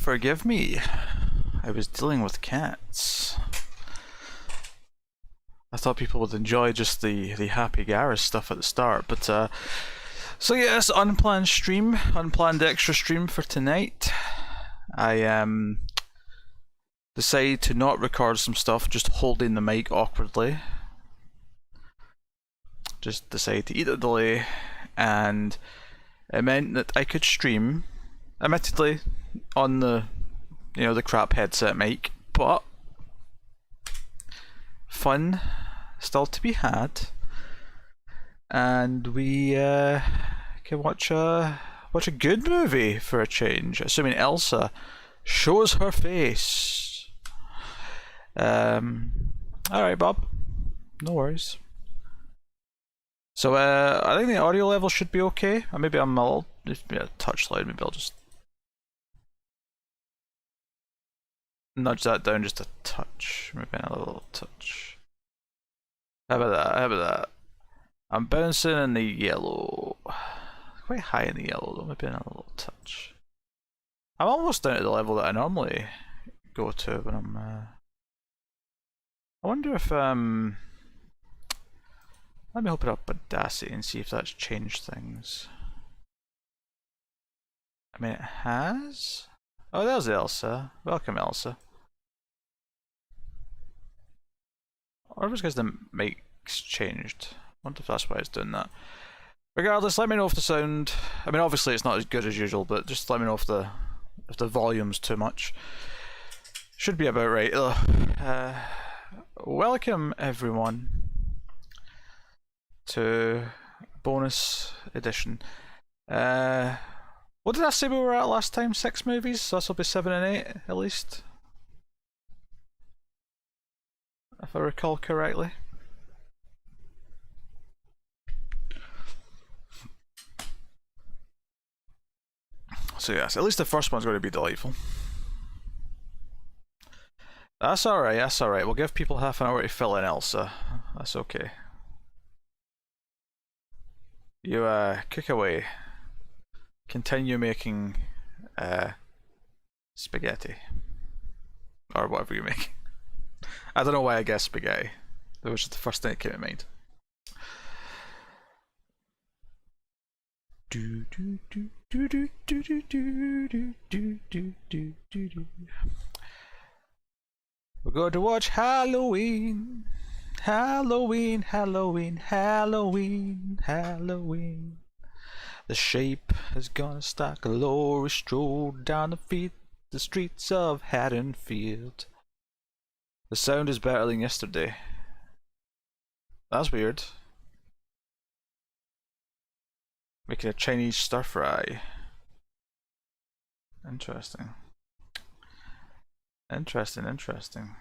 forgive me. I was dealing with cats. I thought people would enjoy just the happy Garrus stuff at the start, but so yes, unplanned stream, unplanned extra stream for tonight. I decided to not record some stuff, just holding the mic awkwardly. Just decided to eat a delay, and it meant that I could stream, admittedly, on the the crap headset mic, but fun still to be had, and we can watch a good movie for a change, assuming Elsa shows her face. Alright, Bob, no worries. So I think the audio level should be okay. Or maybe I'm a touch loud. Maybe I'll just nudge that down just a touch. Maybe a little touch. How about that? How about that? I'm bouncing in the yellow. Quite high in the yellow though. Maybe a little touch. I'm almost down to the level that I normally go to when I'm. I wonder if Let me open up Audacity and see if that's changed things. I mean, it has. Oh, there's Elsa. Welcome, Elsa. Or if it's because the mic's changed. I wonder if that's why it's doing that. Regardless, let me know if the sound. I mean, obviously it's not as good as usual, but just let me know if the volume's too much. Should be about right. Welcome everyone to bonus edition. What did I say we were at last time? 6 movies, so this will be 7 and 8 at least, if I recall correctly. So yes, at least the first one's going to be delightful. That's alright, that's alright. We'll give people half an hour to fill in, Elsa. That's okay. You cook away. Continue making spaghetti. Or whatever you make. I don't know why I guessed spaghetti. That was just the first thing that came to mind. We're going to watch Halloween. Halloween, Halloween, Halloween, Halloween. The shape is gonna stalk a glory stroll down the streets of Haddonfield. The sound is better than yesterday. That's weird. Making a Chinese stir fry. Interesting. Interesting, interesting.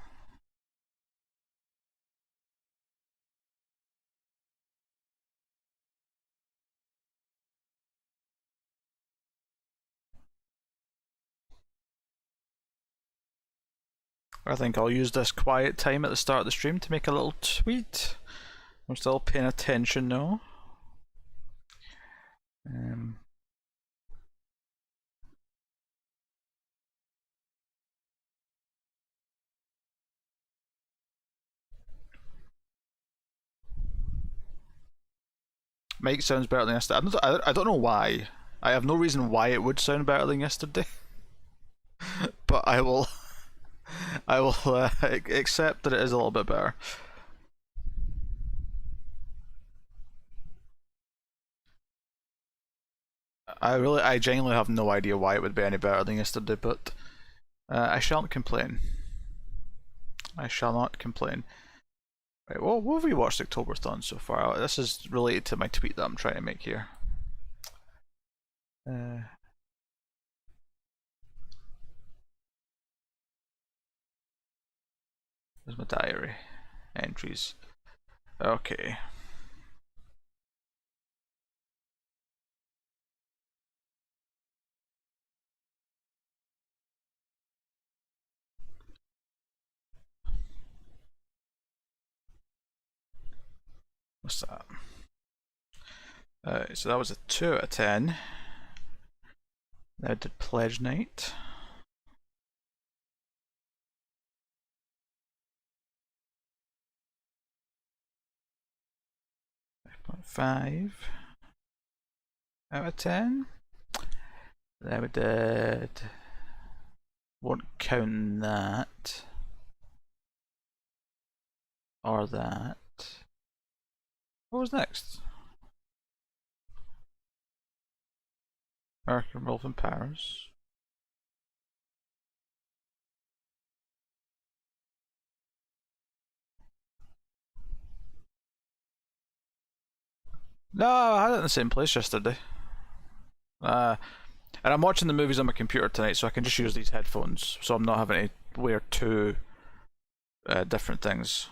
I think I'll use this quiet time at the start of the stream to make a little tweet. I'm still paying attention now. Mike sounds better than yesterday. I don't know why. I have no reason why it would sound better than yesterday. But I will accept that it is a little bit better. I genuinely have no idea why it would be any better than yesterday, but I shan't complain. I shall not complain. Right, well, what have we watched Octoberthon so far? This is related to my tweet that I'm trying to make here. There's my diary entries. Okay. What's that? So that was a 2 out of 10. Now I did Pledge Night. 5 out of 10. There we did. Won't count that. Or that. What was next? American Wolf in Paris. No, I had it in the same place yesterday. And I'm watching the movies on my computer tonight, so I can just use these headphones, so I'm not having to wear two different things.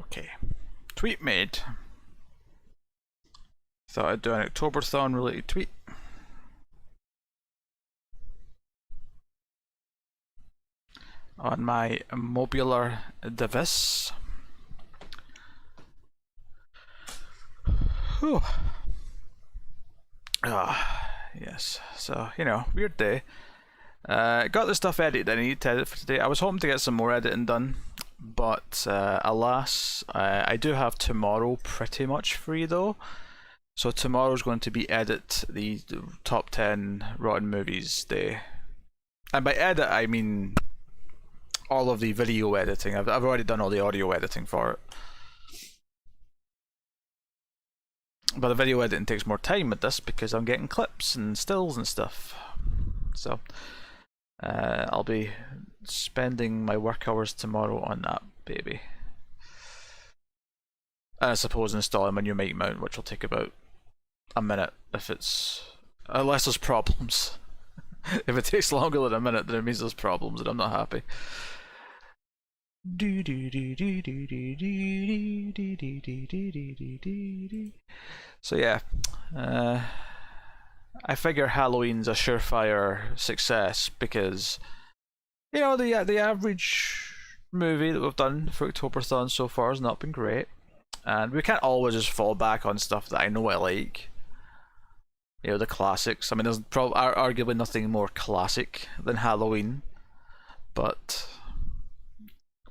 Okay. Tweet made. Thought I'd do an Octoberthon related tweet. On my mobular device. Whew. Yes. So, you know, weird day. Got the stuff edited I need to edit for today. I was hoping to get some more editing done, but alas, I do have tomorrow pretty much free though. So tomorrow's going to be edit the top 10 rotten movies day. And by edit I mean all of the video editing. I've already done all the audio editing for it. But the video editing takes more time with this because I'm getting clips and stills and stuff. So I'll be spending my work hours tomorrow on that baby. And I suppose installing my new mic mount, which will take about a minute if it's... unless there's problems. If it takes longer than a minute, then it means there's problems and I'm not happy. So yeah, I figure Halloween's a surefire success because, you know, the average movie that we've done for Octoberthon so far has not been great, and we can't always just fall back on stuff that I know I like. You know, the classics. I mean, there's arguably nothing more classic than Halloween, but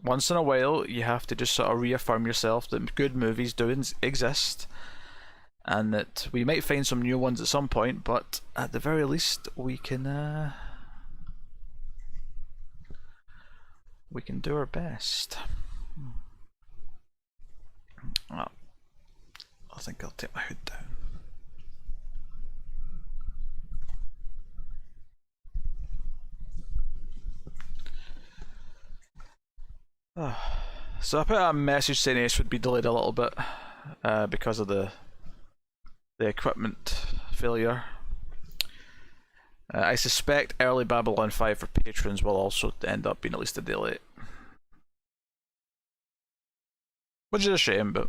once in a while you have to just sort of reaffirm yourself that good movies do exist, and that we might find some new ones at some point, but at the very least we can do our best. Oh, I think I'll take my hood down. So I put a message saying Ace would be delayed a little bit because of the equipment failure. I suspect early Babylon 5 for patrons will also end up being at least a day late. Which is a shame, but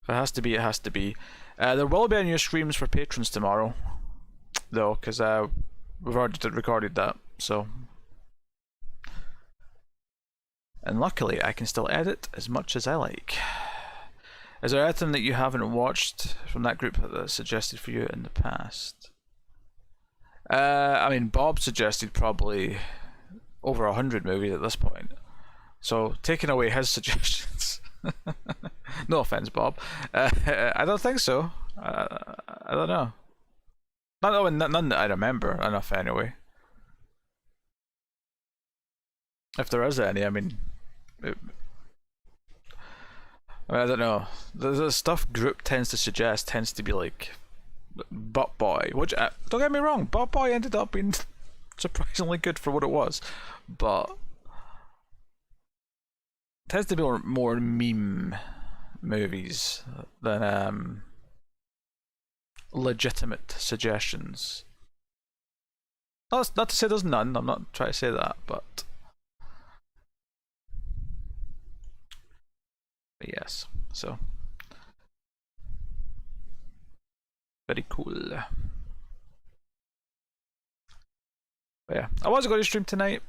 if it has to be, it has to be. There will be a new streams for patrons tomorrow, though, because we've already recorded that, so... And luckily, I can still edit as much as I like. Is there anything that you haven't watched from that group that's suggested for you in the past? I mean, Bob suggested probably over 100 movies at this point. So, taking away his suggestions. No offense, Bob. I don't think so. I don't know. None that I remember enough anyway. If there is any, I mean... I mean, I don't know. The stuff group tends to suggest tends to be like Butt Boy, which don't get me wrong, Butt Boy ended up being surprisingly good for what it was, but it tends to be more meme movies than legitimate suggestions. Not to say there's none. I'm not trying to say that, but yes. So very cool. But yeah, I was going to stream tonight,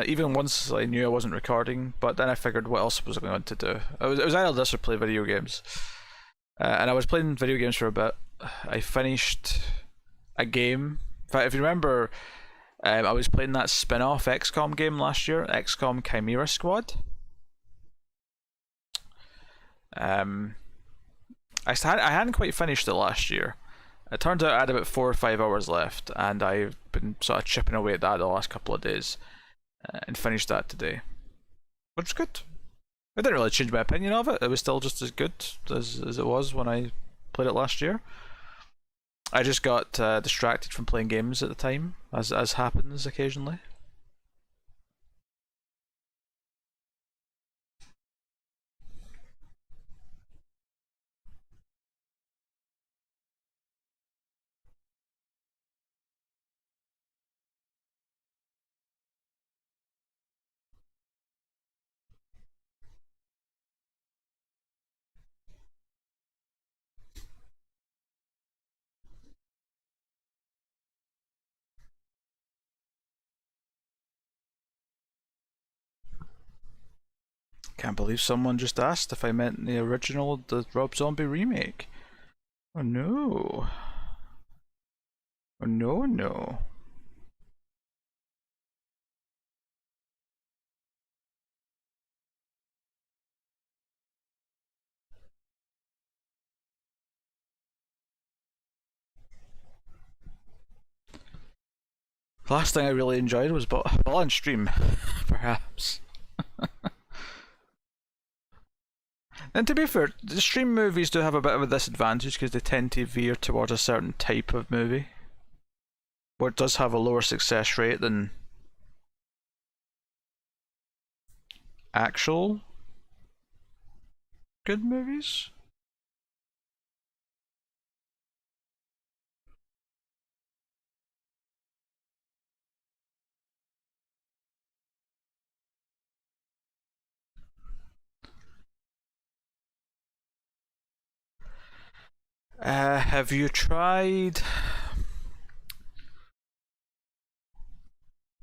even once I knew I wasn't recording, but then I figured what else was I going to do? It was either this or play video games. And I was playing video games for a bit. I finished a game. In fact, if you remember, I was playing that spin-off XCOM game last year, XCOM Chimera Squad. I hadn't quite finished it last year. It turns out I had about 4 or 5 hours left, and I've been sort of chipping away at that the last couple of days, and finished that today, which is good. It didn't really change my opinion of it. It was still just as good as it was when I played it last year. I just got distracted from playing games at the time, as happens occasionally. Can't believe someone just asked if I meant the original, the Rob Zombie remake. Oh no. Oh no, no. The last thing I really enjoyed was on stream, perhaps. And to be fair, the stream movies do have a bit of a disadvantage because they tend to veer towards a certain type of movie, where it does have a lower success rate than actual good movies. Have you tried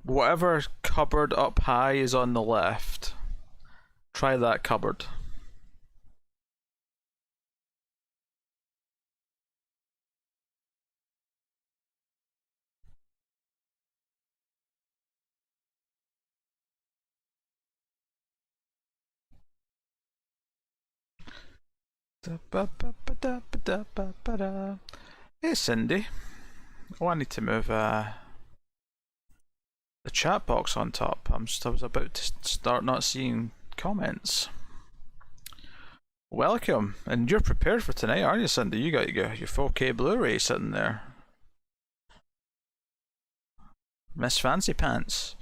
whatever cupboard up high is on the left? Try that cupboard. Hey Cindy. Oh, I need to move the chat box on top. I was about to start not seeing comments. Welcome, and you're prepared for tonight, aren't you, Cindy? You got your 4K Blu-ray sitting there. Miss Fancy Pants.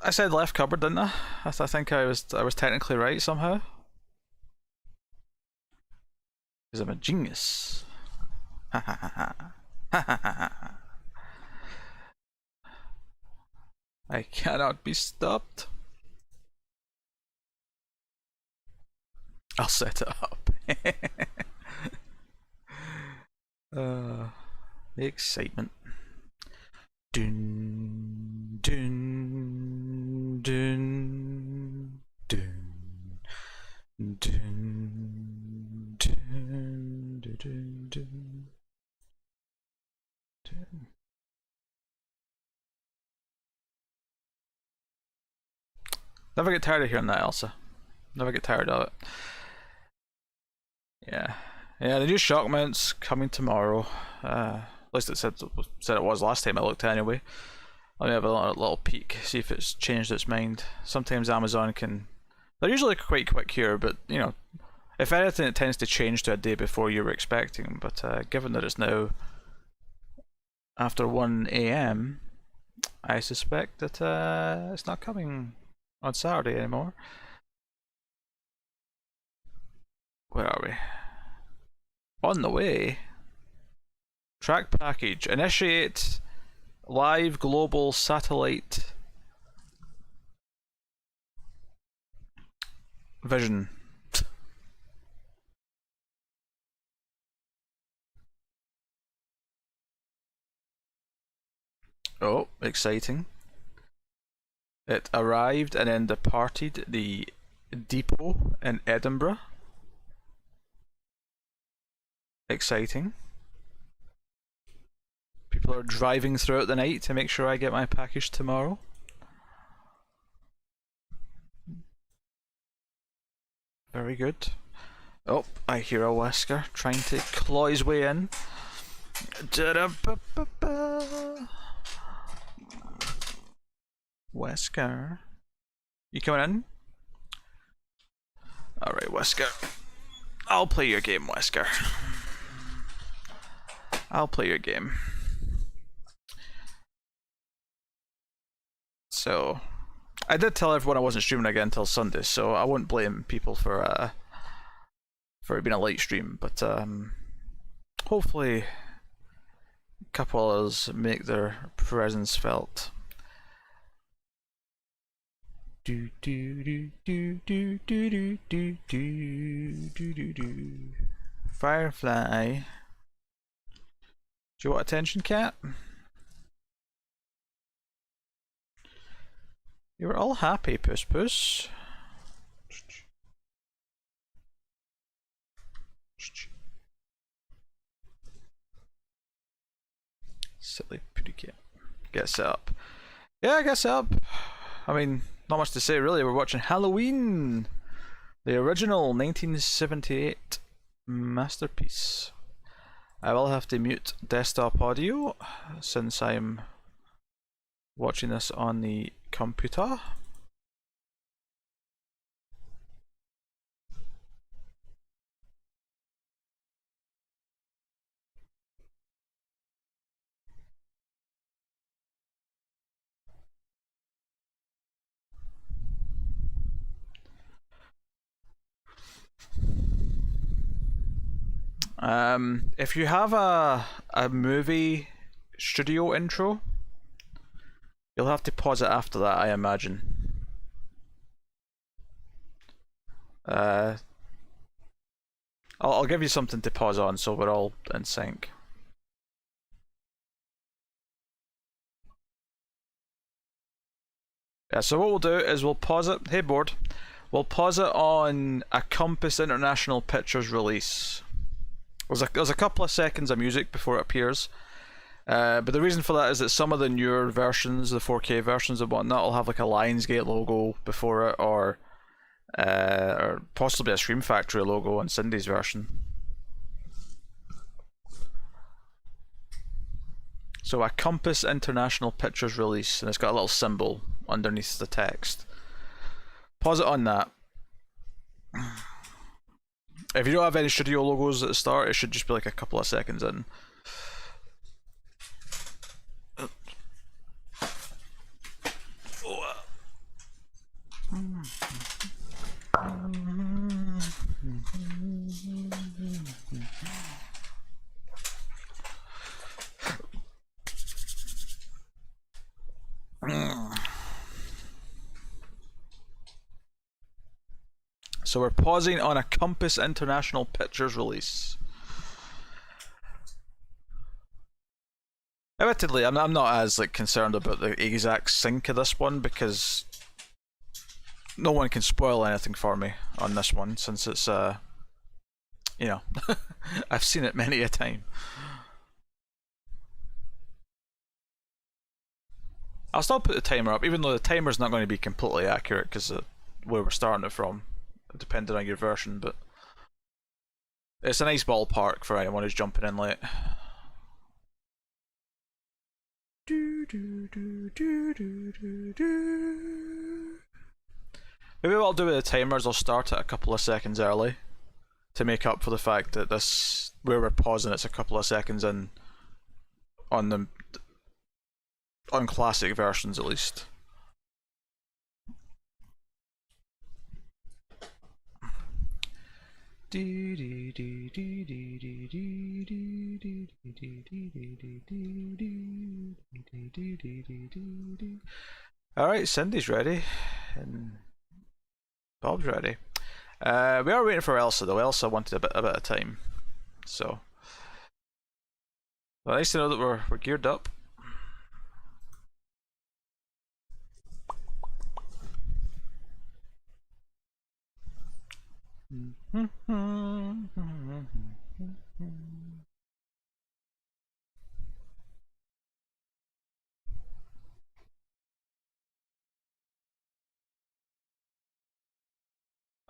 I said left cupboard, didn't I? I think I was technically right somehow. Because I'm a genius. Ha ha ha ha. Ha ha ha ha. I cannot be stopped. I'll set it up. The excitement. Dun dun dun dun dun dun dun dun. Never get tired of hearing that, Elsa. Never get tired of it. Yeah. Yeah, the new shock mounts coming tomorrow. At least it said it was last time I looked anyway. Let me have a little peek, see if it's changed its mind. Sometimes Amazon can... They're usually quite quick here, but, you know, if anything, it tends to change to a day before you were expecting. But given that it's now after 1 AM, I suspect that it's not coming on Saturday anymore. Where are we? On the way. Track package. Initiate live global satellite vision. Oh, exciting. It arrived and then departed the depot in Edinburgh. Exciting. People are driving throughout the night to make sure I get my package tomorrow. Very good. Oh, I hear a Wesker trying to claw his way in. Wesker, you coming in? Alright, Wesker. I'll play your game, Wesker. I'll play your game. So, I did tell everyone I wasn't streaming again until Sunday, so I won't blame people for it being a late stream, but hopefully a couple others make their presence felt. Do do do do do do do do do do do. Firefly. Do you want attention, cat? You were all happy, Puss Puss. Silly pretty cat. Get set up. Yeah, get set up. I mean, not much to say really. We're watching Halloween, the original 1978 masterpiece. I will have to mute desktop audio since I'm watching this on the computer. If you have a movie studio intro, you'll have to pause it after that, I imagine. I'll give you something to pause on so we're all in sync. Yeah, so what we'll do is we'll pause it. Hey board. We'll pause it on a Compass International Pictures release. There's a couple of seconds of music before it appears. But the reason for that is that some of the newer versions, the 4K versions and whatnot, will have like a Lionsgate logo before it, or possibly a Scream Factory logo on Cindy's version. So a Compass International Pictures release, and it's got a little symbol underneath the text. Pause it on that. If you don't have any studio logos at the start, it should just be like a couple of seconds in. So we're pausing on a Compass International Pictures release. Admittedly, I'm not as like concerned about the exact sync of this one because no one can spoil anything for me on this one since it's you know, I've seen it many a time. I'll still put the timer up, even though the timer's not going to be completely accurate because of where we're starting it from, depending on your version, but it's a nice ballpark for anyone who's jumping in late. Maybe what I'll do with the timer is I'll start it a couple of seconds early to make up for the fact that this, where we're pausing, it's a couple of seconds in on the on classic versions at least. Alright, Cindy's ready and Bob's ready. We are waiting for Elsa though. Elsa wanted a bit of time, so well, nice to know that we're geared up.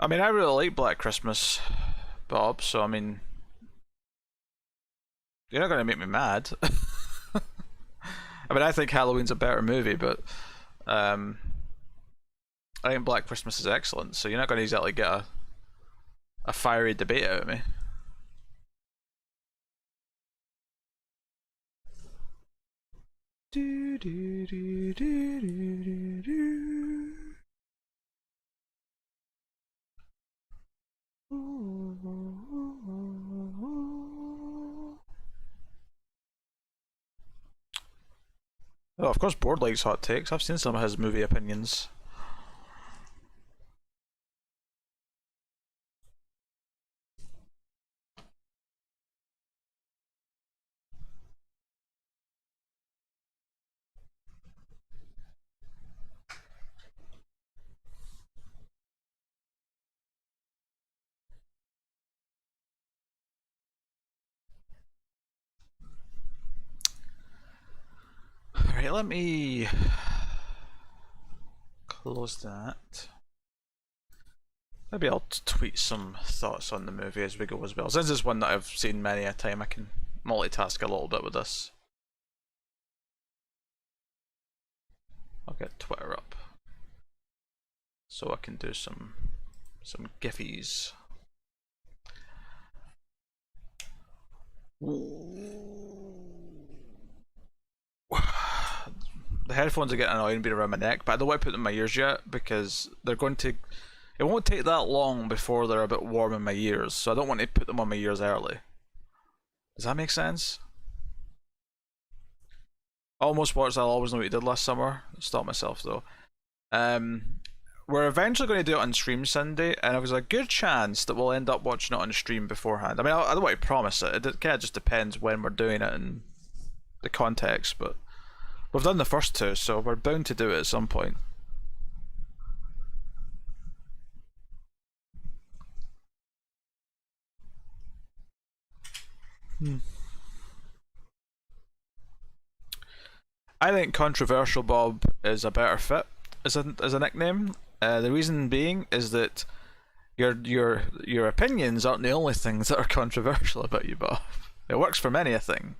I mean, I really like Black Christmas, Bob, so I mean, you're not going to make me mad. I mean, I think Halloween's a better movie, but I think Black Christmas is excellent, so you're not going to exactly get a fiery debate out of me. Oh, of course, Board likes hot takes. I've seen some of his movie opinions. Alright, let me close that. Maybe I'll tweet some thoughts on the movie as we go as well. Since it's one that I've seen many a time, I can multitask a little bit with this. I'll get Twitter up so I can do some giffies. The headphones are getting annoying being around my neck, but I don't want to put them in my ears yet because they're going to. It won't take that long before they're a bit warm in my ears, so I don't want to put them on my ears early. Does that make sense? Almost Watched I'll Always Know What You Did Last Summer. Stop myself though. We're eventually going to do it on stream Sunday, and there's a good chance that we'll end up watching it on stream beforehand. I mean, I don't want to promise it. It kind of just depends when we're doing it and the context, but we've done the first two, so we're bound to do it at some point. I think Controversial Bob is a better fit as a nickname. The reason being is that your opinions aren't the only things that are controversial about you, Bob. It works for many a thing.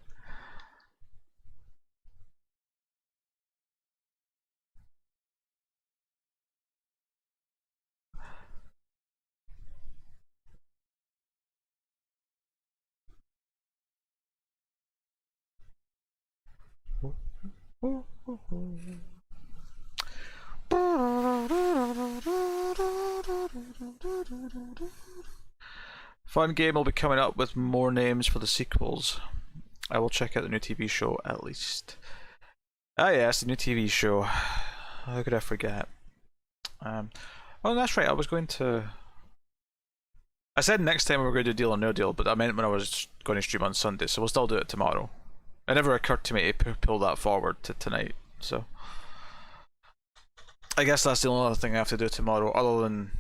Fun game will be coming up with more names for the sequels. I will check out the new TV show at least. Ah yes, the new TV show. How could I forget? Oh, that's right. I said next time we were going to do Deal or No Deal, but I meant when I was going to stream on Sunday, so we'll still do it tomorrow. It never occurred to me to pull that forward to tonight, so I guess that's the only other thing I have to do tomorrow, other than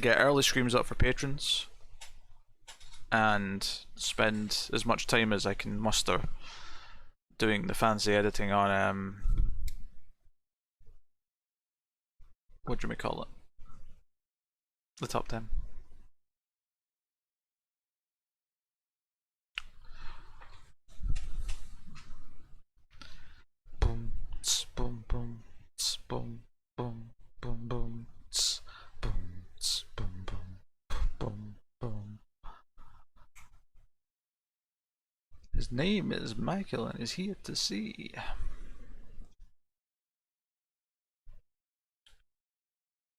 get early streams up for patrons and spend as much time as I can muster doing the fancy editing on what do we call it? The top 10. Boom name is Michael and is here to see.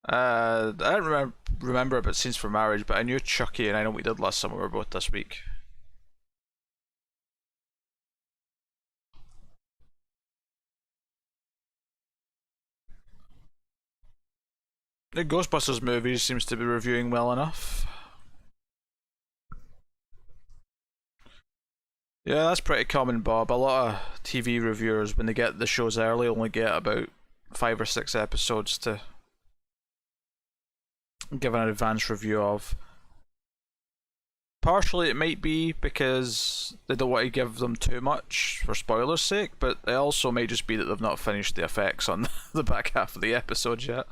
I don't remember about Scenes for Marriage, but I knew Chucky and I Know What We Did Last Summer were both this week. The Ghostbusters movie seems to be reviewing well enough. Yeah, that's pretty common, Bob. A lot of TV reviewers, when they get the shows early, only get about 5 or 6 episodes to give an advanced review of. Partially it might be because they don't want to give them too much for spoilers' sake, but it also might just be that they've not finished the effects on the back half of the episodes yet.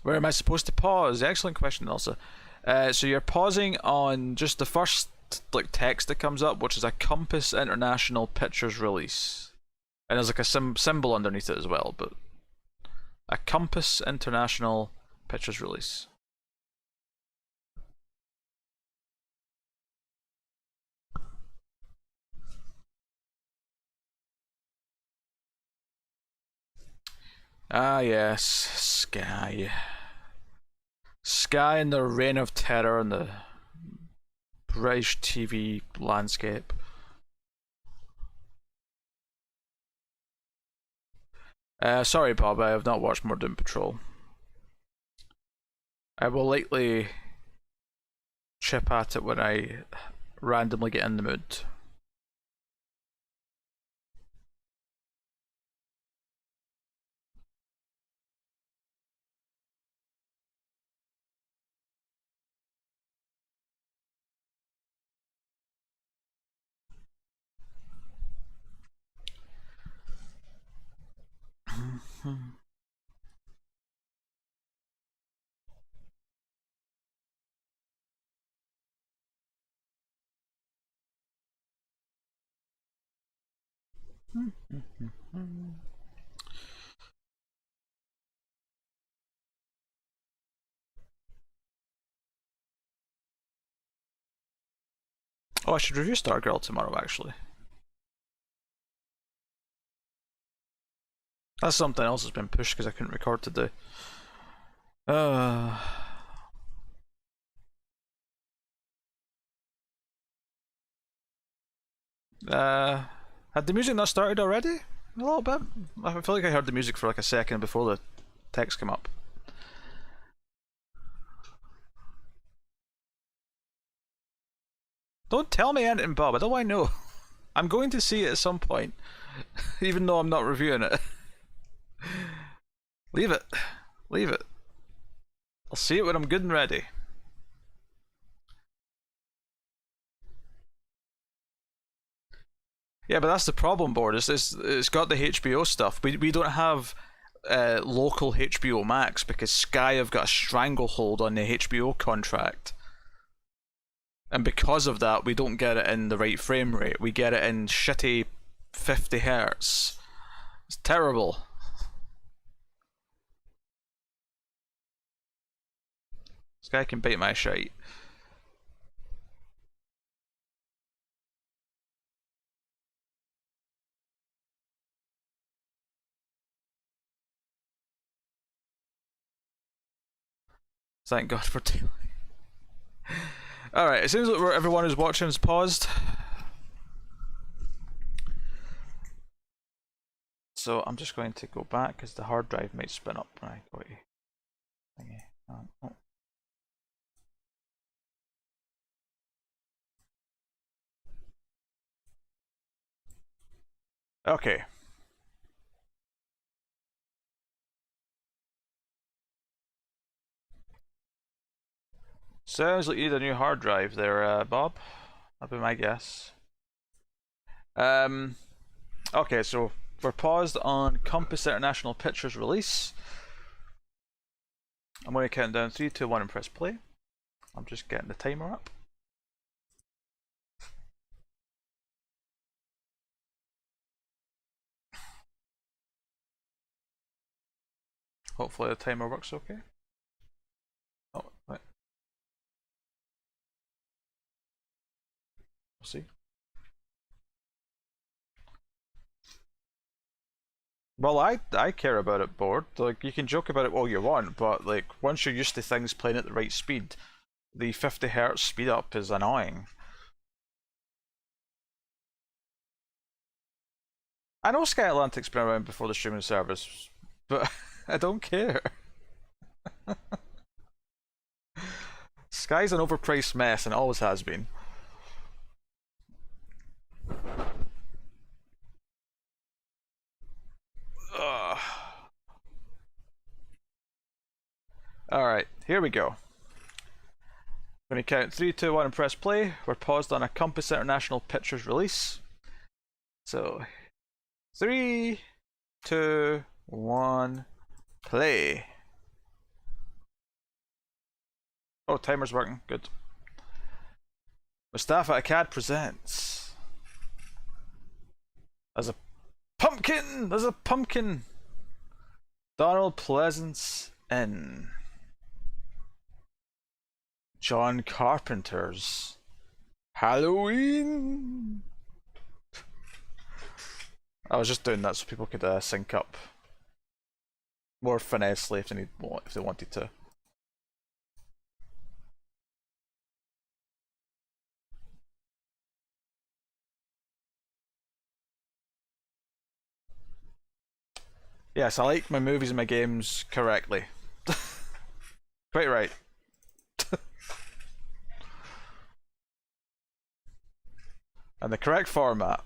Where am I supposed to pause? Excellent question, Elsa. So you're pausing on just the first text that comes up, which is a Compass International Pictures release, and there's like a symbol underneath it as well. But a Compass International Pictures release. Ah yes, Sky. Sky and the reign of terror in the British TV landscape. Sorry, Bob, I have not watched more Doom Patrol. I will likely chip at it when I randomly get in the mood. Oh, I should review Stargirl tomorrow, actually. That's something else that's been pushed because I couldn't record today. Had the music not started already? A little bit. I feel like I heard the music for like a second before the text came up. Don't tell me anything, Bob. I don't want to know. I'm going to see it at some point, even though I'm not reviewing it. Leave it. Leave it. I'll see it when I'm good and ready. Yeah, but that's the problem, board. It's got the HBO stuff. We don't have local HBO Max because Sky have got a stranglehold on the HBO contract. And because of that, we don't get it in the right frame rate. We get it in shitty 50 hertz. It's terrible. This guy can bite my shite. Thank God for daylight. Alright, it seems like everyone who's watching is paused. So I'm just going to go back because the hard drive might spin up when I go to thingy. Oh. Okay. Sounds like you need a new hard drive there, Bob. That'd be my guess. Okay, so we're paused on Compass International Pictures release. I'm going to count down 3, 2, 1 and press play. I'm just getting the timer up. Hopefully the timer works okay. Oh, right. We'll see. Well, I care about it, board. Like, you can joke about it all you want, but like once you're used to things playing at the right speed, the 50 Hz speed up is annoying. I know Sky Atlantic's been around before the streaming service, but I don't care. Sky's an overpriced mess and always has been. Alright, here we go. When we count 3, 2, 1 and press play, we're paused on a Compass International Pictures release. So, 3, 2, 1, play. Oh, timer's working. Good. Mustafa Akkad presents. There's a pumpkin! There's a pumpkin! Donald Pleasance in. John Carpenter's Halloween. I was just doing that so people could sync up more finessely if they wanted to. Yes, I like my movies and my games correctly. Quite right. And the correct format.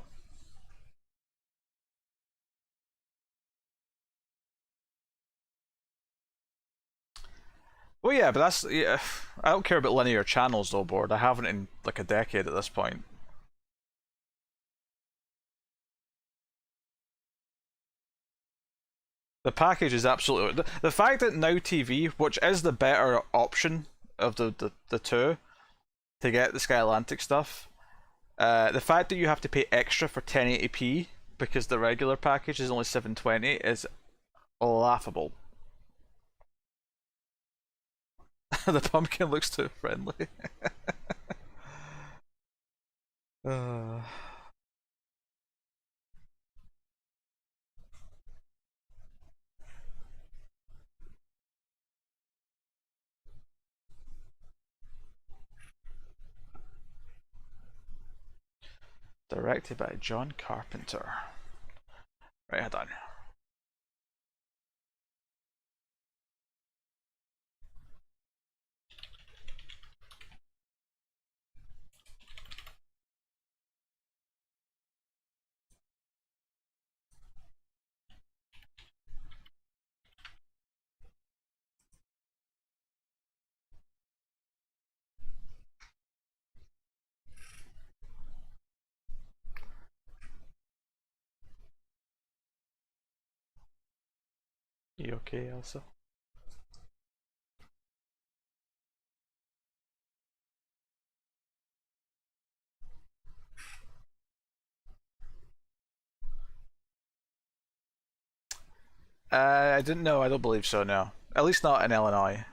Well, yeah, but that's yeah. I don't care about linear channels though, board. I haven't in like a decade at this point. The package is absolutely the fact that Now TV, which is the better option of the two, to get the Sky Atlantic stuff, the fact that you have to pay extra for 1080p because the regular package is only 720 is laughable. The pumpkin looks too friendly. Directed by John Carpenter. Right, hold on. You okay, Elsa? I didn't know. I don't believe so. No, at least not in Illinois.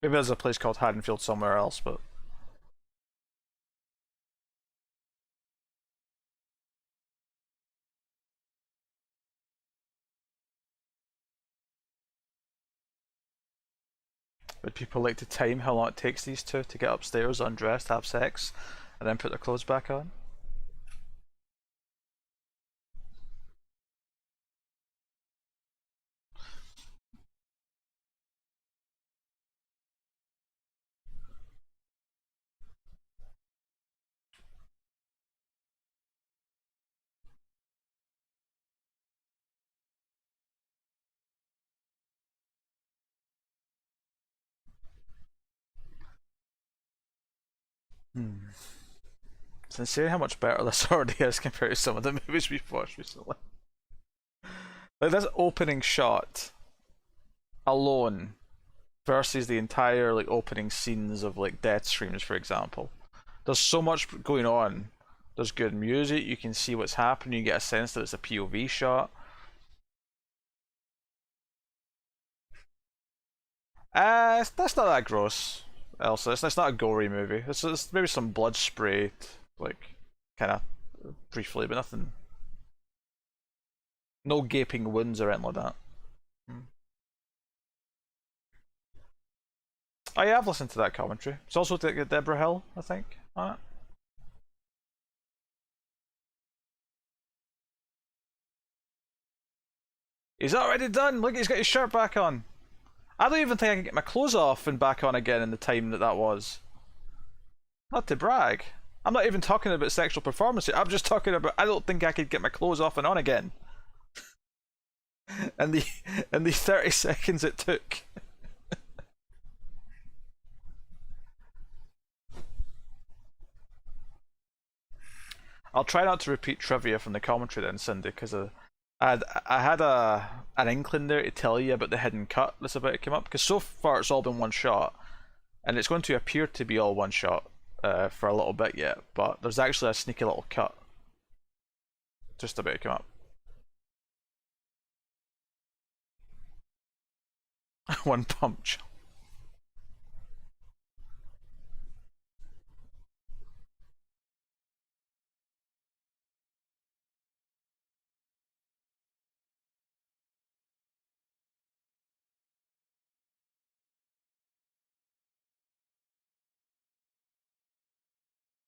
Maybe there's a place called Haddonfield somewhere else, but would people like to time how long it takes these two to get upstairs, undressed, have sex, and then put their clothes back on? It's insane how much better this already is compared to some of the movies we've watched recently. Like this opening shot alone versus the entire like opening scenes of like death streams, for example. There's so much going on. There's good music, you can see what's happening, you get a sense that it's a POV shot. That's not that gross, Elsa. It's not a gory movie. It's maybe some blood spray, like, kind of briefly, but nothing. No gaping wounds or anything like that. Hmm. Oh yeah, I've listened to that commentary. It's also Deborah Hill, I think, on it. He's already done! Look, he's got his shirt back on! I don't even think I can get my clothes off and back on again in the time that was. Not to brag. I'm not even talking about sexual performance here. I'm just talking about I don't think I could get my clothes off and on again. and the 30 seconds it took. I'll try not to repeat trivia from the commentary then, Cindy, because I had an inkling there to tell you about the hidden cut that's about to come up. Because so far it's all been one shot, and it's going to appear to be all one shot for a little bit yet. But there's actually a sneaky little cut just about to come up. One punch.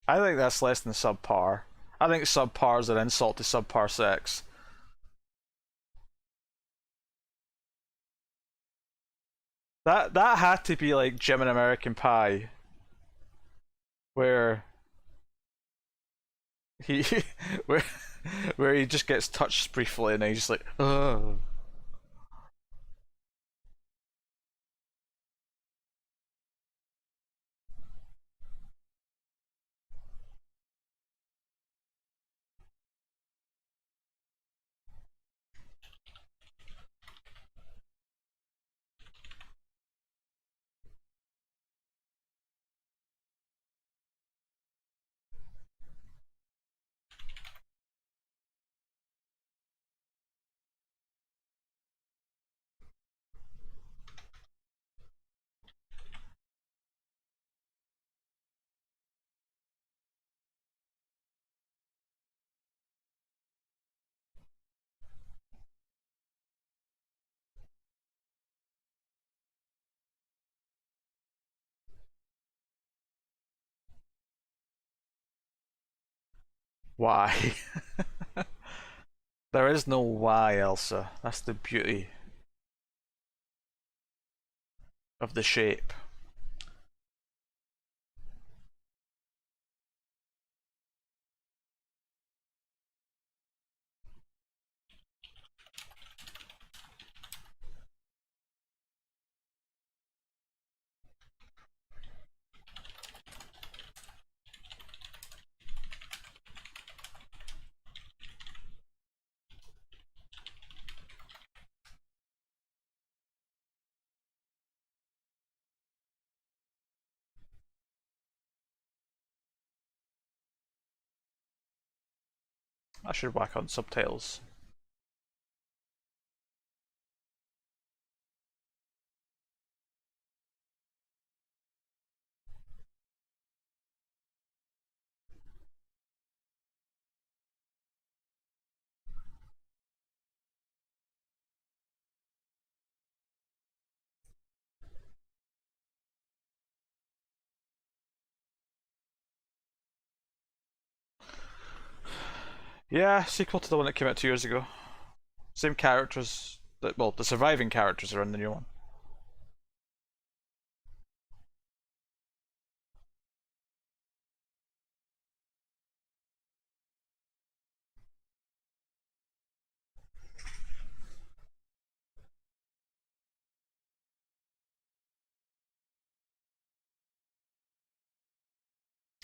I think that's less than subpar. I think subpar is an insult to subpar sex. That had to be like Jim in American Pie, where he where where he just gets touched briefly and he's just like, ugh. Why? There is no why, Elsa. That's the beauty of the shape. I should whack on subtitles. Yeah, sequel to the one that came out 2 years ago. Same characters. Well, the surviving characters are in the new one.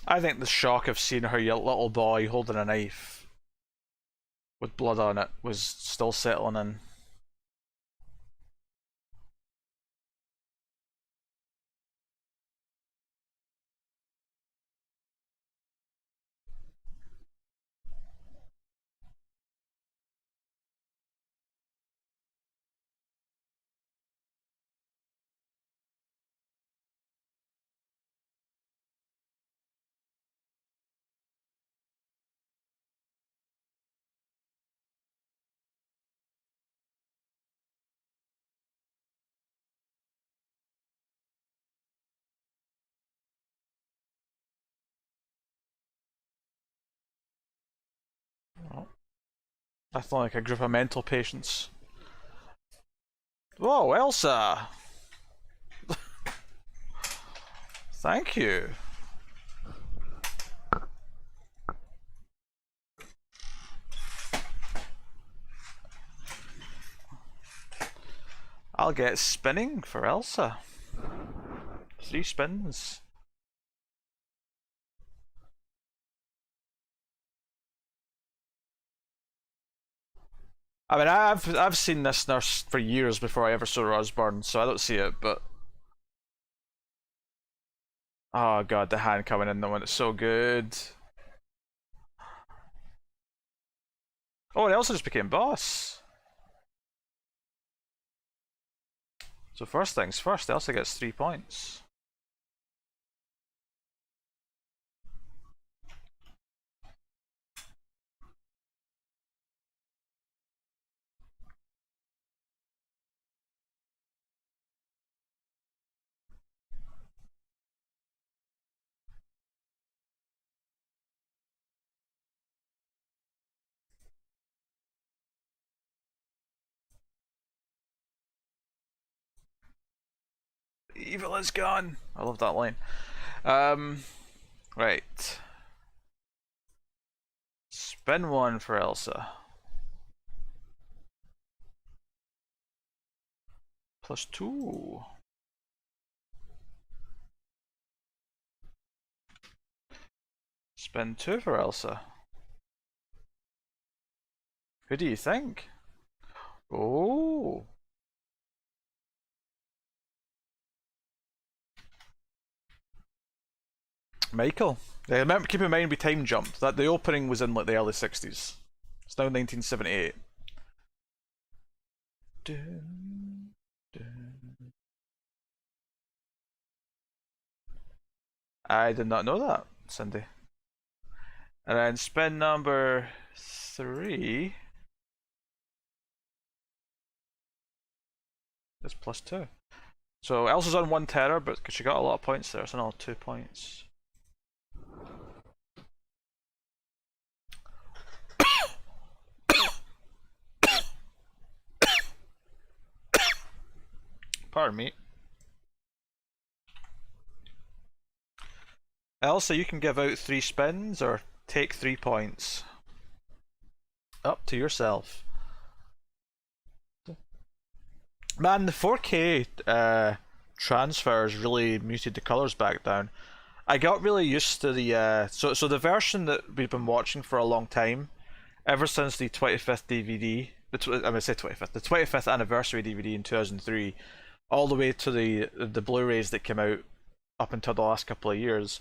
I think the shock of seeing her little boy holding a knife with blood on it was still settling in. I feel like a group of mental patients. Whoa, Elsa! Thank you. I'll get spinning for Elsa. 3 spins. I mean, I've seen this nurse for years before I ever saw Osborne, so I don't see it, but oh god, the hand coming in the one, it's so good. Oh, and Elsa just became boss. So first things first, Elsa gets 3 points. Evil is gone. I love that line. Right. Spin 1 for Elsa. +2. Spin 2 for Elsa. Who do you think? Oh. Michael. Remember, keep in mind we time jumped. That the opening was in like the early 60s. It's now 1978. Dun, dun. I did not know that, Cindy. And then spin number 3 is +2. So Elsa's on 1 terror, but she got a lot of points there, so another 2 points. Pardon me. Elsa, you can give out 3 spins or take 3 points. Up to yourself. Man, the 4K transfers really muted the colours back down. I got really used to the so the version that we've been watching for a long time, ever since the 25th DVD, the 25th anniversary DVD in 2003, all the way to the Blu-rays that came out up until the last couple of years,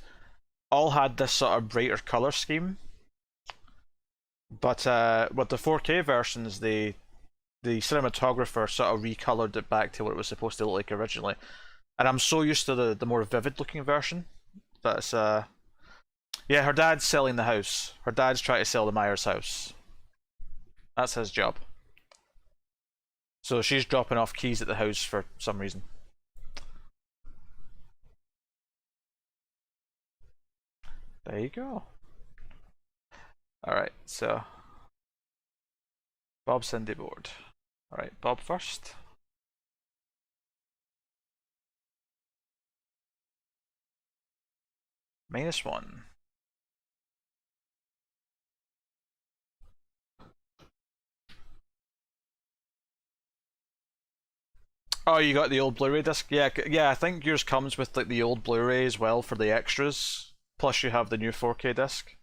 all had this sort of brighter colour scheme. But with the 4K versions, the cinematographer sort of recolored it back to what it was supposed to look like originally, and I'm so used to the more vivid looking version. That's yeah, her dad's selling the house. Her dad's trying to sell the Myers house. That's his job. So she's dropping off keys at the house for some reason. There you go. Alright, so Bob Cindy board. Alright, Bob first. -1. Oh, you got the old Blu-ray disc? Yeah, yeah. I think yours comes with like the old Blu-ray as well for the extras. Plus, you have the new 4K disc.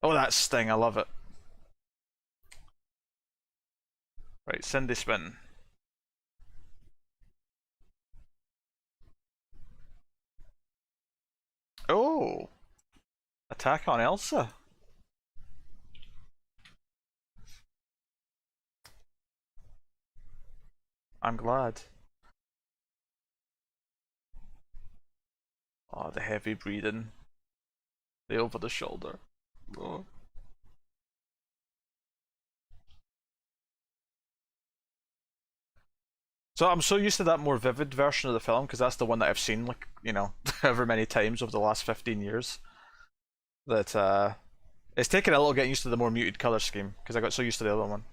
Oh, that sting! I love it. Right, Cindy spin. Oh, attack on Elsa. I'm glad. Oh, the heavy breathing. The over the shoulder. Oh. So I'm so used to that more vivid version of the film because that's the one that I've seen like, you know, however many times over the last 15 years. That It's taken a little getting used to the more muted color scheme because I got so used to the other one.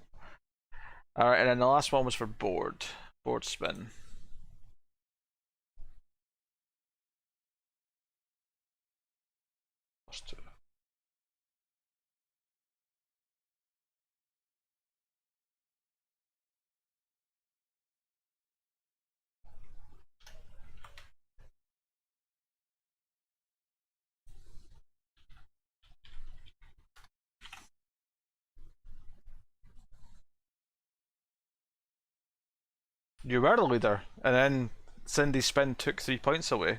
Alright, and then the last one was for board. Board spin. +2. You were the leader, and then Cindy's spin took 3 points away.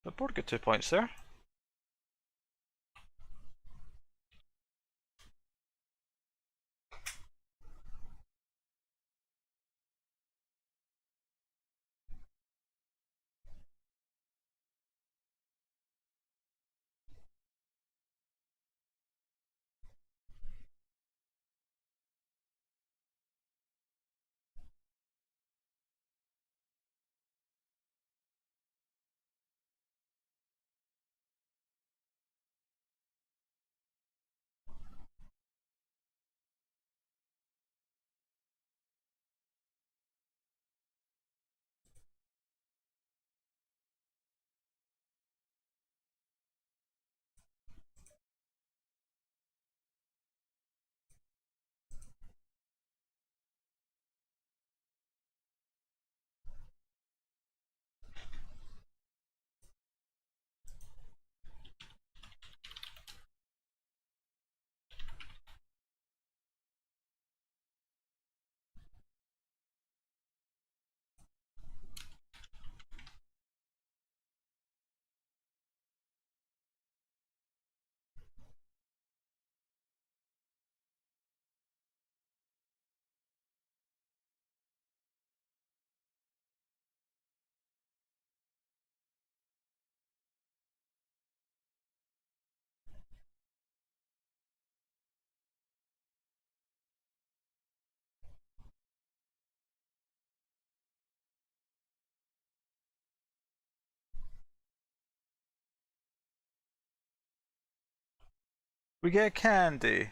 The board got 2 points there. We get candy.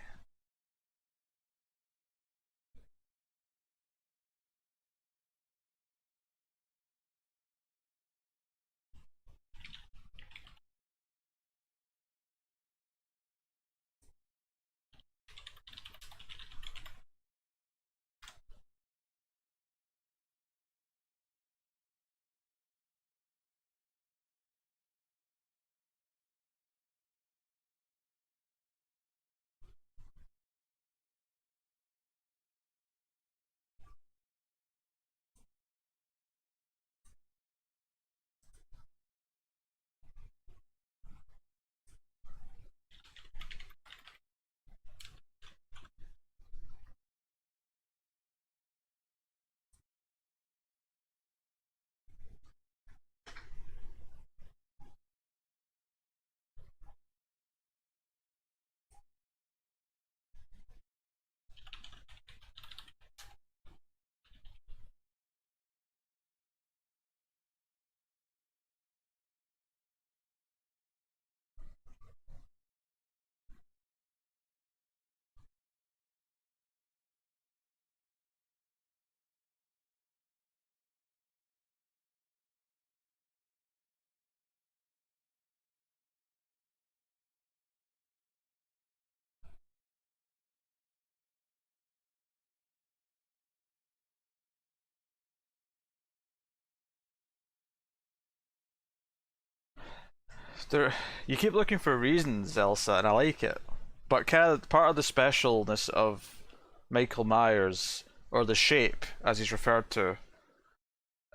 There, you keep looking for reasons, Elsa, and I like it. But kind of part of the specialness of Michael Myers, or the shape, as he's referred to,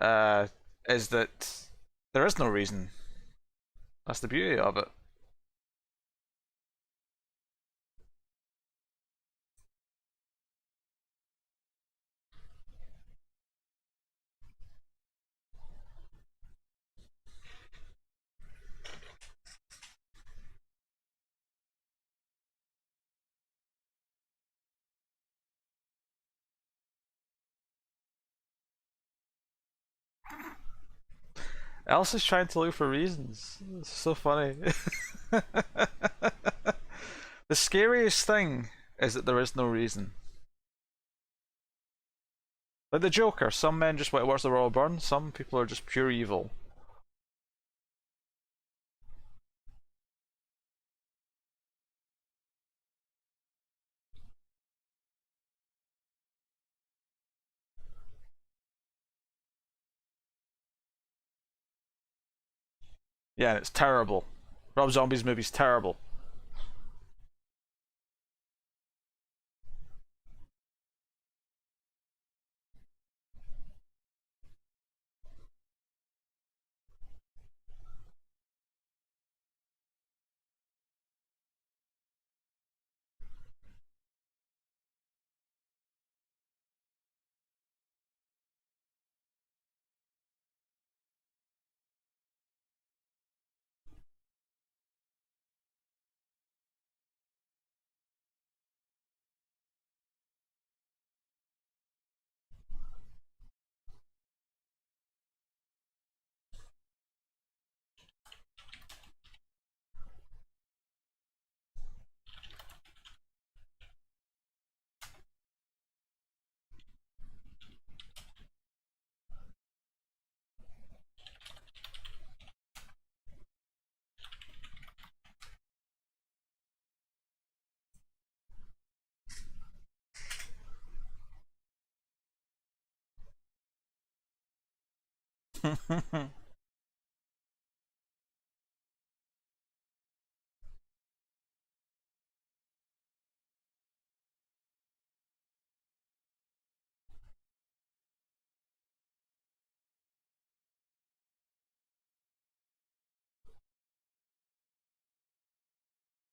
uh, is that there is no reason. That's the beauty of it. Elsa's trying to look for reasons. It's so funny. The scariest thing is that there is no reason. Like the Joker, some men just want to watch the world burn, some people are just pure evil. Yeah, it's terrible. Rob Zombie's movie's terrible.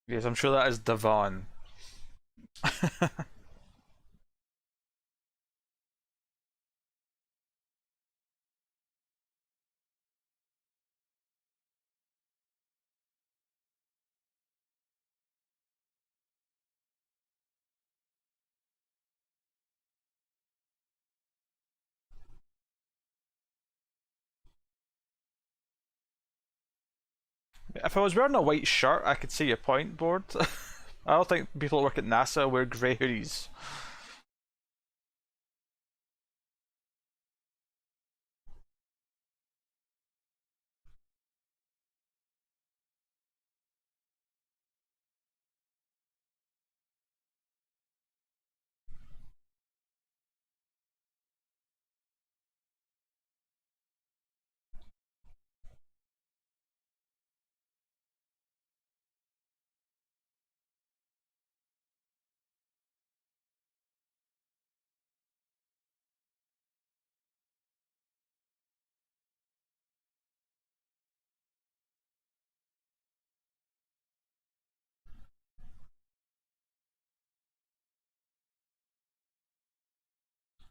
Yes, I'm sure that is Devon. If I was wearing a white shirt, I could see your point, Board. I don't think people that work at NASA wear grey hoodies.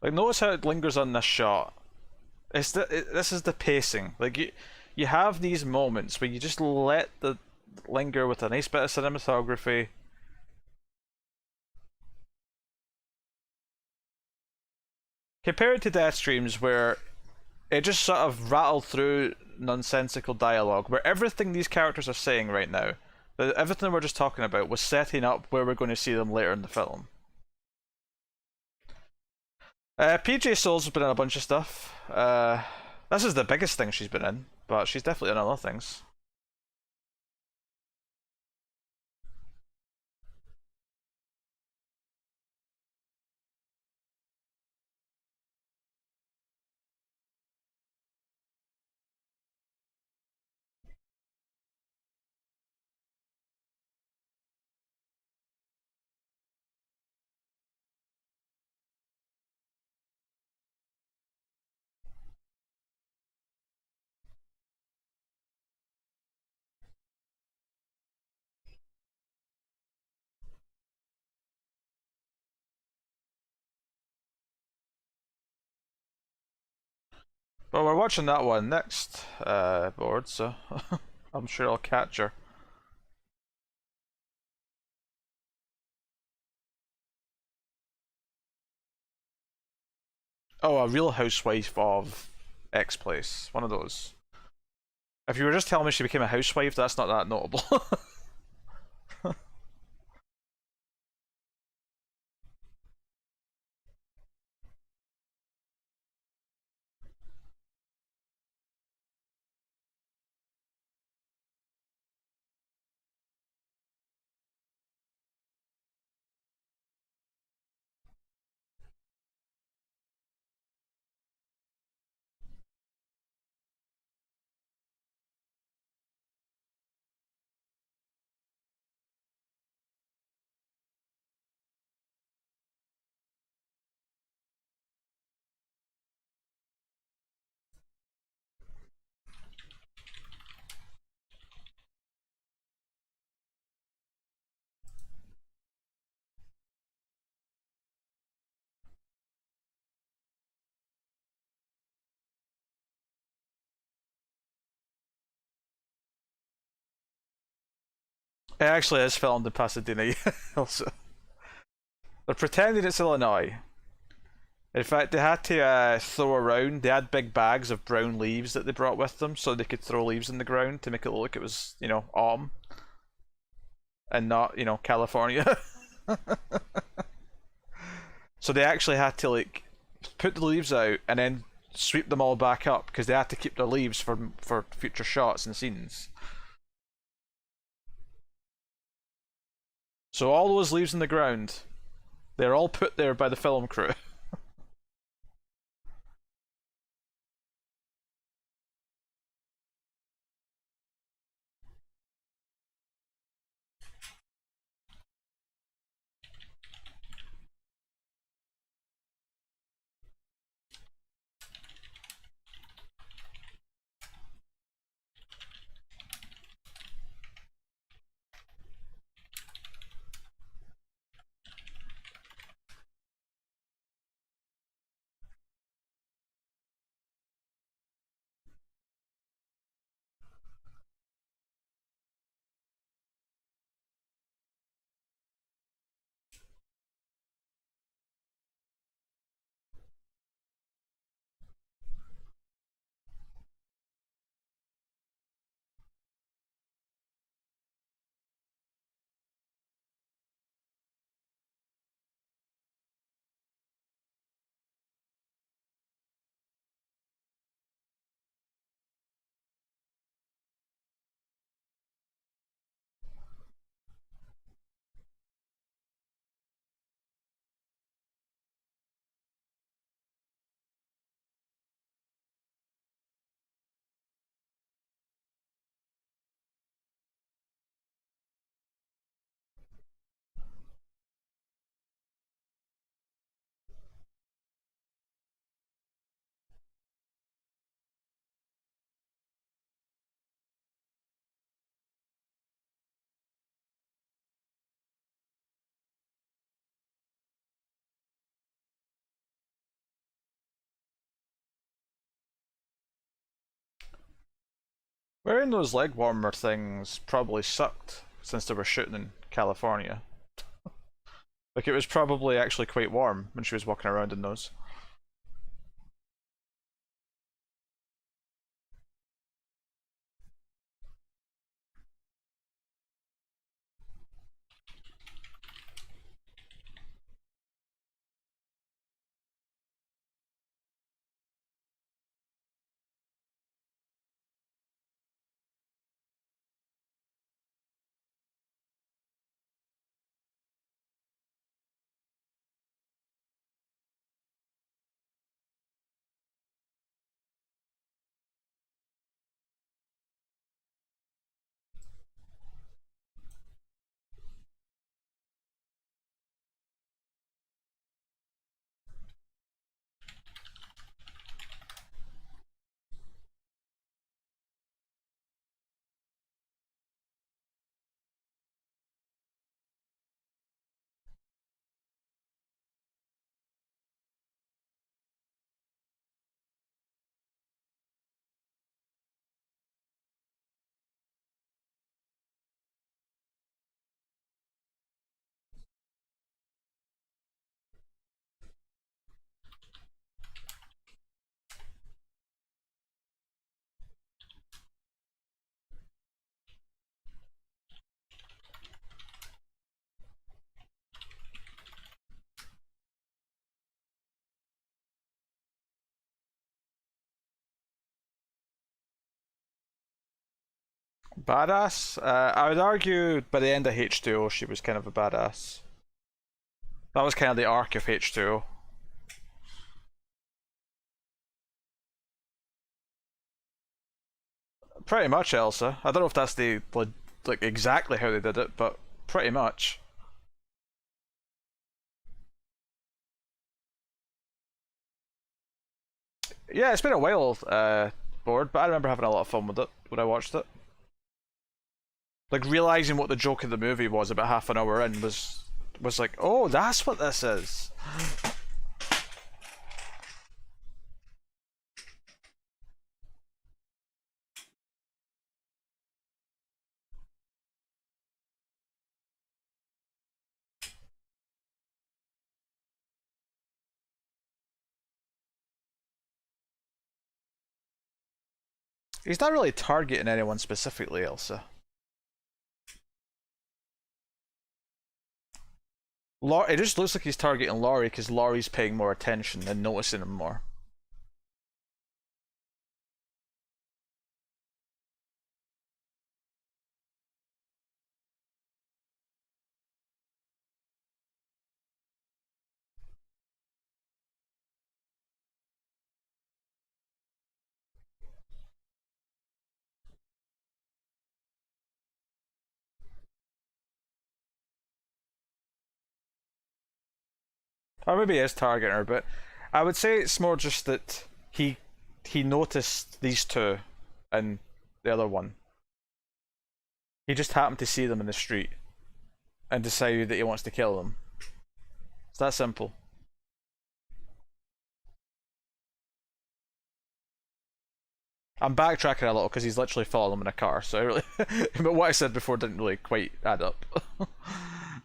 Like, notice how it lingers on this shot. This is the pacing. Like you have these moments where you just let the linger with a nice bit of cinematography. Compared to Death Streams, where it just sort of rattled through nonsensical dialogue, where everything these characters are saying right now, everything we're just talking about, was setting up where we're going to see them later in the film. PJ Souls has been in a bunch of stuff. This is the biggest thing she's been in, but she's definitely in other things. Well, we're watching that one next, Board, so I'm sure I'll catch her. Oh, a Real Housewife of X Place. One of those. If you were just telling me she became a housewife, that's not that notable. It actually is filmed in Pasadena. Also, they're pretending it's Illinois. In fact, they had to throw around. They had big bags of brown leaves that they brought with them, so they could throw leaves in the ground to make it look like it was, autumn and not, California. So they actually had to like put the leaves out and then sweep them all back up because they had to keep the leaves for future shots and scenes. So all those leaves in the ground, they're all put there by the film crew. Wearing those leg warmer things probably sucked since they were shooting in California. Like it was probably actually quite warm when she was walking around in those. Badass? I would argue by the end of H2O she was kind of a badass. That was kind of the arc of H2O. Pretty much, Elsa. I don't know if that's the like exactly how they did it, but pretty much. Yeah, it's been a while, bored, but I remember having a lot of fun with it when I watched it. Like realizing what the joke of the movie was about half an hour in was like, oh, that's what this is. He's not really targeting anyone specifically, Elsa. It just looks like he's targeting Laurie because Laurie's paying more attention and noticing him more. Or maybe he is targeting her, but I would say it's more just that he noticed these two and the other one. He just happened to see them in the street and decided that he wants to kill them. It's that simple. I'm backtracking a little because he's literally following them in a car, so I really but what I said before didn't really quite add up.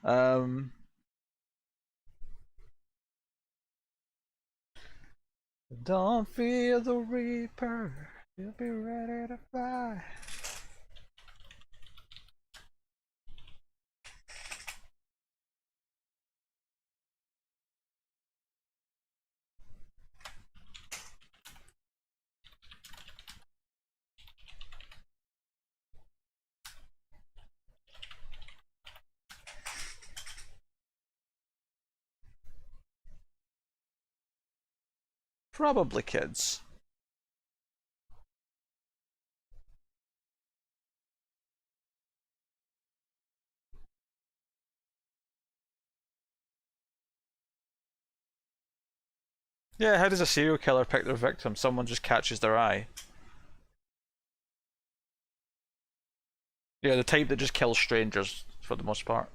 um Don't fear the Reaper, he'll be ready to fly. Probably kids. Yeah, how does a serial killer pick their victim? Someone just catches their eye. Yeah, the type that just kills strangers for the most part.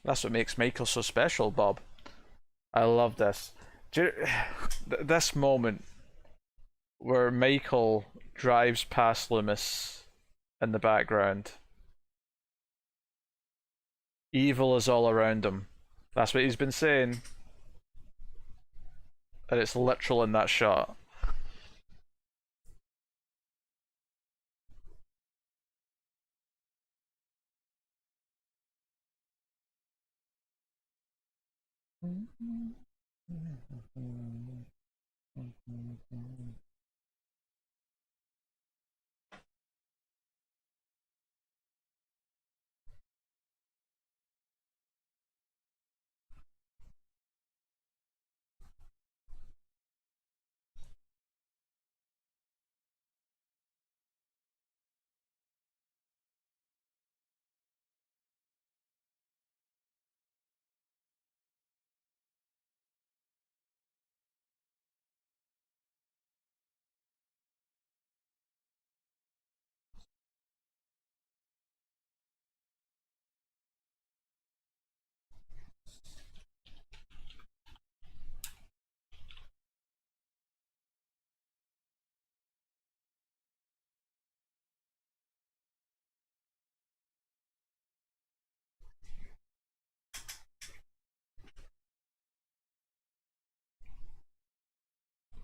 That's what makes Michael so special, Bob. I love this. This moment where Michael drives past Loomis in the background. Evil is all around him. That's what he's been saying. And it's literal in that shot.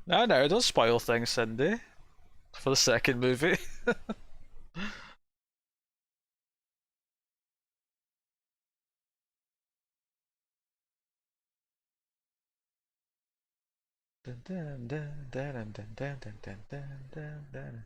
No, don't spoil things, Cindy. For the second movie. Dun, dun, dun, dun, dun, dun, dun, dun, dun, dun, dun.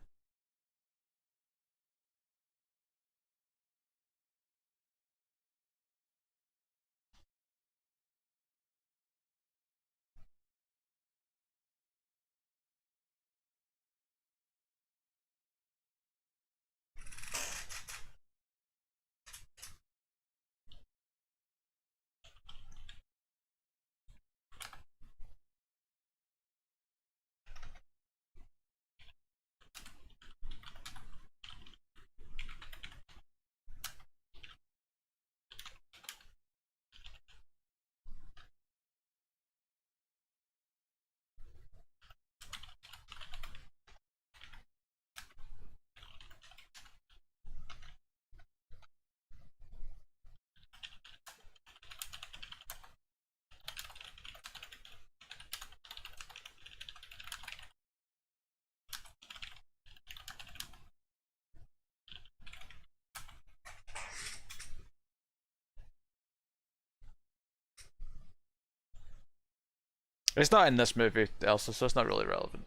It's not in this movie, Elsa, so it's not really relevant.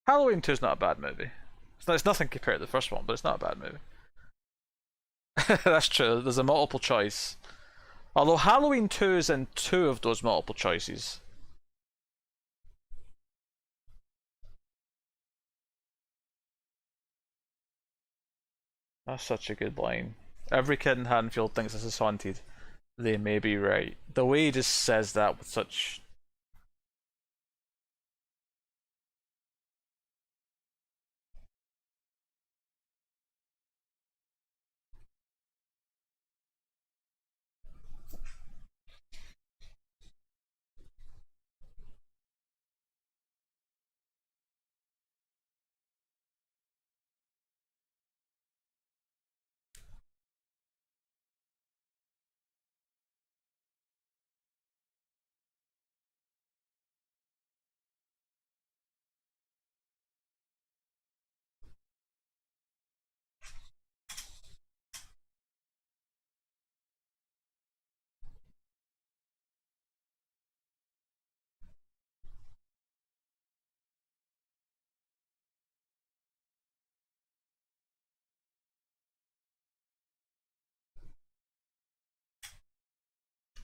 Halloween 2 is not a bad movie. It's nothing compared to the first one, but it's not a bad movie. That's true. There's a multiple choice. Although Halloween 2 is in two of those multiple choices. That's such a good line. Every kid in Haddonfield thinks this is haunted. They may be right. The way he just says that with such.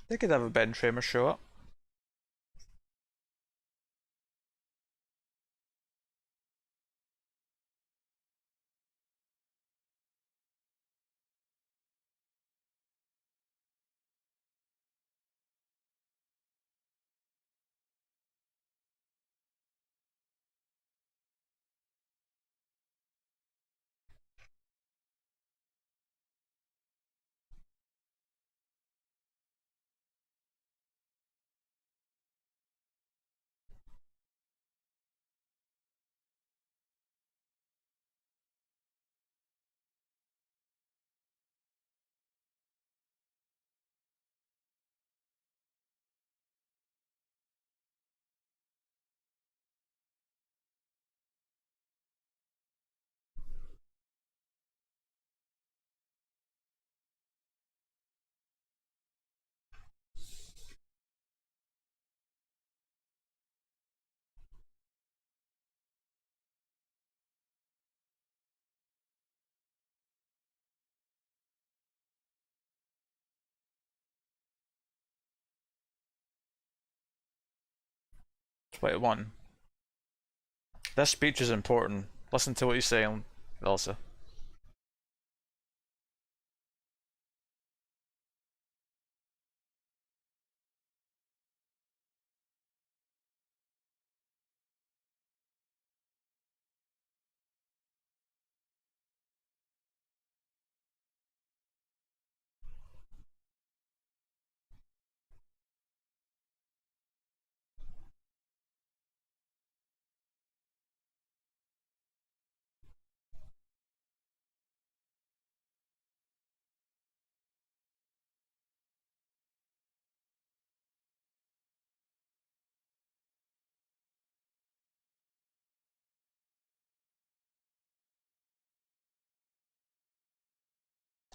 They could have a Ben Tramer show up. Wait, one. This speech is important. Listen to what he's saying, Elsa.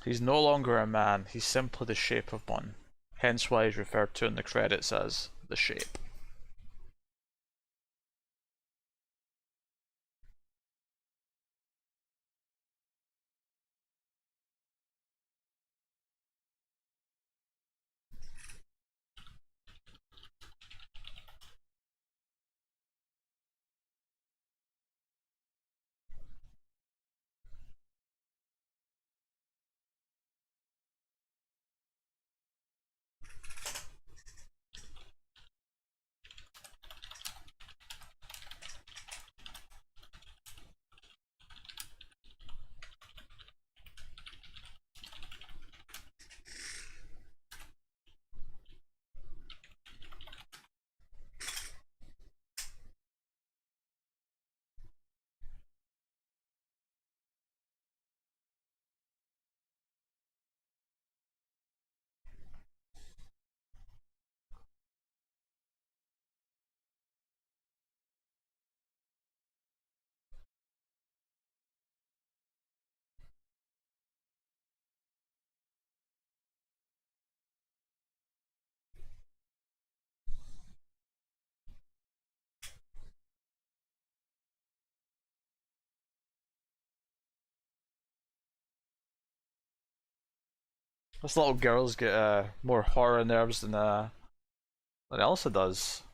He's no longer a man, he's simply the shape of one. Hence why he's referred to in the credits as the Shape. This little girl's got more horror nerves than Elsa does.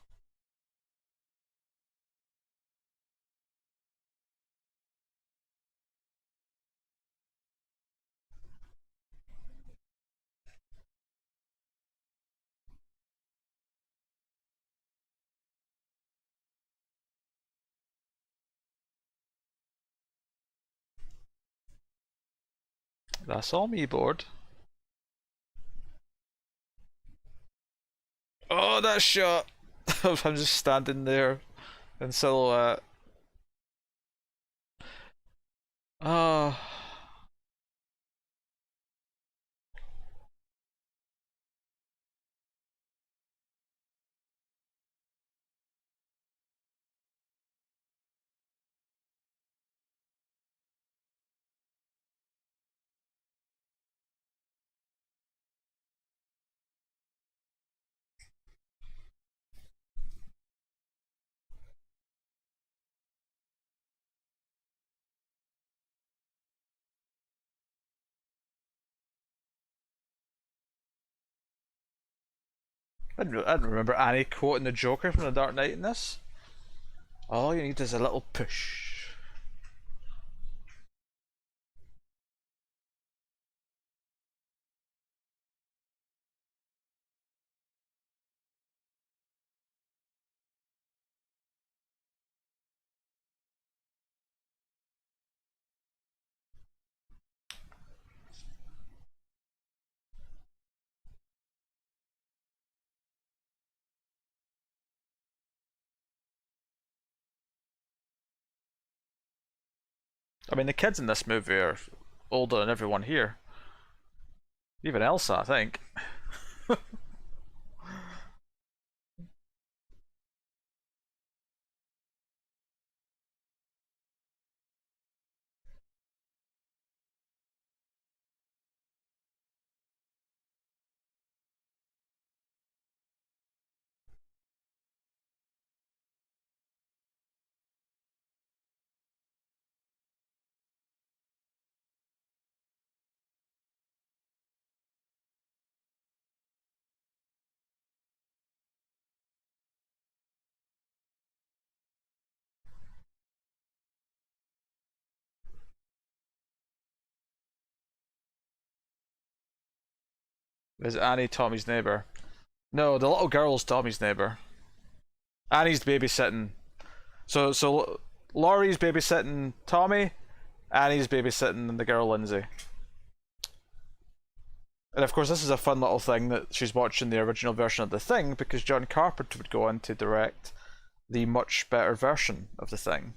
That's all me, bored. Oh, that shot! I'm just standing there in silhouette. Oh. I didn't remember Annie quoting the Joker from The Dark Knight in this. All you need is a little push. I mean, the kids in this movie are older than everyone here. Even Elsa, I think. Is Annie Tommy's neighbor? No, the little girl's Tommy's neighbor. Annie's babysitting. So Laurie's babysitting Tommy. Annie's babysitting the girl Lindsay. And of course, this is a fun little thing that she's watching the original version of The Thing because John Carpenter would go on to direct the much better version of The Thing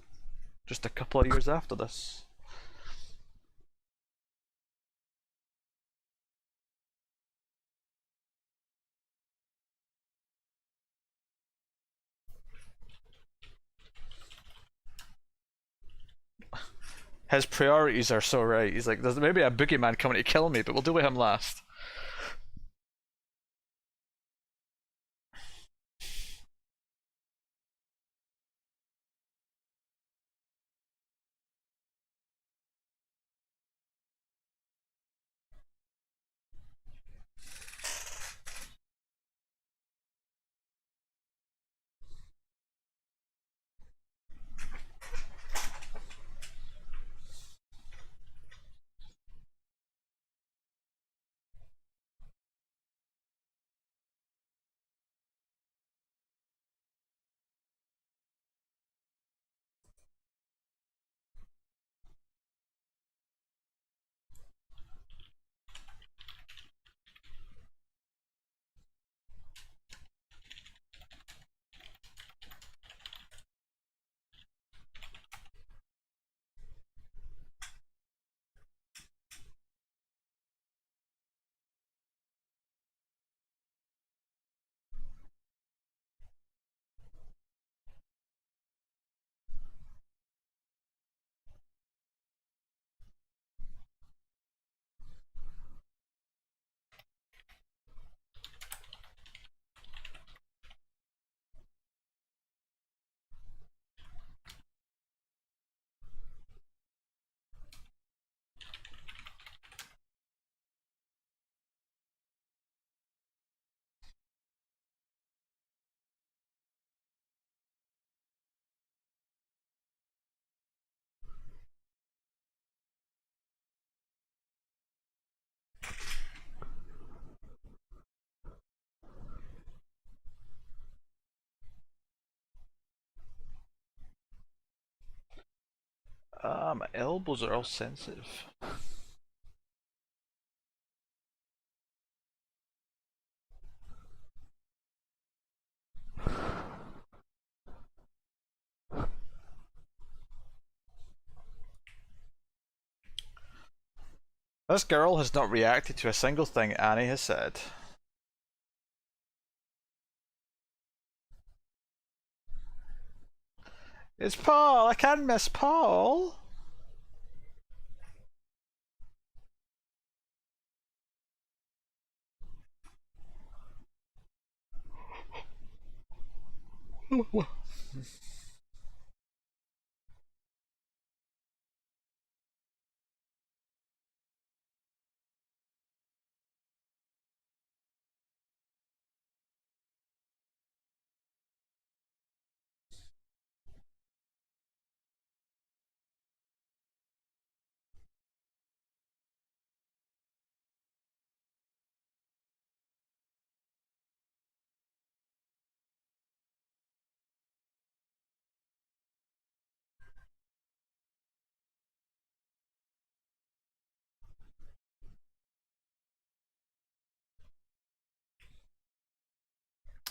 just a couple of years after this. His priorities are so right. He's like, there's maybe a boogeyman coming to kill me, but we'll deal with him last. My elbows are all sensitive. This girl has not reacted to a single thing Annie has said. It's Paul! I can't miss Paul!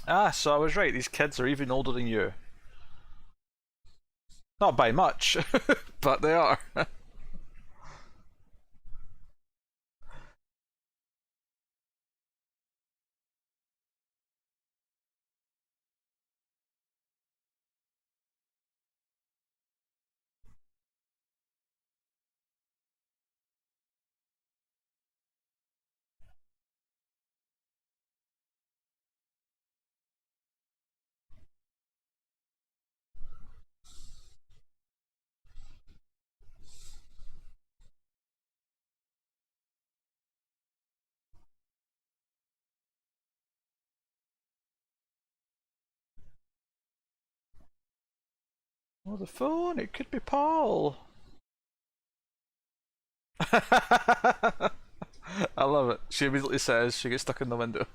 Ah, so I was right, these kids are even older than you. Not by much, but they are. Oh, the phone, it could be Paul. I love it. She immediately says she gets stuck in the window.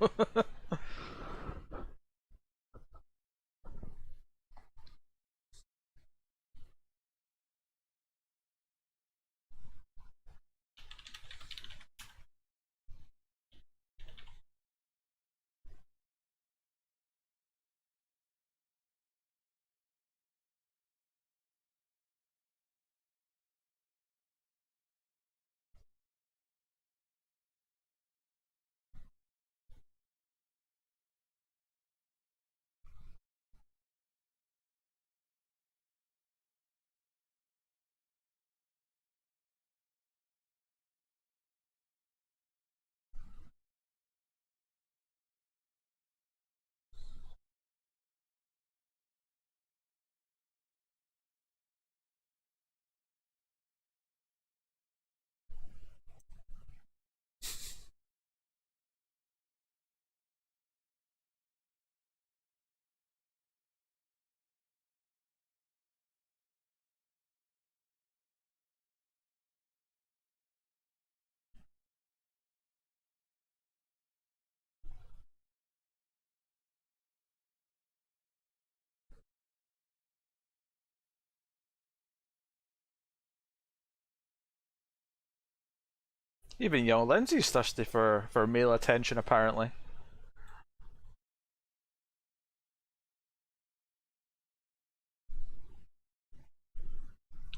Even young Lindsay's thirsty for male attention, apparently.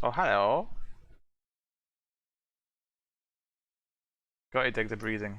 Oh, hello. Gotta dig the breathing.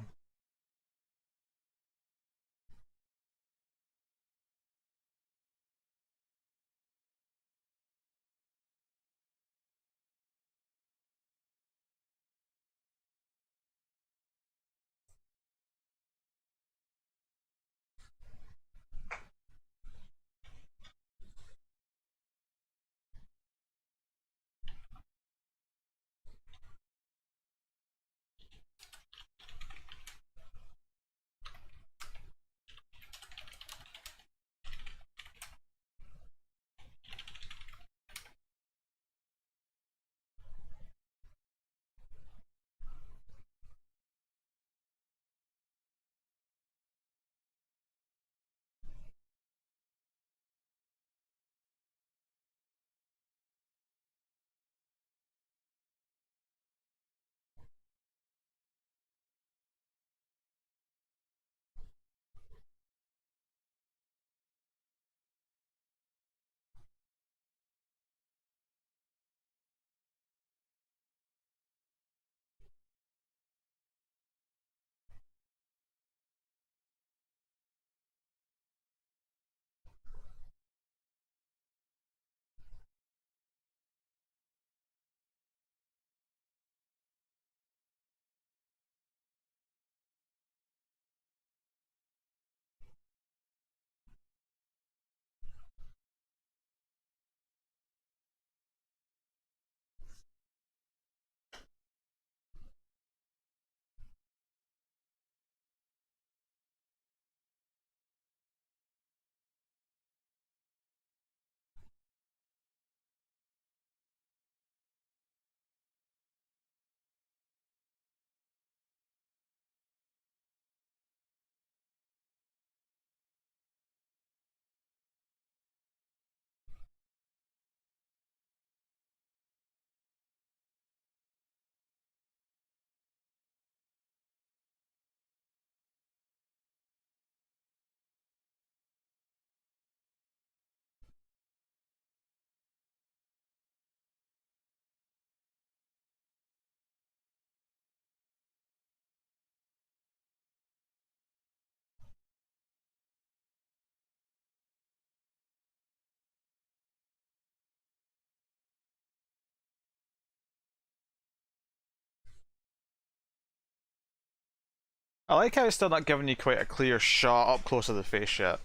I like how it's still not giving you quite a clear shot up close of the face yet.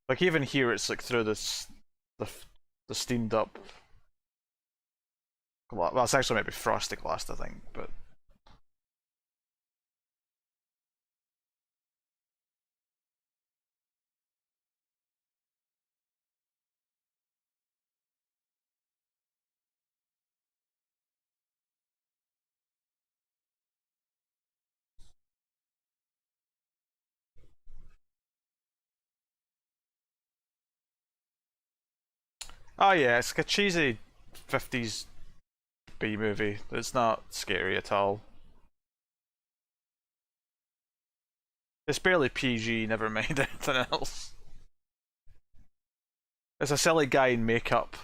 Like even here, it's like through this the steamed up. Well, it's actually maybe frosty glass, I think, but oh yeah, it's like a cheesy 50s B movie. It's not scary at all. It's barely PG, never mind anything else. It's a silly guy in makeup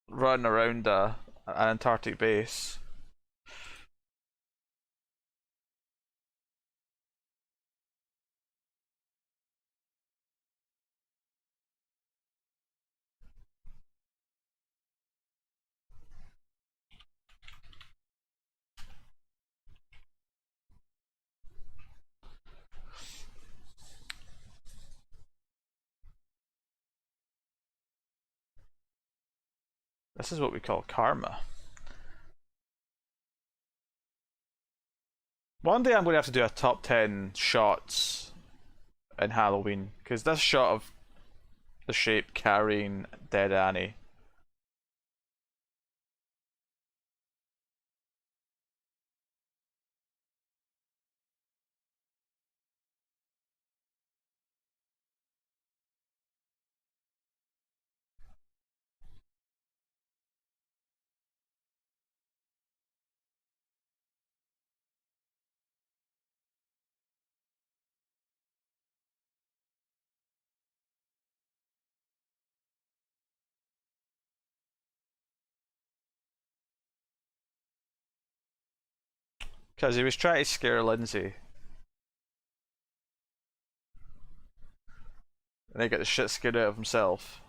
running around an Antarctic base. This is what we call karma. One day I'm going to have to do a top 10 shots in Halloween, because this shot of the shape carrying dead Annie. Because he was trying to scare Lindsay. And he got the shit scared out of himself.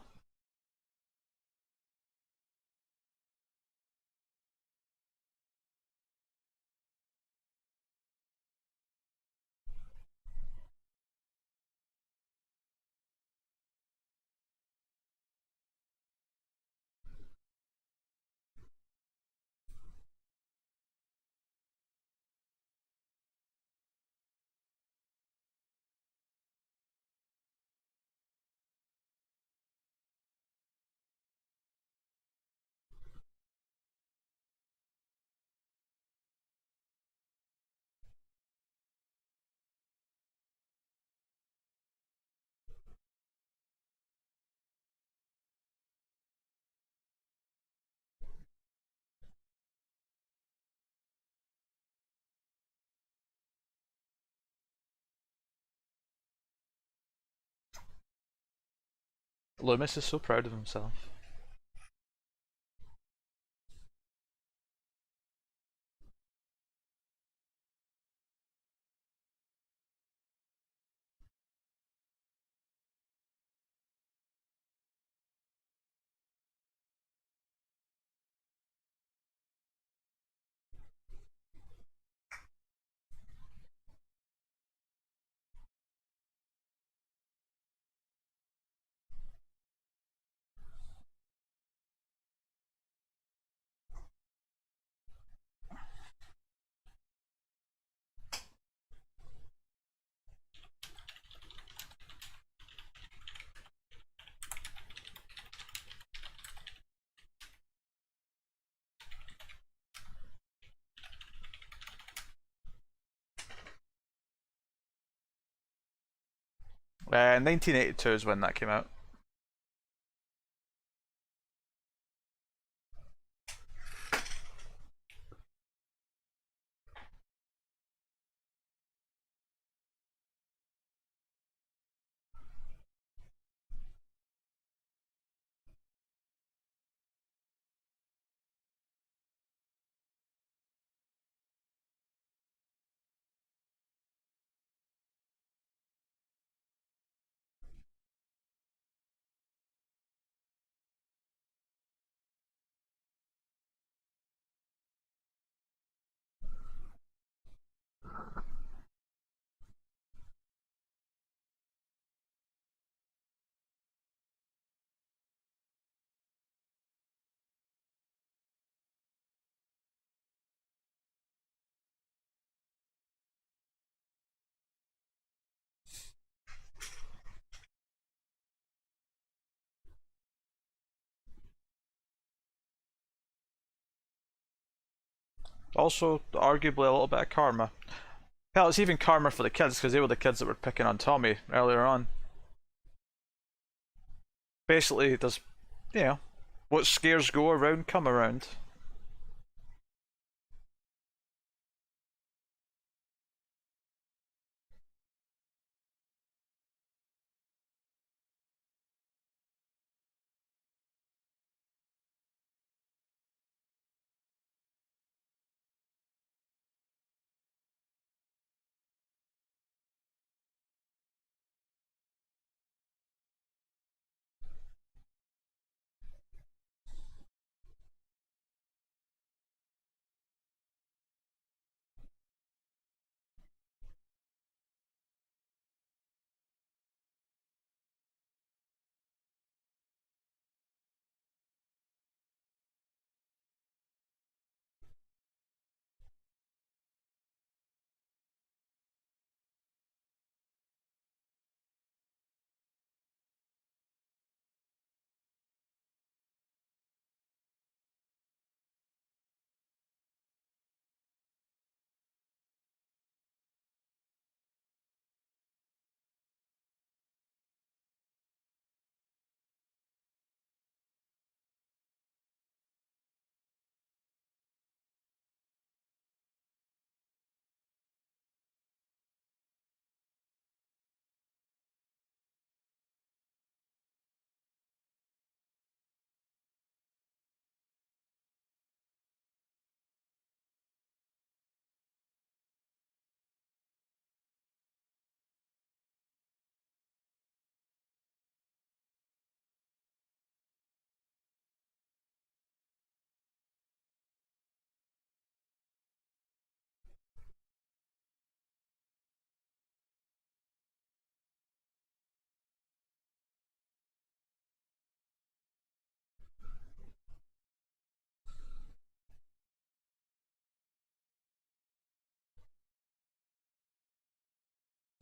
Loomis is so proud of himself. Uh, 1982 is when that came out. Also, arguably a little bit of karma. Hell, it's even karma for the kids because they were the kids that were picking on Tommy earlier on. Basically, there's, you know, what scares go around come around.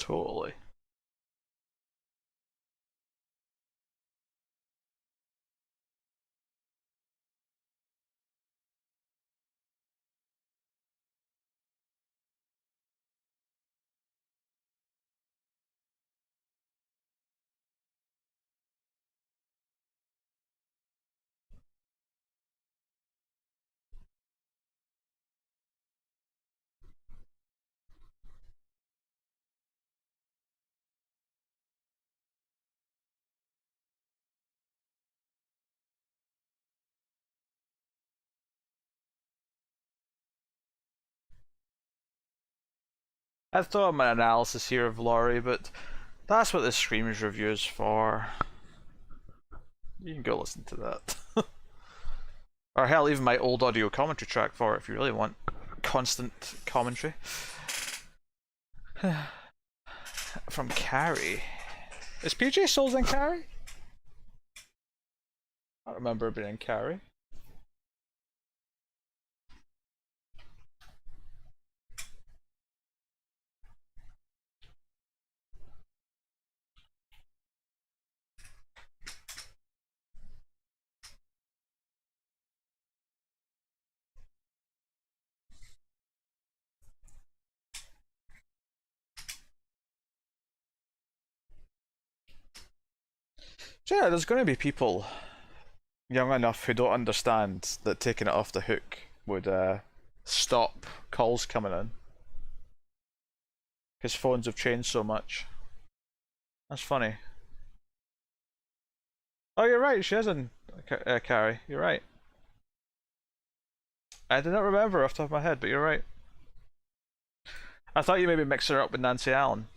Totally. I thought of an analysis here of Laurie, but that's what this Screams review is for. You can go listen to that. Or hell, even my old audio commentary track for it if you really want constant commentary. From Carrie. Is PJ Souls in Carrie? I don't remember it being in Carrie. So yeah, there's going to be people young enough who don't understand that taking it off the hook would stop calls coming in. Because phones have changed so much. That's funny. Oh, you're right, she is in Carrie. You're right. I did not remember off the top of my head, but you're right. I thought you maybe mixed her up with Nancy Allen.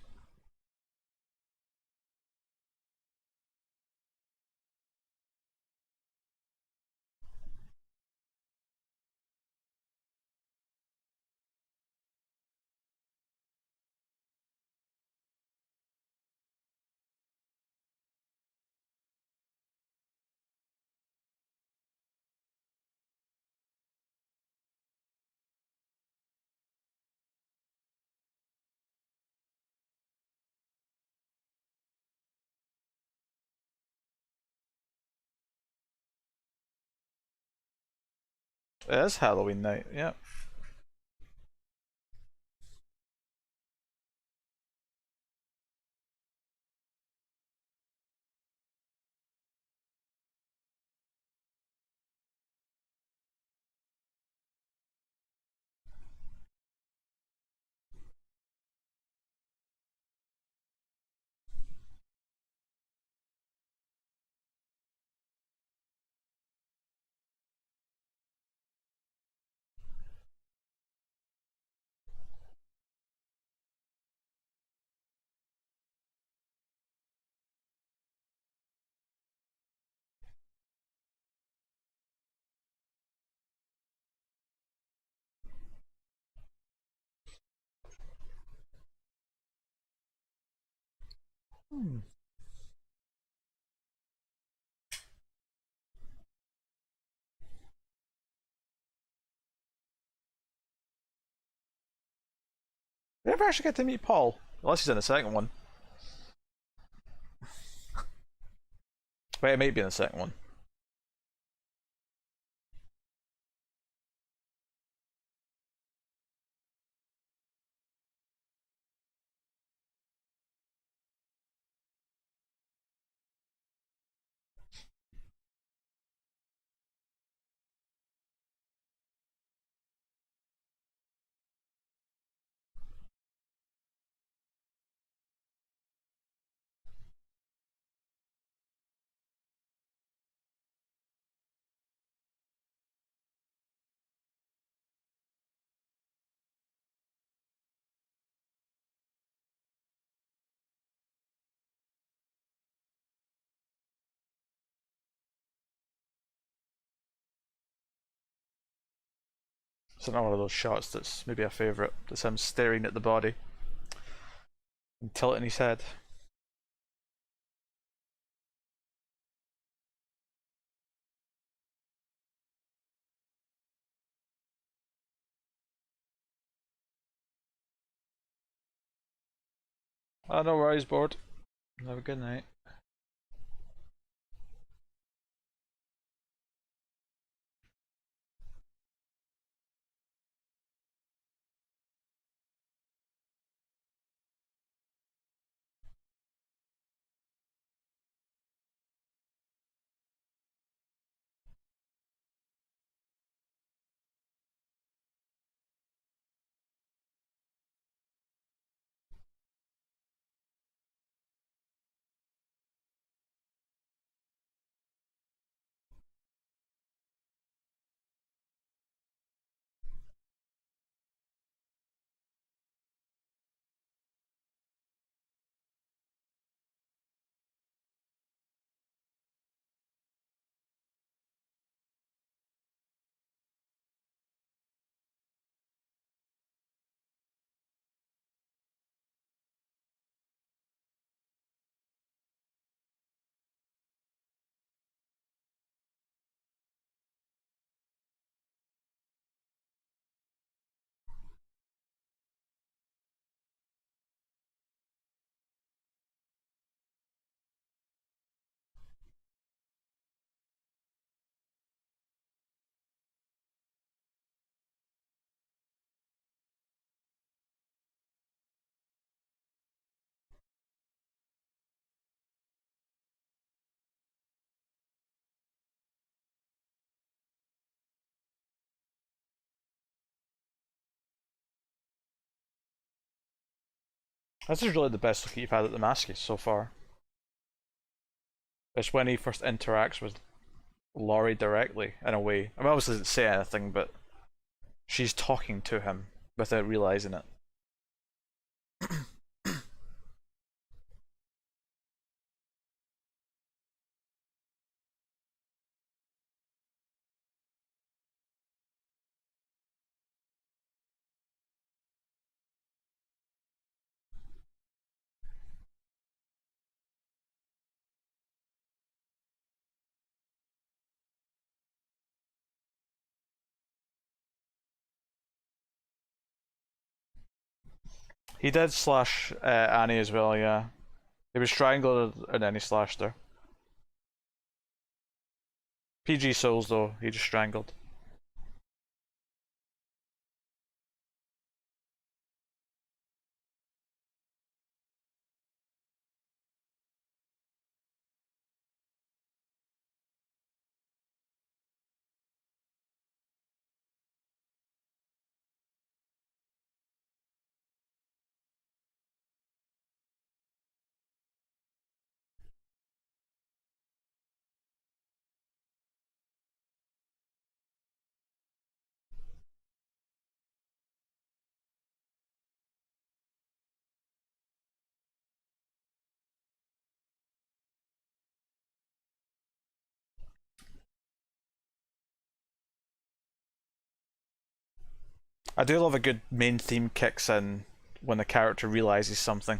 It is Halloween night, yeah. Hmm. We never actually get to meet Paul, unless he's in the second one. Wait, it might be in the second one. It's another one of those shots that's maybe a favourite. That's him staring at the body and tilting his head. Oh, no worries, bored. Have a good night. This is really the best look you've had at the Maskies so far. It's when he first interacts with Laurie directly, in a way. I mean, obviously doesn't say anything, but she's talking to him without realizing it. He did slash Annie as well, yeah. He was strangled and then he slashed her. PG Souls though, he just strangled. I do love a good main theme kicks in when the character realizes something.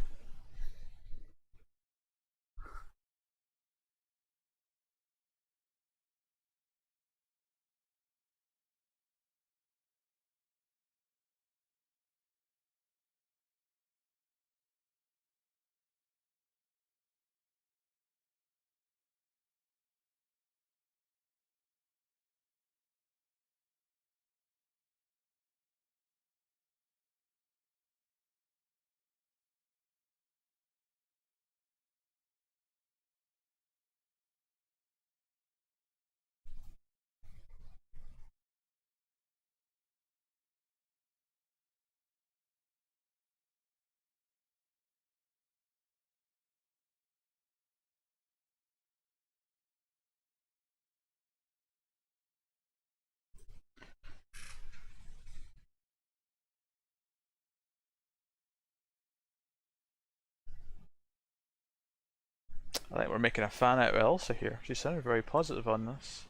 I think we're making a fan out of Elsa here. She sounded very positive on this.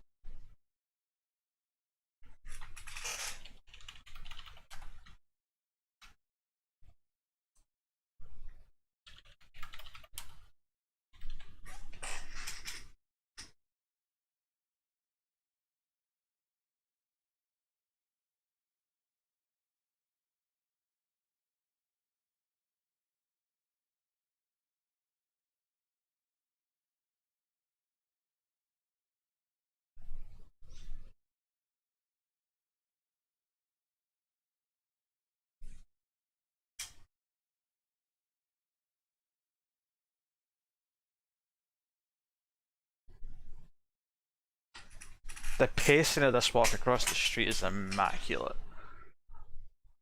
The pacing of this walk across the street is immaculate.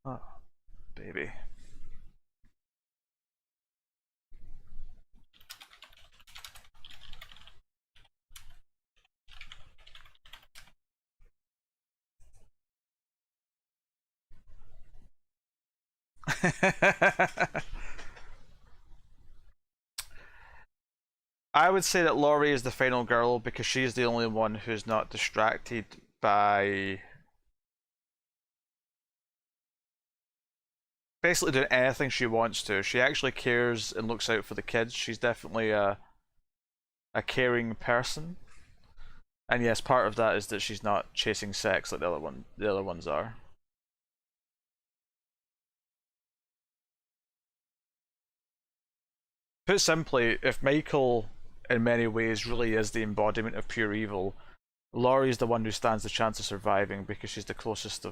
Oh, baby. I would say that Laurie is the final girl because she's the only one who's not distracted by basically doing anything she wants to. She actually cares and looks out for the kids. She's definitely a caring person. And yes, part of that is that she's not chasing sex like the other ones are. Put simply, if Michael in many ways really is the embodiment of pure evil, Laurie's the one who stands the chance of surviving because she's the closest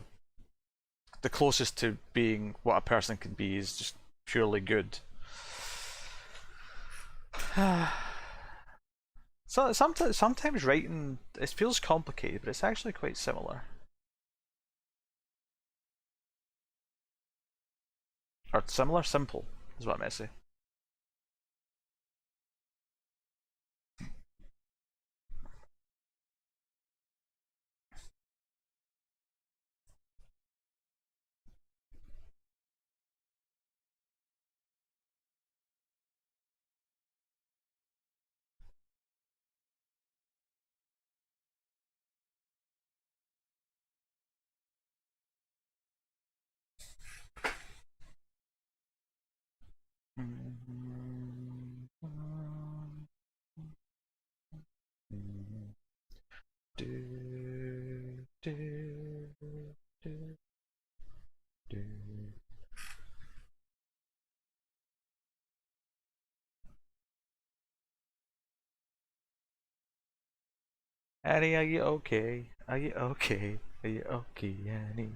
to being what a person can be is just purely good. So sometimes writing it feels complicated, but it's actually quite similar. Or similar, simple is what I meant to say. Annie, are you okay? Are you okay? Are you okay, Annie?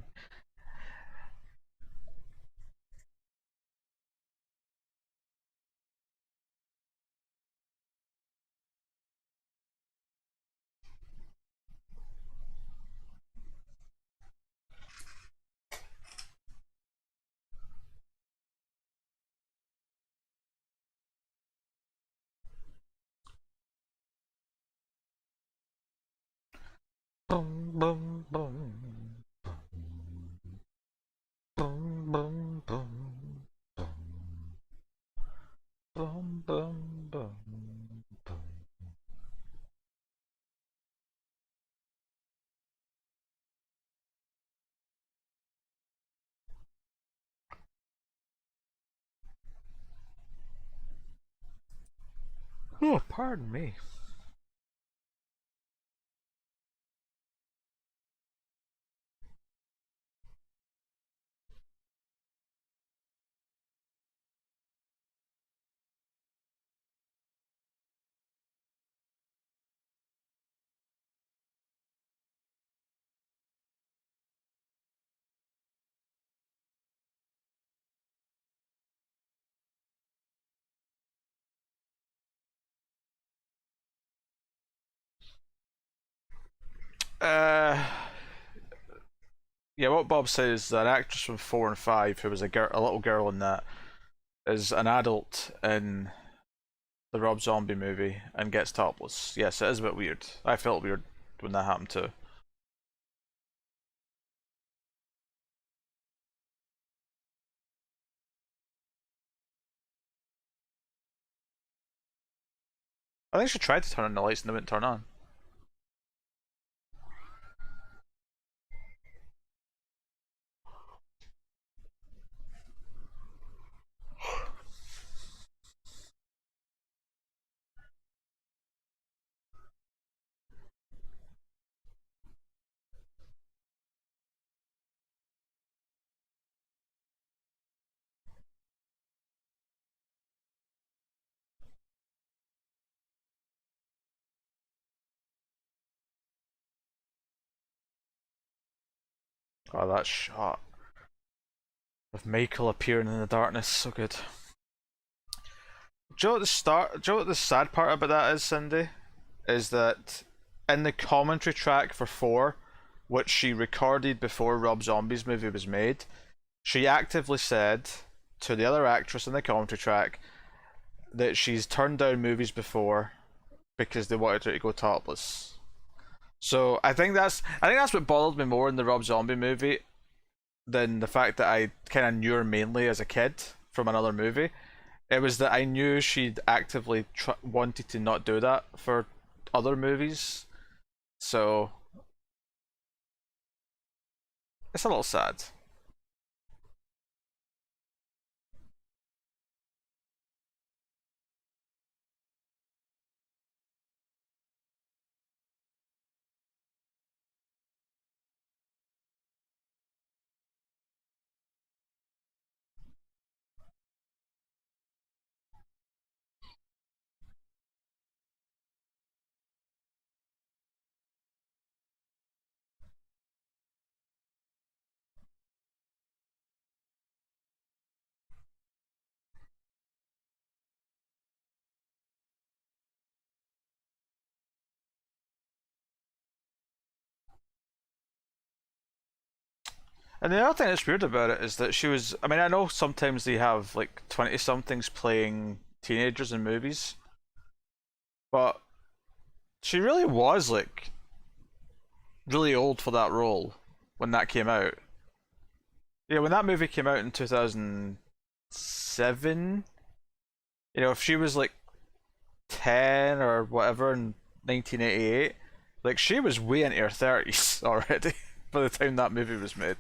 Boom, boom, boom. Boom, boom, boom. Boom, boom, boom, boom. Oh, pardon me. Uh, yeah, what Bob says is that an actress from 4 and 5 who was a little girl in that is an adult in the Rob Zombie movie and gets topless. Yes, it is a bit weird. I felt weird when that happened too. I think she tried to turn on the lights and they wouldn't turn on. Oh, that shot of Michael appearing in the darkness, so good. Do you know what the sad part about that is, Cindy? Is that in the commentary track for 4, which she recorded before Rob Zombie's movie was made, she actively said to the other actress in the commentary track that she's turned down movies before because they wanted her to go topless. So I think that's what bothered me more in the Rob Zombie movie than the fact that I kind of knew her mainly as a kid from another movie. It was that I knew she'd actively wanted to not do that for other movies. So it's a little sad. And the other thing that's weird about it is that she was. I mean, I know sometimes they have like 20 somethings playing teenagers in movies, but she really was like really old for that role when that came out. Yeah, when that movie came out in 2007, if she was like 10 or whatever in 1988, like she was way into her 30s already by the time that movie was made.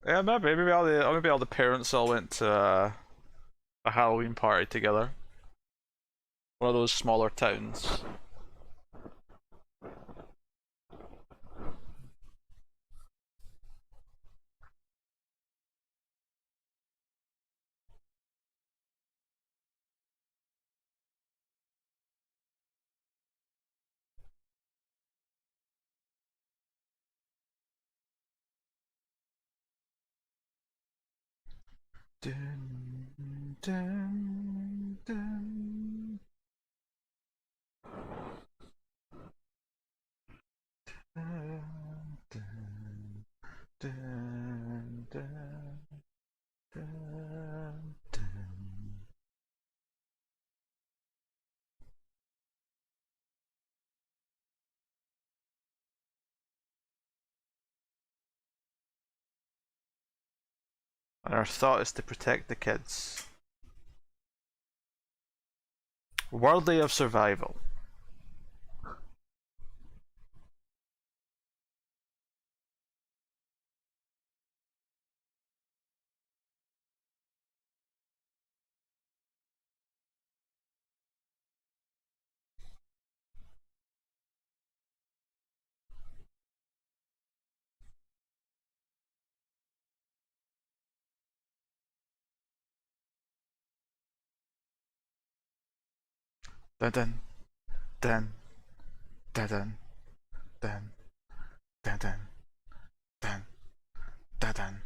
Yeah, maybe all the parents all went to a Halloween party together. One of those smaller towns. Dun, dun, dun, dun, dun, dun, dun. And our thought is to protect the kids. Worthy of survival. Dun dun dun dun dun dun dun dun dun dun dun.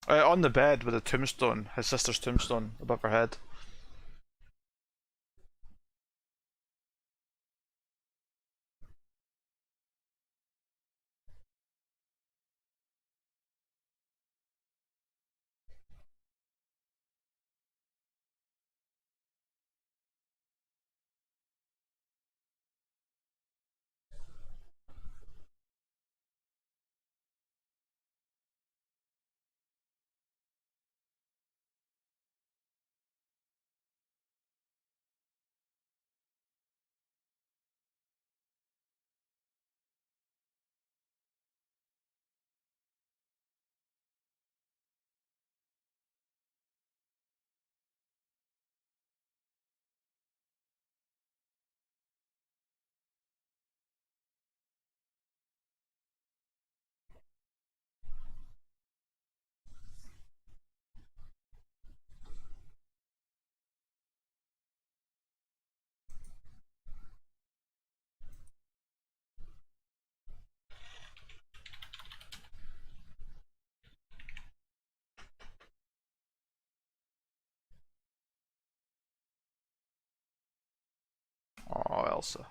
On the bed with a tombstone, his sister's tombstone above her head. Oh, Elsa.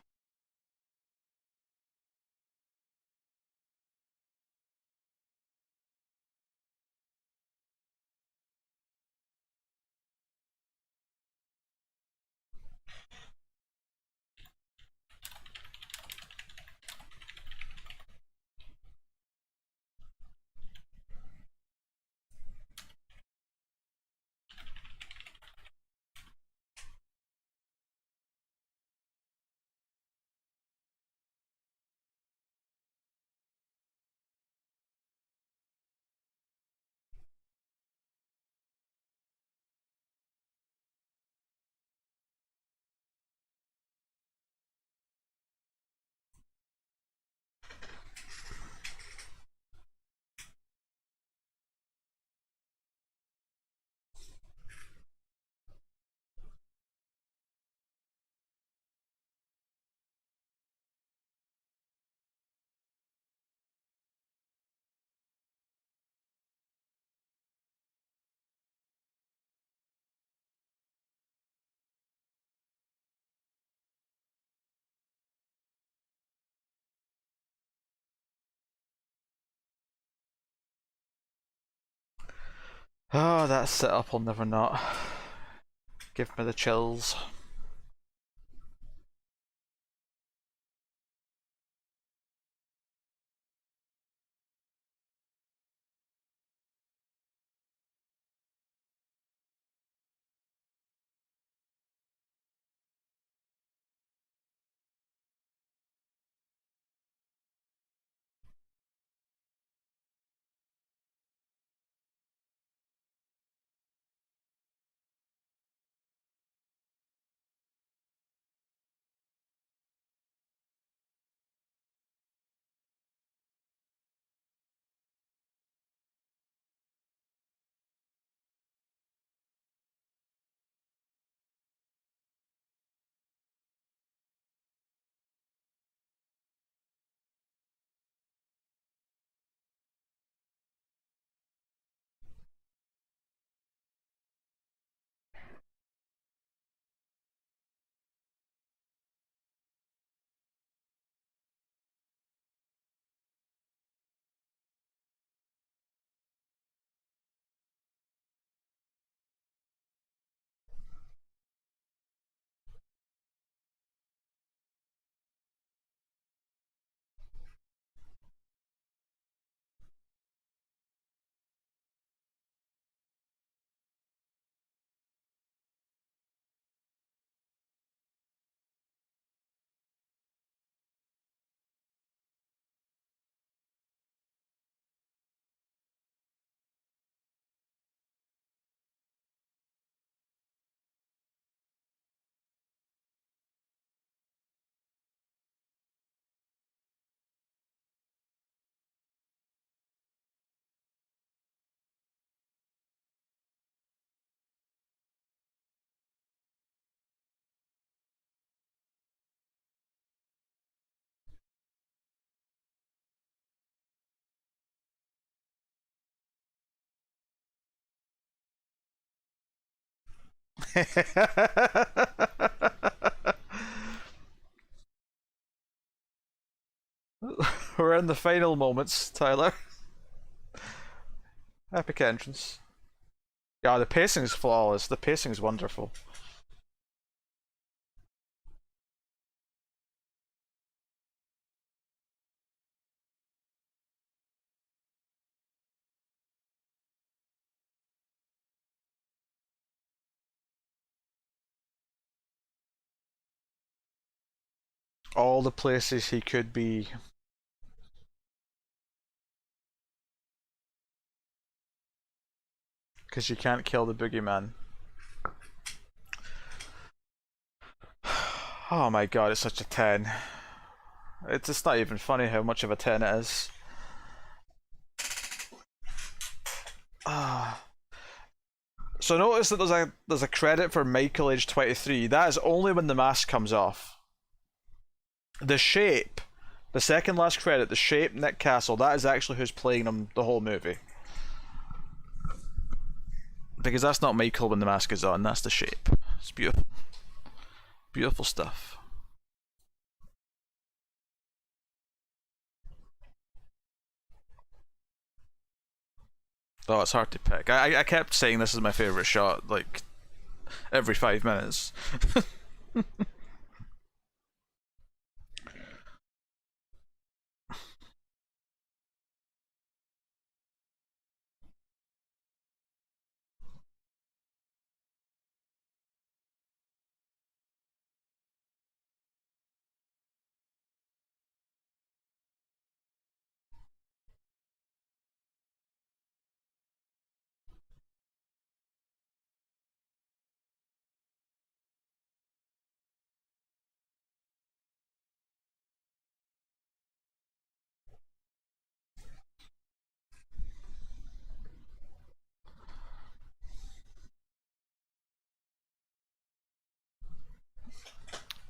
Oh, that setup will never not give me the chills. We're in the final moments, Tyler. Epic entrance. Yeah, the pacing's flawless. The pacing's wonderful. All the places he could be. Because you can't kill the boogeyman. Oh my god, it's such a 10. It's just not even funny how much of a 10 it is. Ah. So notice that there's a credit for Michael age 23. That is only when the mask comes off. The shape, the second last credit, the shape Nick Castle, that is actually who's playing him the whole movie. Because that's not Michael when the mask is on, that's the shape. It's beautiful. Beautiful stuff. Oh, it's hard to pick. I kept saying this is my favourite shot, like, every 5 minutes.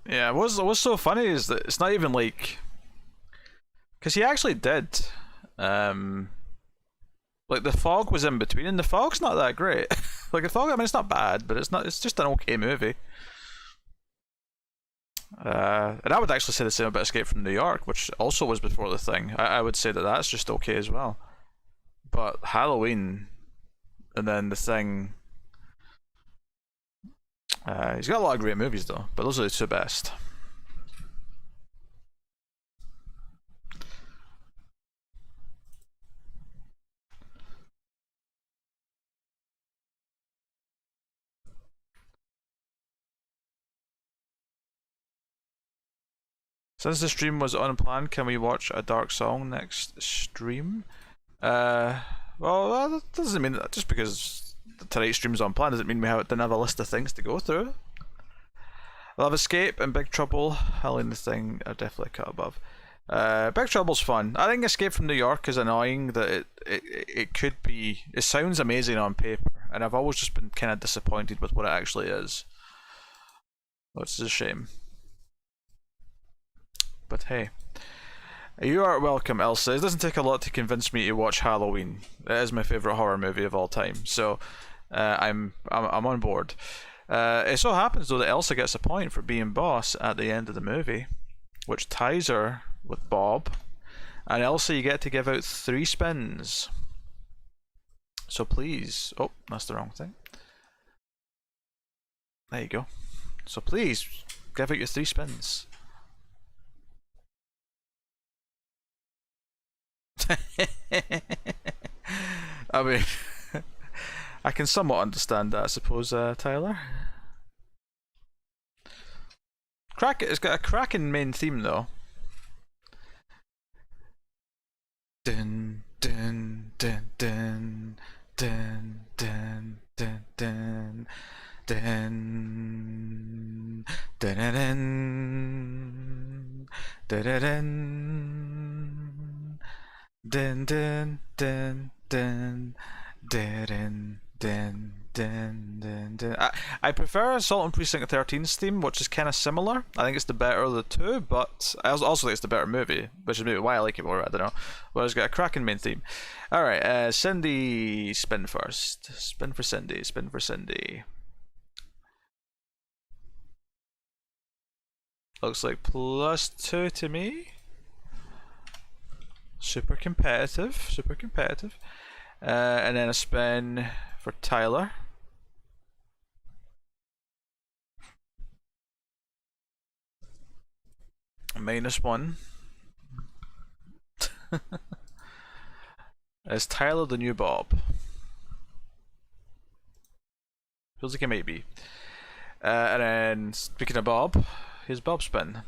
Yeah, what's so funny is that it's not even like, because he actually did, like the fog was in between, and the fog's not that great. Like the fog, I mean, it's not bad, but it's not. It's just an okay movie. And I would actually say the same about Escape from New York, which also was before the thing. I would say that that's just okay as well. But Halloween, and then the thing. He's got a lot of great movies though, but those are the two best. Since the stream was unplanned, can we watch a dark song next stream? Well, that doesn't mean that just because tonight's stream's unplanned doesn't mean we didn't have a list of things to go through. Love Escape and Big Trouble, Halloween the Thing are definitely cut above. Big Trouble's fun. I think Escape from New York is annoying that it could be. It sounds amazing on paper, and I've always just been kind of disappointed with what it actually is, which is a shame. But hey, you are welcome, Elsa. It doesn't take a lot to convince me to watch Halloween. It is my favorite horror movie of all time, so I'm on board. It so happens though that Elsa gets a point for being boss at the end of the movie, which ties her with Bob. And Elsa, you get to give out 3 spins. So please, oh, that's the wrong thing. There you go. So please, give out your 3 spins. I mean, I can somewhat understand that, I suppose, Tyler. It's got a cracking main theme though. Dun dun dun dun dun dun dun dun dun dun dun dun dun dun dun dun dun dun dun. I prefer Assault on Precinct 13's theme, which is kind of similar. I think it's the better of the two, but I also think it's the better movie, which is maybe why I like it more. I don't know. But it's got a cracking main theme. All right, Cindy, spin first. Spin for Cindy. Spin for Cindy. Looks like +2 to me. Super competitive, super competitive. And then a spin for Tyler. -1. Is Tyler the new Bob? Feels like he might be. And then, speaking of Bob, here's Bob spin.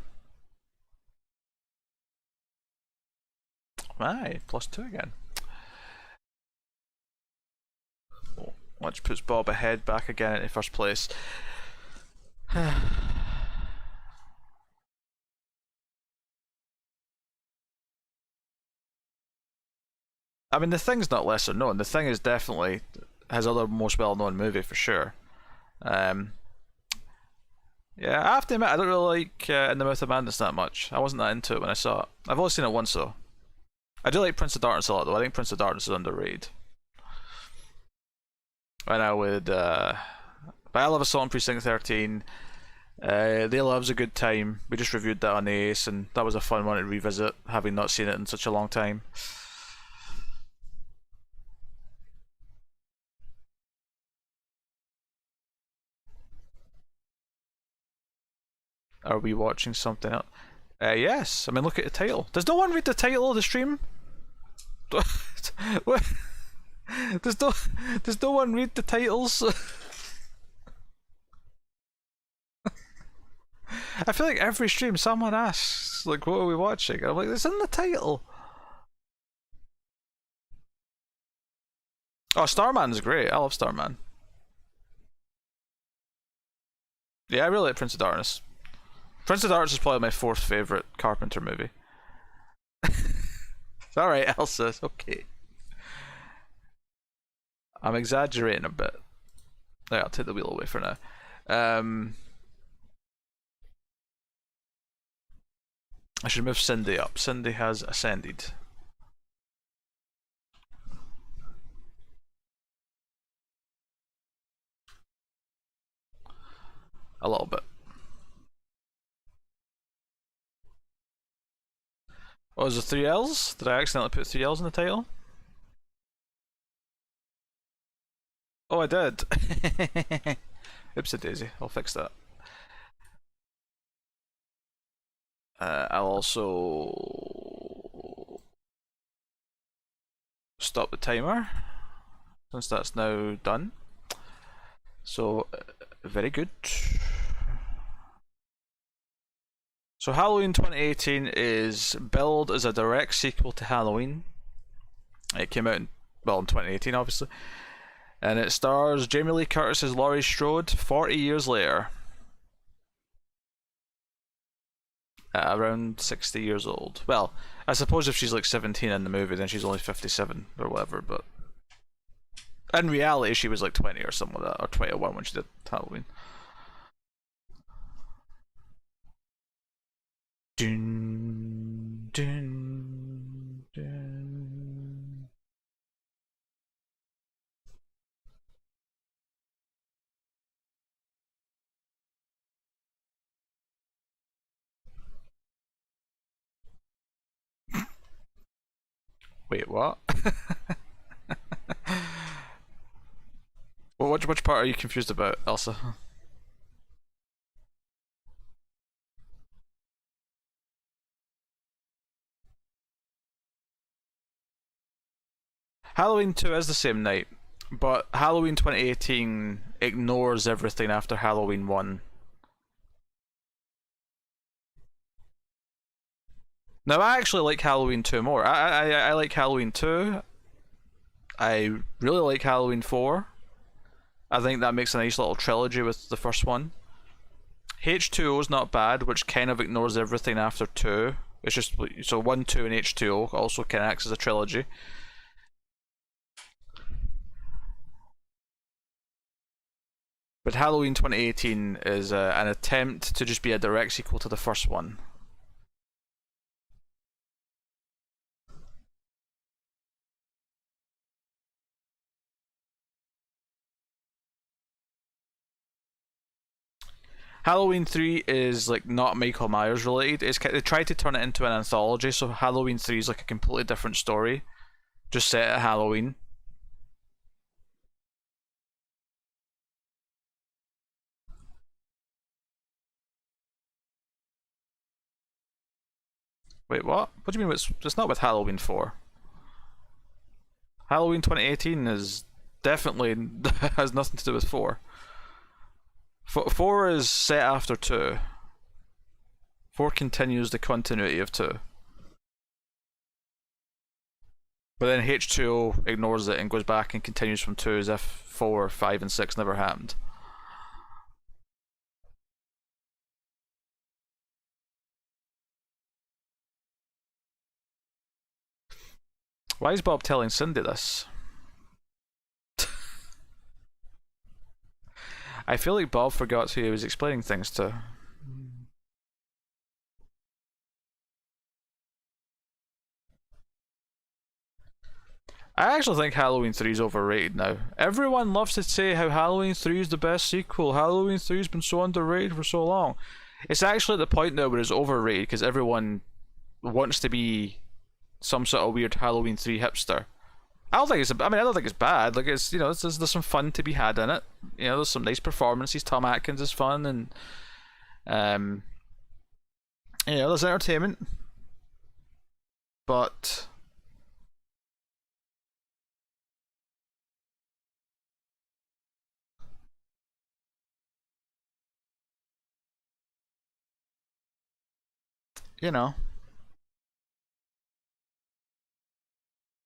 Aye, +2 again. Which puts Bob ahead back again in first place. I mean, The Thing's not lesser known. The Thing is definitely his other most well-known movie for sure. Yeah, I have to admit, I don't really like In the Mouth of Madness that much. I wasn't that into it when I saw it. I've only seen it once though. I do like Prince of Darkness a lot though. I think Prince of Darkness is underrated. And I would, but I Love a Song Precinct 13. They Love's a good time. We just reviewed that on the Ace, and that was a fun one to revisit, having not seen it in such a long time. Are we watching something else? Yes. I mean, look at the title. Does no one read the title of the stream? What? Does no one read the titles? I feel like every stream someone asks, like, what are we watching? And I'm like, it's in the title. Oh, Starman's great. I love Starman. Yeah, I really like Prince of Darkness. Prince of Darkness is probably my 4th favourite Carpenter movie. It's alright, Elsa, it's okay. I'm exaggerating a bit. Yeah, I'll take the wheel away for now. I should move Cindy up. Cindy has ascended. A little bit. Oh, is it 3 L's? Did I accidentally put 3 L's in the title? Oh, I did. Oopsie daisy. I'll fix that. I'll also stop the timer, since that's now done. So, very good. So Halloween 2018 is billed as a direct sequel to Halloween. It came out in 2018 obviously. And it stars Jamie Lee Curtis as Laurie Strode 40 years later. At around 60 years old. Well, I suppose if she's like 17 in the movie, then she's only 57 or whatever, but in reality she was like 20 or something like that, or 21 when she did Halloween. Dun, dun, dun. Wait, what? Well, which part are you confused about, Elsa? Halloween 2 is the same night, but Halloween 2018 ignores everything after Halloween 1. Now, I actually like Halloween 2 more. I like Halloween 2. I really like Halloween 4. I think that makes a nice little trilogy with the first one. H2O is not bad, which kind of ignores everything after 2. It's just, so 1, 2, and H2O also kind of acts as a trilogy. But Halloween 2018 is an attempt to just be a direct sequel to the first one. Halloween 3 is like not Michael Myers related. They tried to turn it into an anthology, so Halloween 3 is like a completely different story, just set at Halloween. Wait, what? What do you mean it's not with Halloween 4? Halloween 2018 is definitely has nothing to do with 4. 4 is set after 2. 4 continues the continuity of 2. But then H2O ignores it and goes back and continues from 2 as if 4, 5, and 6 never happened. Why is Bob telling Cindy this? I feel like Bob forgot who he was explaining things to. I actually think Halloween 3 is overrated now. Everyone loves to say how Halloween 3 is the best sequel. Halloween 3 has been so underrated for so long. It's actually at the point now where it's overrated because everyone wants to be some sort of weird Halloween 3 hipster. I don't think it's. I don't think it's bad. Like it's there's some fun to be had in it. There's some nice performances. Tom Atkins is fun, and there's entertainment. But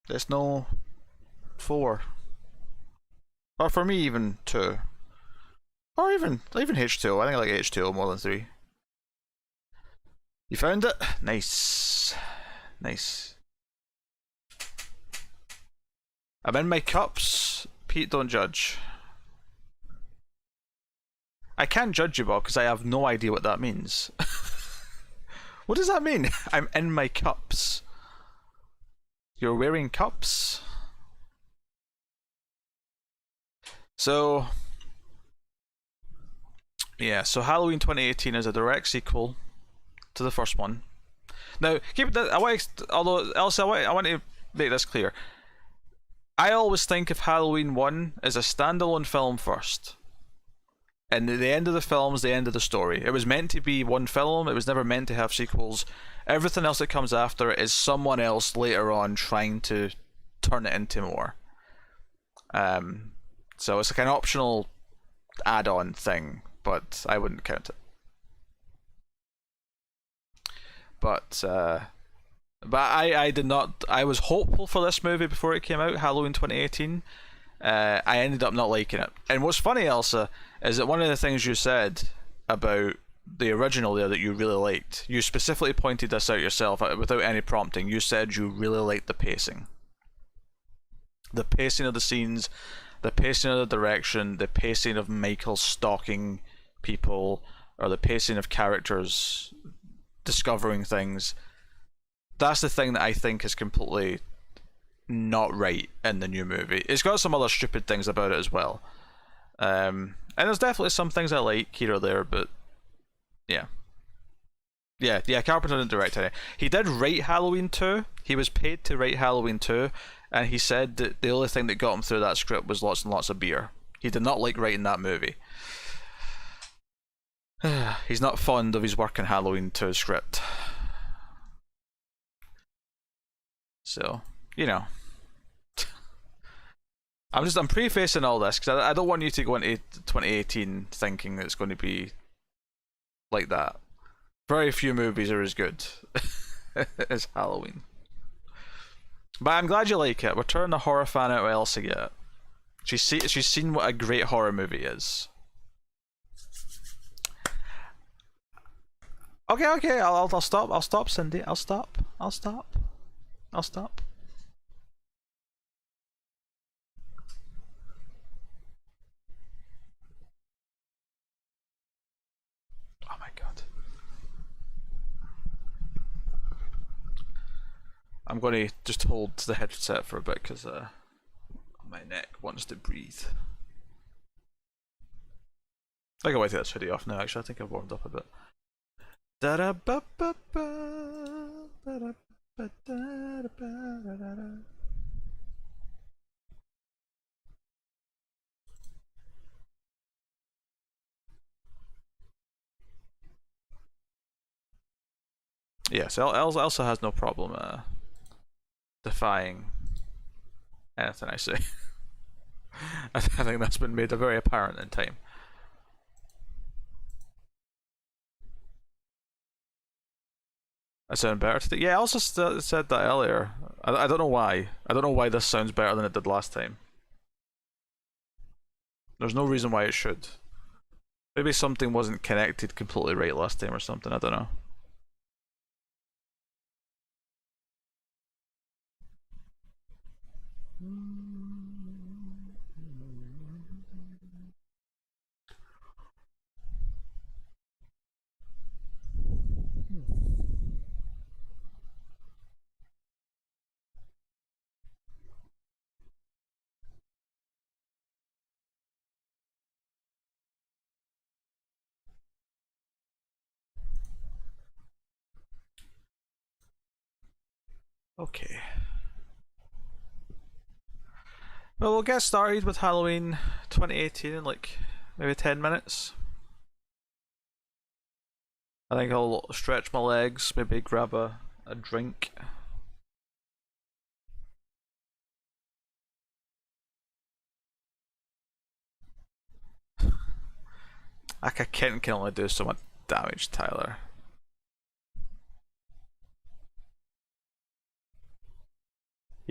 there's no 4. Or for me, even 2. Or even H2O. I think I like H2O more than 3. You found it? Nice. Nice. I'm in my cups. Pete, don't judge. I can't judge you, Bob, because I have no idea what that means. What does that mean? I'm in my cups. You're wearing cups? So, yeah, so Halloween 2018 is a direct sequel to the first one. Now, keep that. Although Elsa, I want to make this clear. I always think of Halloween 1 as a standalone film first. And the end of the film is the end of the story. It was meant to be one film, it was never meant to have sequels. Everything else that comes after is someone else later on trying to turn it into more. So it's like an optional add-on thing, but I wouldn't count it. But I did not. I was hopeful for this movie before it came out, Halloween 2018. I ended up not liking it. And what's funny, Elsa, is that one of the things you said about the original there that you really liked, you specifically pointed this out yourself without any prompting. You said you really liked the pacing. The pacing of the scenes, the pacing of the direction, the pacing of Michael stalking people, or the pacing of characters discovering things. That's the thing that I think is completely not right in the new movie. It's got some other stupid things about it as well. And there's definitely some things I like here or there, but yeah. Yeah, Carpenter didn't direct it. He did write Halloween 2. He was paid to write Halloween 2, and he said that the only thing that got him through that script was lots and lots of beer. He did not like writing that movie. He's not fond of his work in Halloween 2 script. So, I'm prefacing all this because I don't want you to go into 2018 thinking that it's going to be like that. Very few movies are as good as Halloween. But I'm glad you like it. We're turning the horror fan out of Elsa yet. She's seen what a great horror movie is. Okay, I'll stop. I'll stop, Cindy. I'll stop. Oh my god. I'm going to just hold the headset for a bit because my neck wants to breathe. I can wait to get this hoodie off now, actually. I think I've warmed up a bit. Yes, Elsa has no problem defying anything I say. I think that's been made very apparent in time. I sound better today. Yeah, I also said that earlier. I don't know why. I don't know why this sounds better than it did last time. There's no reason why it should. Maybe something wasn't connected completely right last time or something. I don't know. Okay. Well, we'll get started with Halloween 2018 in like maybe 10 minutes. I think I'll stretch my legs, maybe grab a drink. Like a kitten can only do so much damage, Tyler.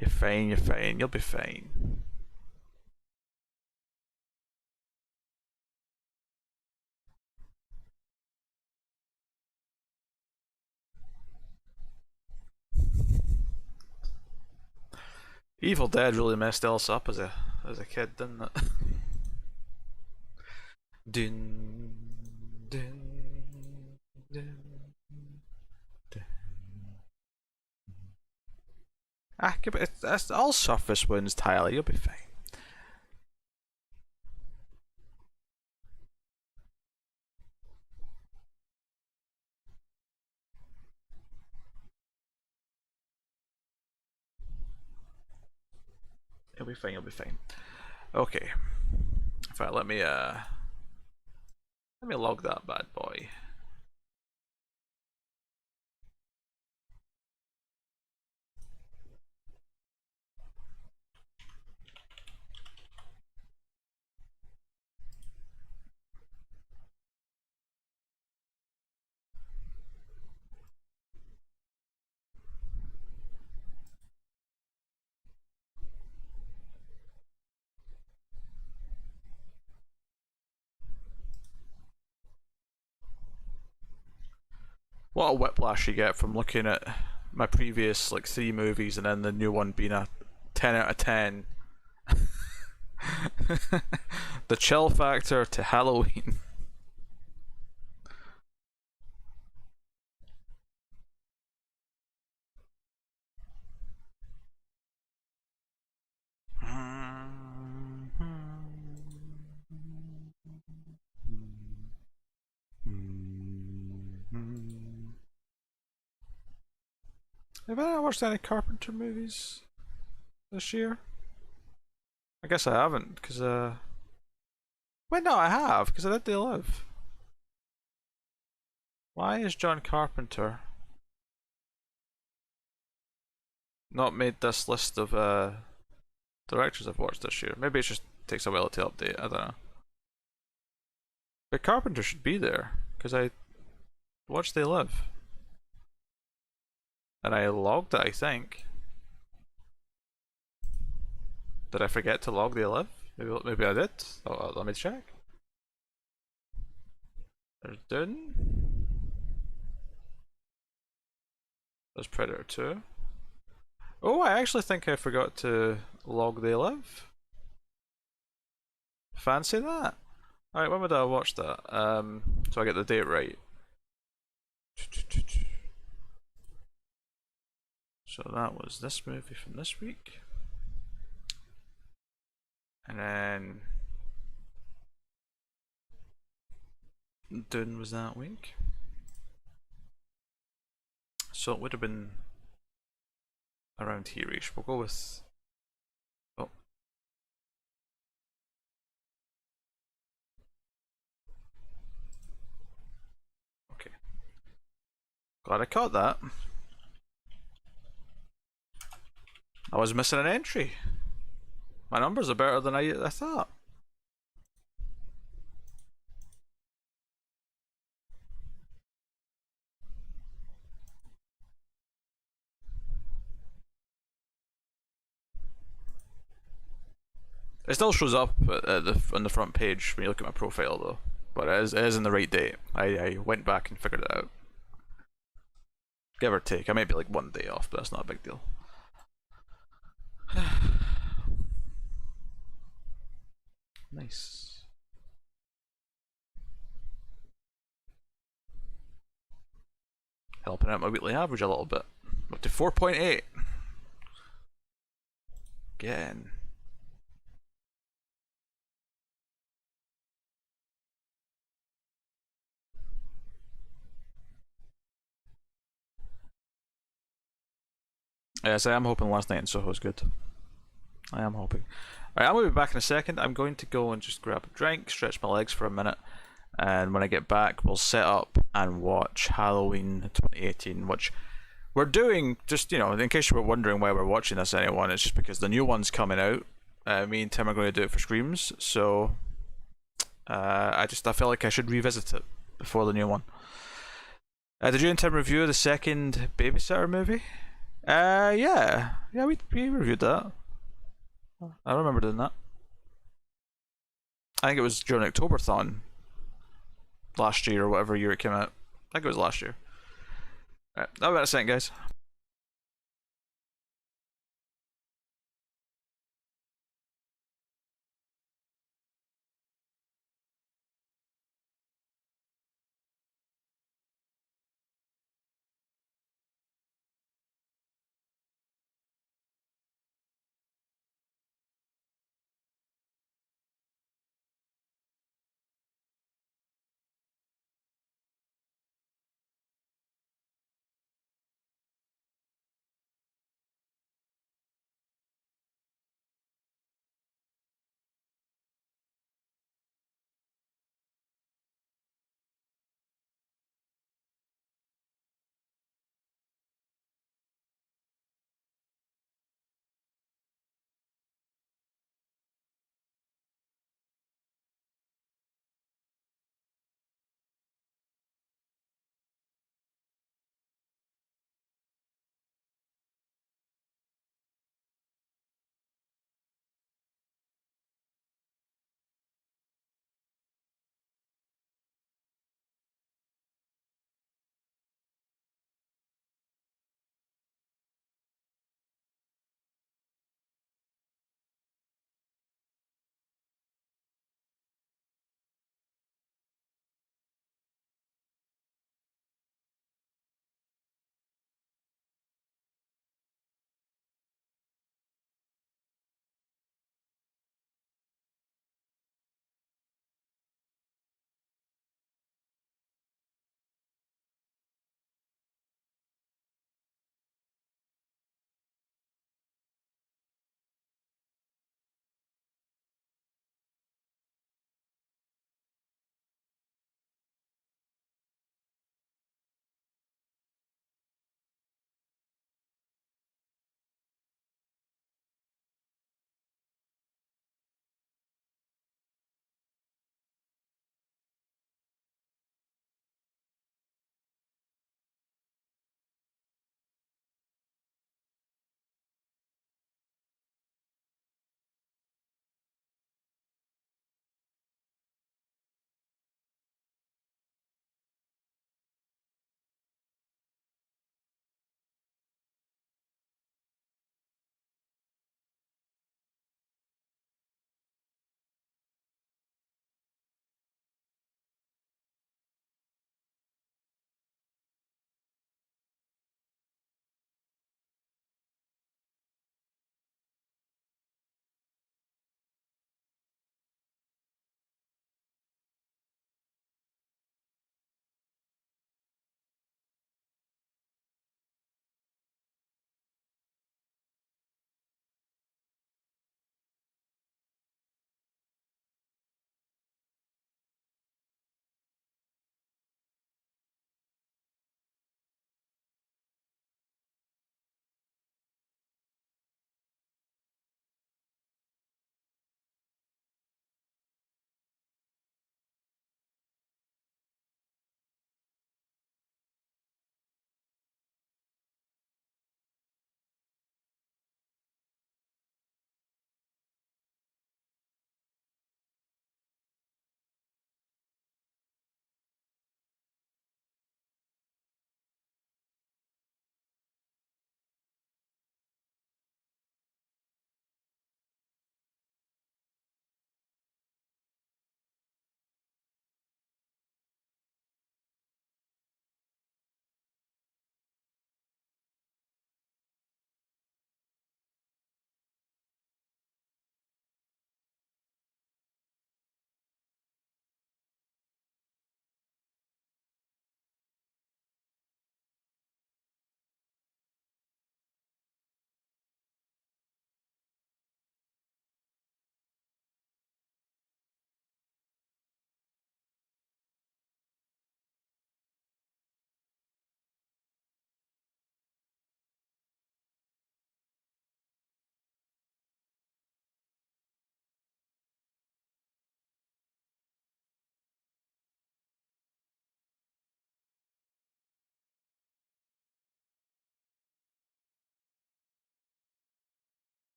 You're fine, you're fine, you'll be fine. Evil Dead really messed Elsa up as a kid, didn't it? Dun, dun, dun, dun. It's all surface wounds, Tyler. You'll be fine. You'll be fine. You'll be fine. Okay. In fact, let me log that bad boy. What a whiplash you get from looking at my previous like 3 movies and then the new one being a 10 out of 10. The chill factor to Halloween. Have I watched any Carpenter movies this year? I guess I haven't, because wait, no, I have, because I did They Live. Why is John Carpenter not made this list of directors I've watched this year? Maybe it just takes a while to update, I don't know. But Carpenter should be there, because I watched They Live. And I logged it, I think. Did I forget to log They Live? Maybe I did. Let me check. There's Dune. There's Predator 2. Oh, I actually think I forgot to log They Live. Fancy that. Alright, when would I watch that? So I get the date right. So that was this movie from this week. And then Dune was that week. So it would have been around here-ish. We'll go with... Oh. Okay. Glad I caught that. I was missing an entry. My numbers are better than I thought. It still shows up on the front page when you look at my profile though. But it is in the right date. I went back and figured it out. Give or take. I might be like 1 day off, but that's not a big deal. Nice. Helping out my weekly average a little bit. Up to 4.8. Again. Yes, I am hoping last night in Soho was good. I am hoping. Alright, I'm going to be back in a second. I'm going to go and just grab a drink, stretch my legs for a minute, and when I get back, we'll set up and watch Halloween 2018, which we're doing, just, you know, in case you were wondering why we're watching this, anyone, it's just because the new one's coming out. Me and Tim are going to do it for Screams, so I feel like I should revisit it before the new one. Did you and Tim review the second Babysitter movie? Yeah, we reviewed that. I remember doing that. I think it was during OCTOBERTHON last year or whatever year it came out. I think it was last year. Right, that about a second, guys.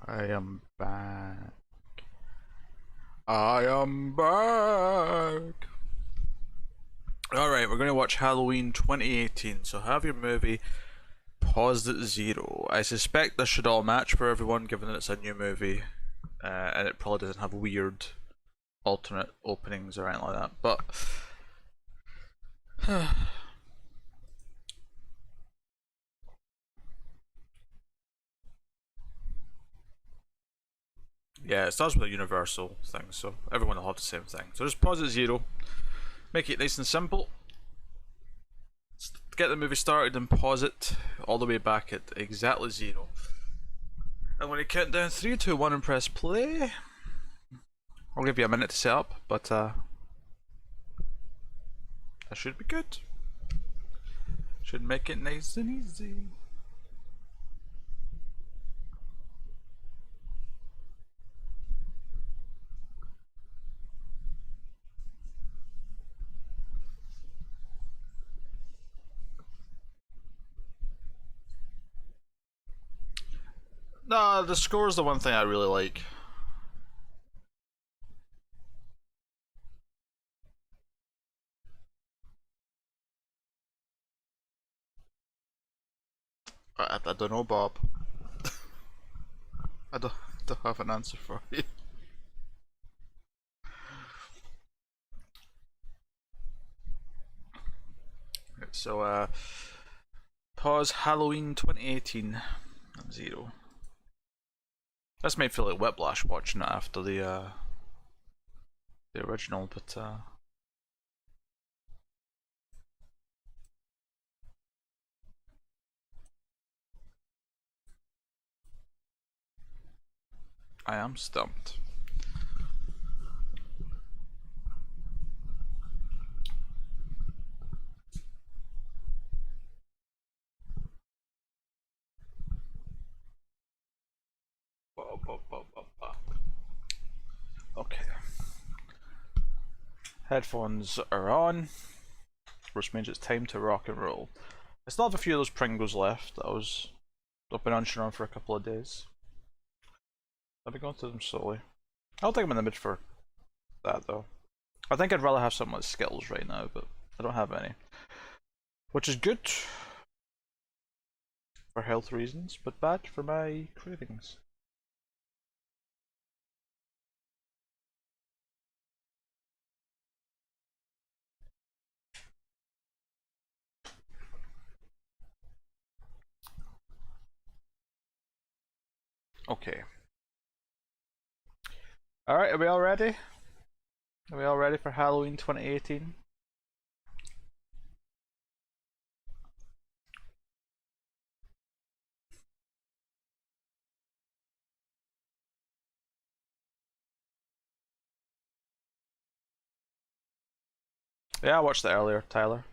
I am back. I am back. Alright, we're going to watch Halloween 2018. So have your movie paused at 0. I suspect this should all match for everyone given that it's a new movie. And it probably doesn't have weird alternate openings or anything like that. But yeah, it starts with a universal thing, so everyone will have the same thing. So just pause at 0. Make it nice and simple. Get the movie started and pause it all the way back at exactly 0. And when you count down 3, 2, 1 and press play, I'll give you a minute to set up, but that should be good. Should make it nice and easy. Nah, the score is the one thing I really like. I don't know, Bob. I don't have an answer for you. So, pause Halloween 2018 at 0. This might feel like Whiplash watching it after the original, but I am stumped. Okay. Headphones are on, which means it's time to rock and roll. I still have a few of those Pringles left that I've been munching on for a couple of days. I'll be going through them slowly. I don't think I'm in the mood for that though. I think I'd rather have something like Skittles right now, but I don't have any. Which is good for health reasons, but bad for my cravings. Okay. Alright, are we all ready? Are we all ready for Halloween 2018? Yeah, I watched that earlier, Tyler.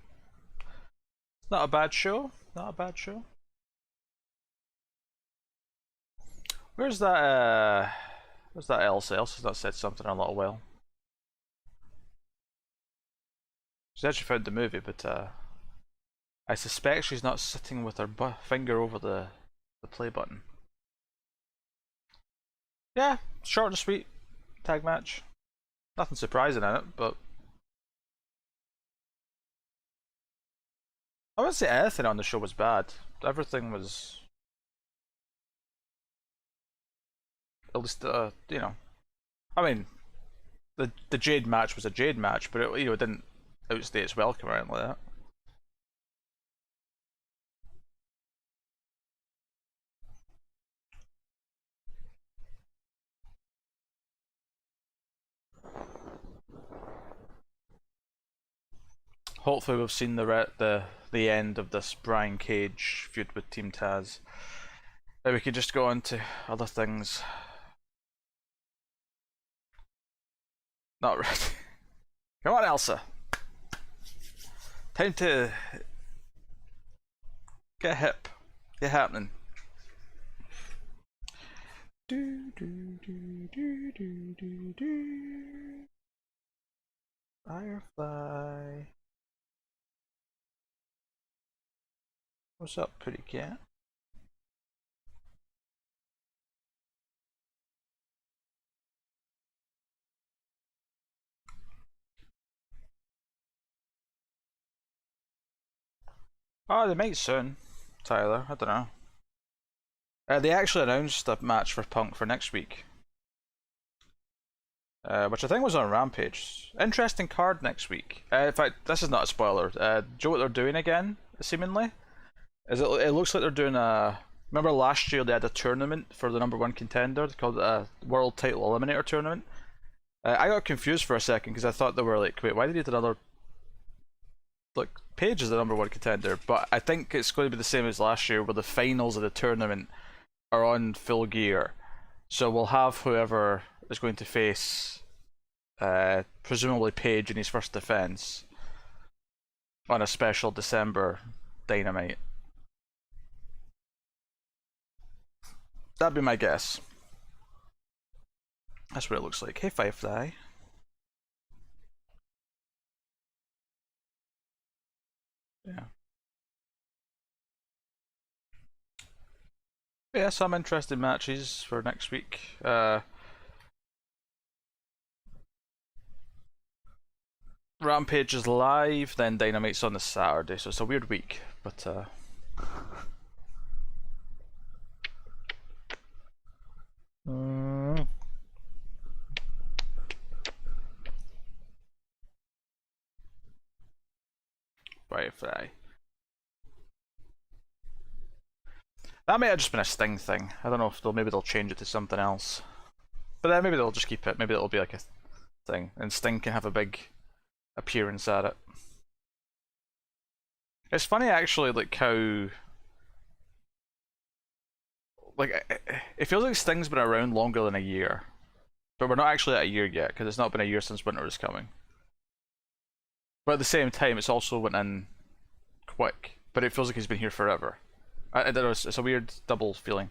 Not a bad show. Not a bad show. Where's that Elsa? Elsa's not said something in a little while. She's actually found the movie, but I suspect she's not sitting with her finger over the play button. Yeah, short and sweet tag match. Nothing surprising in it, but I wouldn't say anything on the show was bad. Everything was, at least, you know. I mean, the Jade match was a Jade match, but it didn't outstay its welcome or anything like that. Hopefully, we've seen the end of this Brian Cage feud with Team Taz. Then we could just go on to other things. Not ready. Come on, Elsa. Time to get hip. Get happening. Do do do do do do do. Firefly. What's up, pretty cat? Oh, they might soon, Tyler. I don't know. They actually announced a match for Punk for next week, which I think was on Rampage. Interesting card next week. In fact, this is not a spoiler. Do you know what they're doing again? Seemingly, it looks like they're doing a. Remember last year they had a tournament for the #1 contender. They called it a World Title Eliminator Tournament. I got confused for a second because I thought they were like, wait, why did they do another? Like, Paige is the #1 contender, but I think it's going to be the same as last year, where the finals of the tournament are on Full Gear. So we'll have whoever is going to face, presumably Paige in his first defense, on a special December Dynamite. That'd be my guess. That's what it looks like. Hey, Firefly. Yeah. Yeah, some interesting matches for next week. Rampage is live, then Dynamite's on the Saturday, so it's a weird week, but Firefly. That might have just been a Sting thing. I don't know if maybe they'll change it to something else. But then maybe they'll just keep it. Maybe it'll be like a thing, and Sting can have a big appearance at it. It's funny actually, like how, like, it feels like Sting's been around longer than a year, but we're not actually at a year yet because it's not been a year since Winter is Coming. But at the same time, it's also went in quick, but it feels like he's been here forever. I don't know. It's a weird double feeling.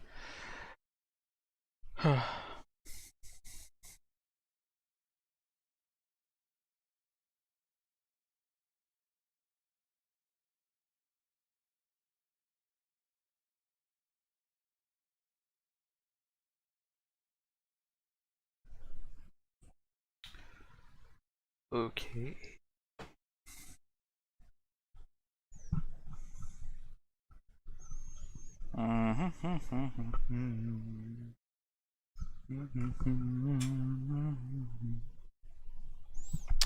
Okay. I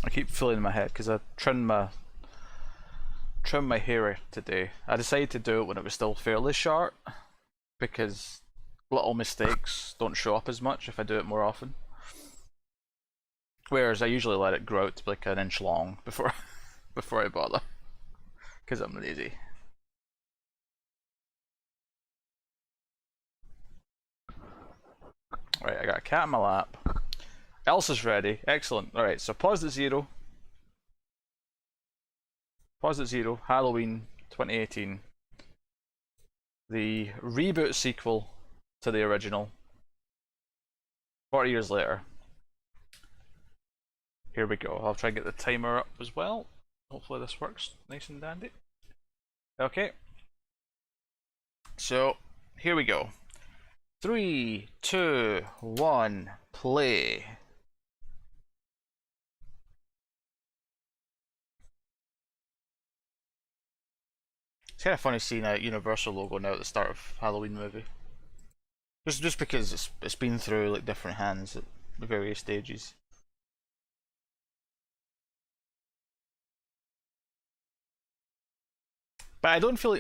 keep feeling in my head because I trimmed my hair today. I decided to do it when it was still fairly short because little mistakes don't show up as much if I do it more often. Whereas I usually let it grow out to like an inch long before I bother, because I'm lazy. Right, I got a cat in my lap. Elsa's ready. Excellent. Alright, so pause at 0. Pause at 0. Halloween 2018. The reboot sequel to the original. 40 years later. Here we go. I'll try and get the timer up as well. Hopefully this works nice and dandy. Okay. So, here we go. 3, 2, 1, play. It's kind of funny seeing a Universal logo now at the start of Halloween movie. Just because it's been through like different hands at the various stages. But I don't feel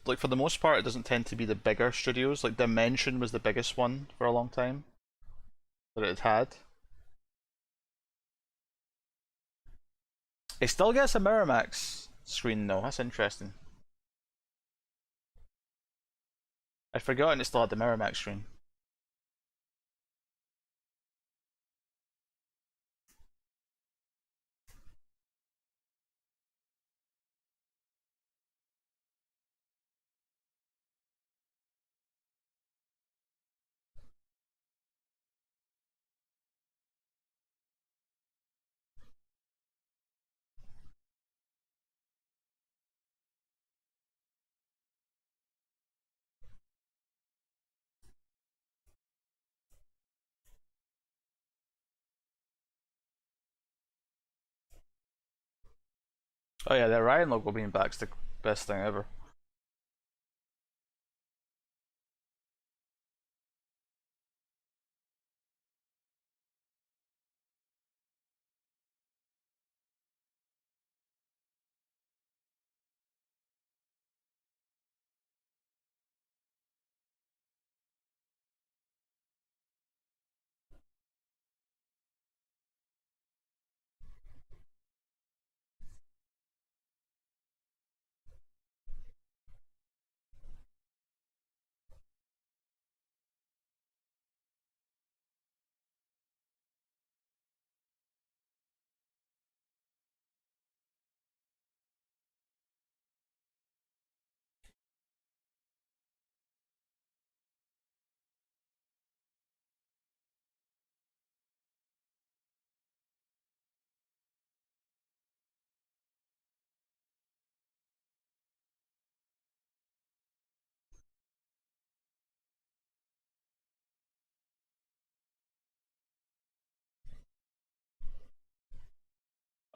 like for the most part, it doesn't tend to be the bigger studios. Like Dimension was the biggest one for a long time that it had. It still gets a Miramax screen though. That's interesting. I'd forgotten it still had the Miramax screen. Oh yeah, the Orion logo being back's the best thing ever.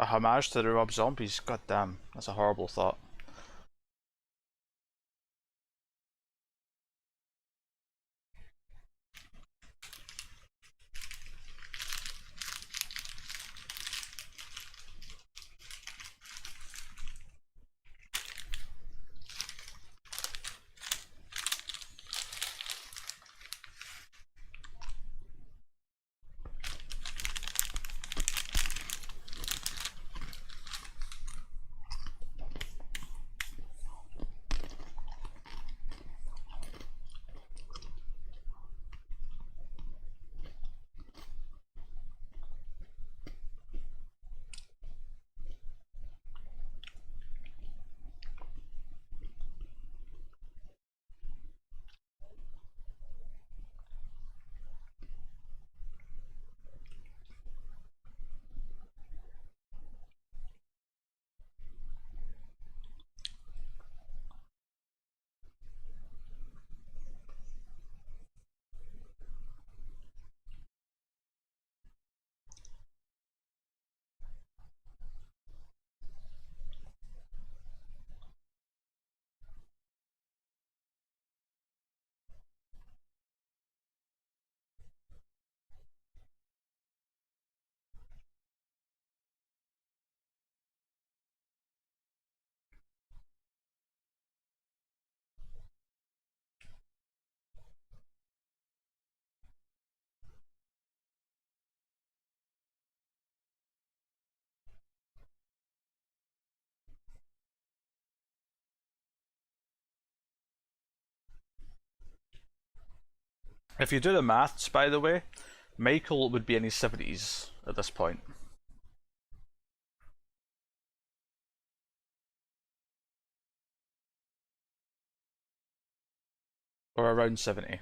A homage to the Rob Zombies. God damn, that's a horrible thought. If you do the maths, by the way, Michael would be in his 70s at this point. Or around 70.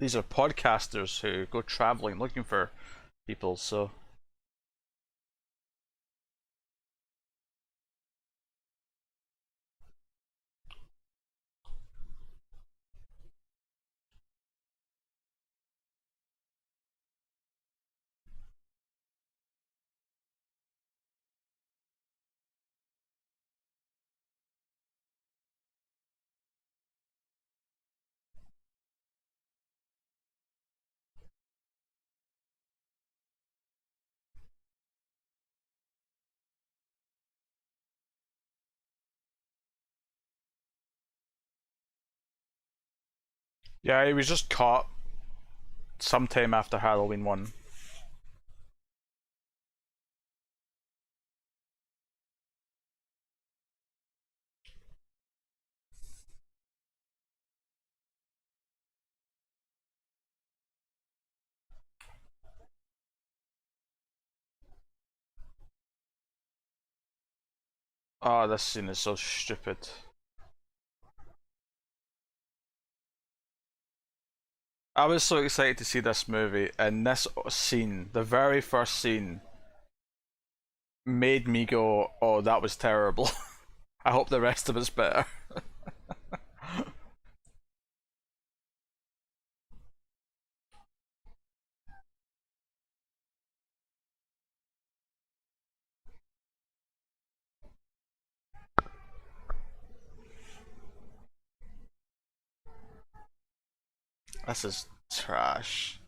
These are podcasters who go traveling looking for people, so. Yeah, he was just caught sometime after Halloween 1. Oh, this scene is so stupid. I was so excited to see this movie, and this scene, the very first scene, made me go, oh, that was terrible. I hope the rest of it's better. This is trash.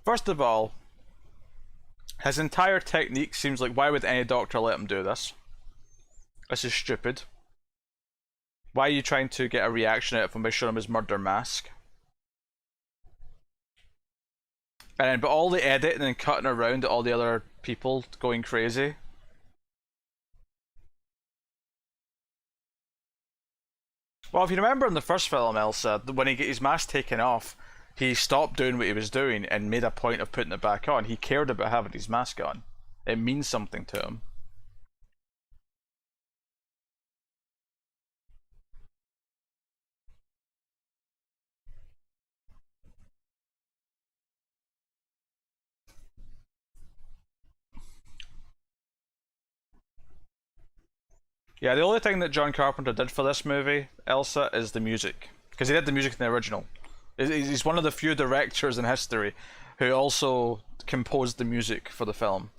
First of all, his entire technique seems like, why would any doctor let him do this? This is stupid. Why are you trying to get a reaction out of him by showing him his murder mask? And then, but all the editing and cutting around at all the other people going crazy. Well, if you remember in the first film, Elsa, when he get his mask taken off, he stopped doing what he was doing and made a point of putting it back on. He cared about having his mask on. It means something to him. Yeah, the only thing that John Carpenter did for this movie, Elsa, is the music. Because he did the music in the original. He's one of the few directors in history who also composed the music for the film.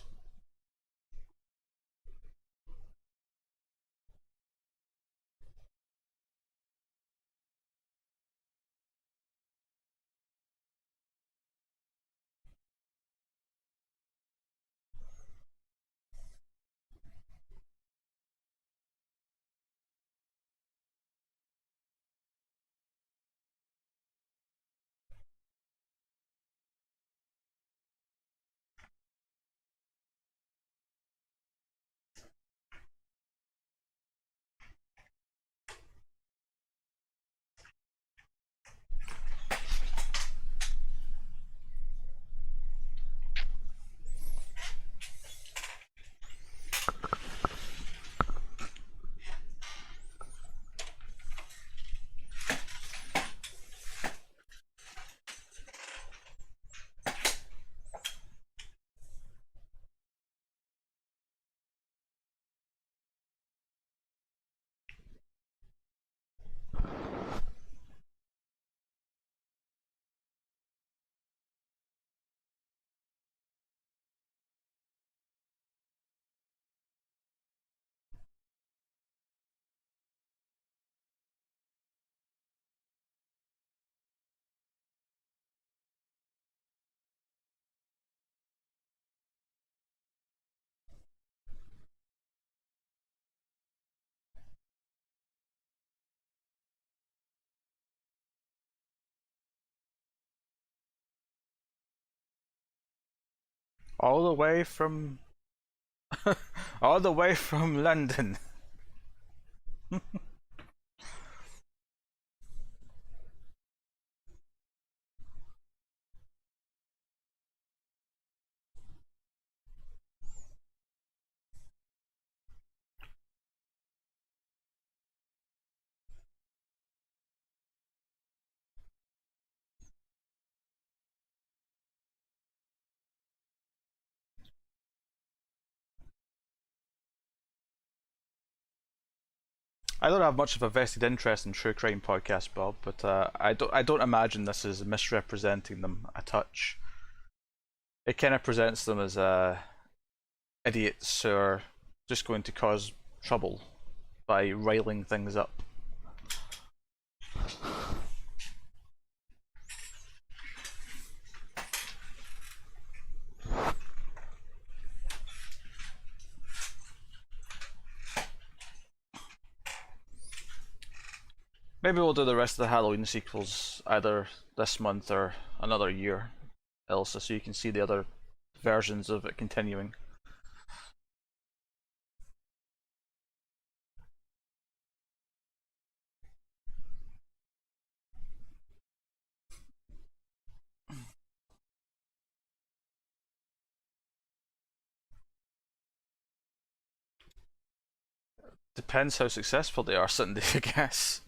All the way from all the way from London. I don't have much of a vested interest in true crime podcasts, Bob, but I don't imagine this is misrepresenting them a touch. It kind of presents them as idiots who are just going to cause trouble by riling things up. Maybe we'll do the rest of the Halloween sequels either this month or another year, Elsa, so you can see the other versions of it continuing. Depends how successful they are, Cindy, I guess.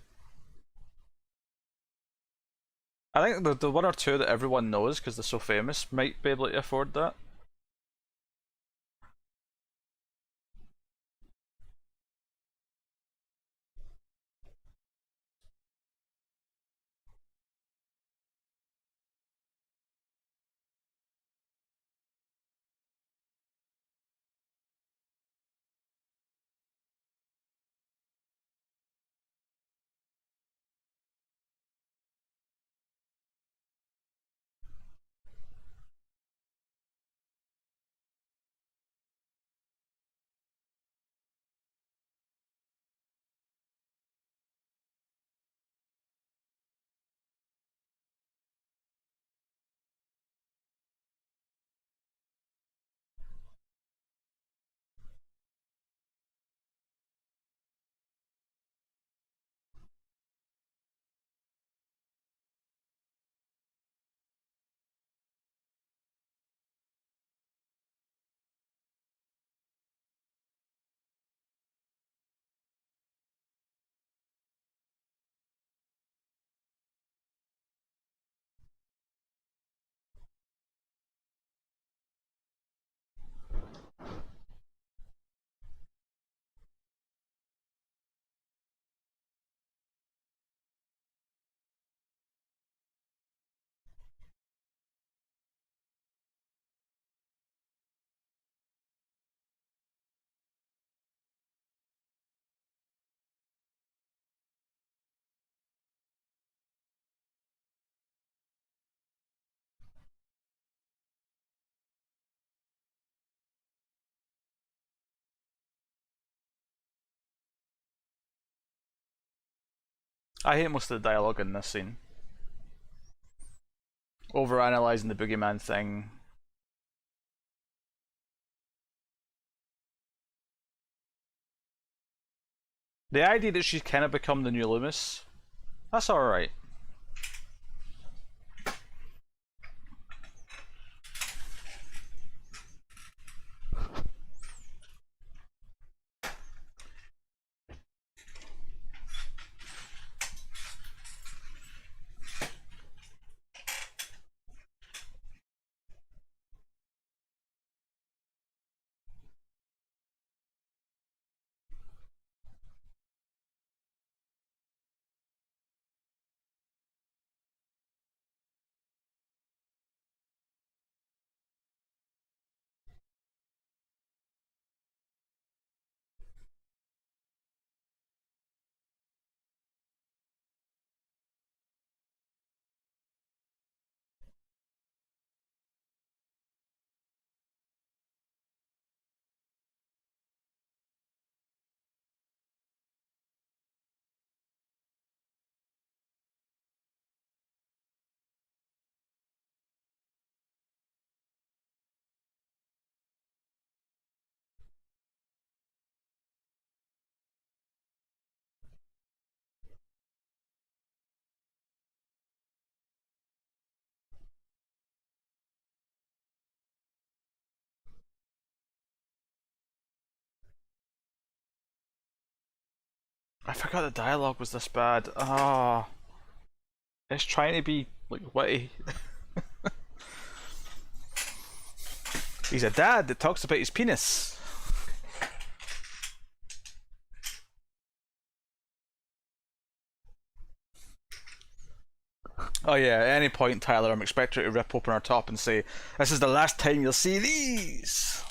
I think the one or two that everyone knows because they're so famous might be able to afford that. I hate most of the dialogue in this scene. Overanalyzing the boogeyman thing. The idea that she's kind of become the new Loomis, that's alright. I forgot the dialogue was this bad. Ah, it's trying to be like witty. He's a dad that talks about his penis. Oh yeah, at any point, Tyler, I'm expecting her to rip open her top and say, "This is the last time you'll see these."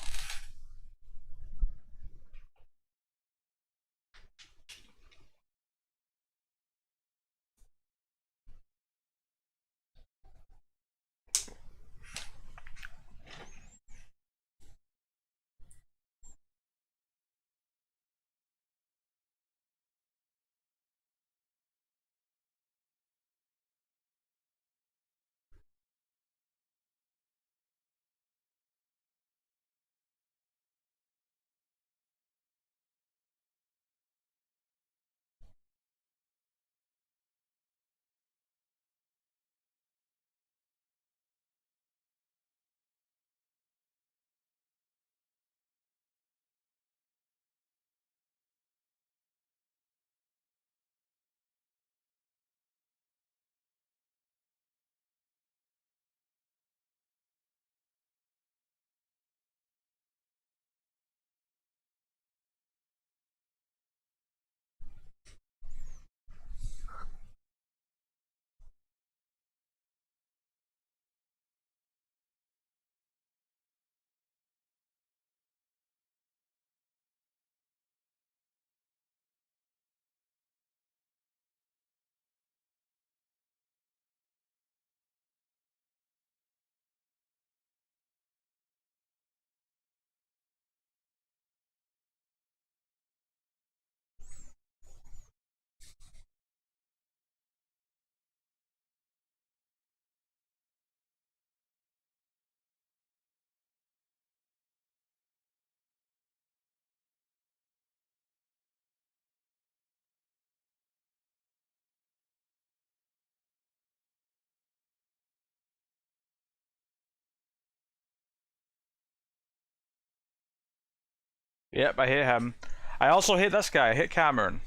Yep, I hate him. I also hate this guy. I hate Cameron.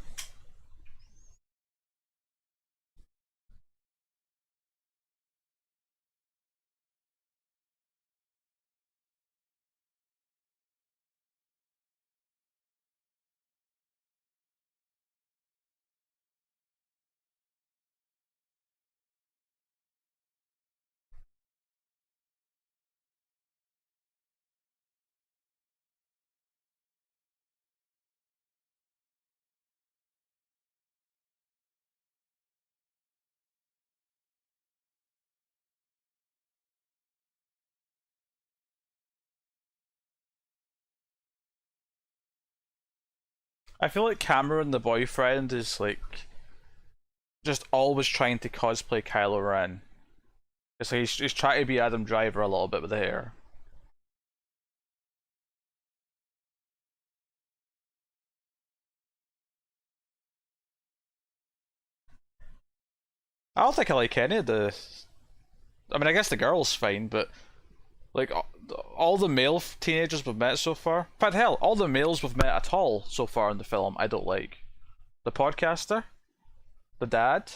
I feel like Cameron, the boyfriend, is like just always trying to cosplay Kylo Ren. It's like he's trying to be Adam Driver a little bit with the hair. I don't think I like any of the. I mean, I guess the girl's fine, but like all the male teenagers we've met so far. In fact, hell, all the males we've met at all so far in the film, I don't like. The podcaster, the dad,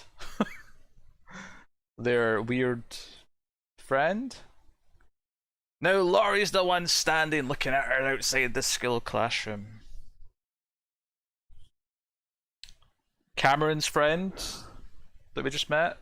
their weird friend. Now Laurie's the one standing looking at her outside the school classroom. Cameron's friend that we just met.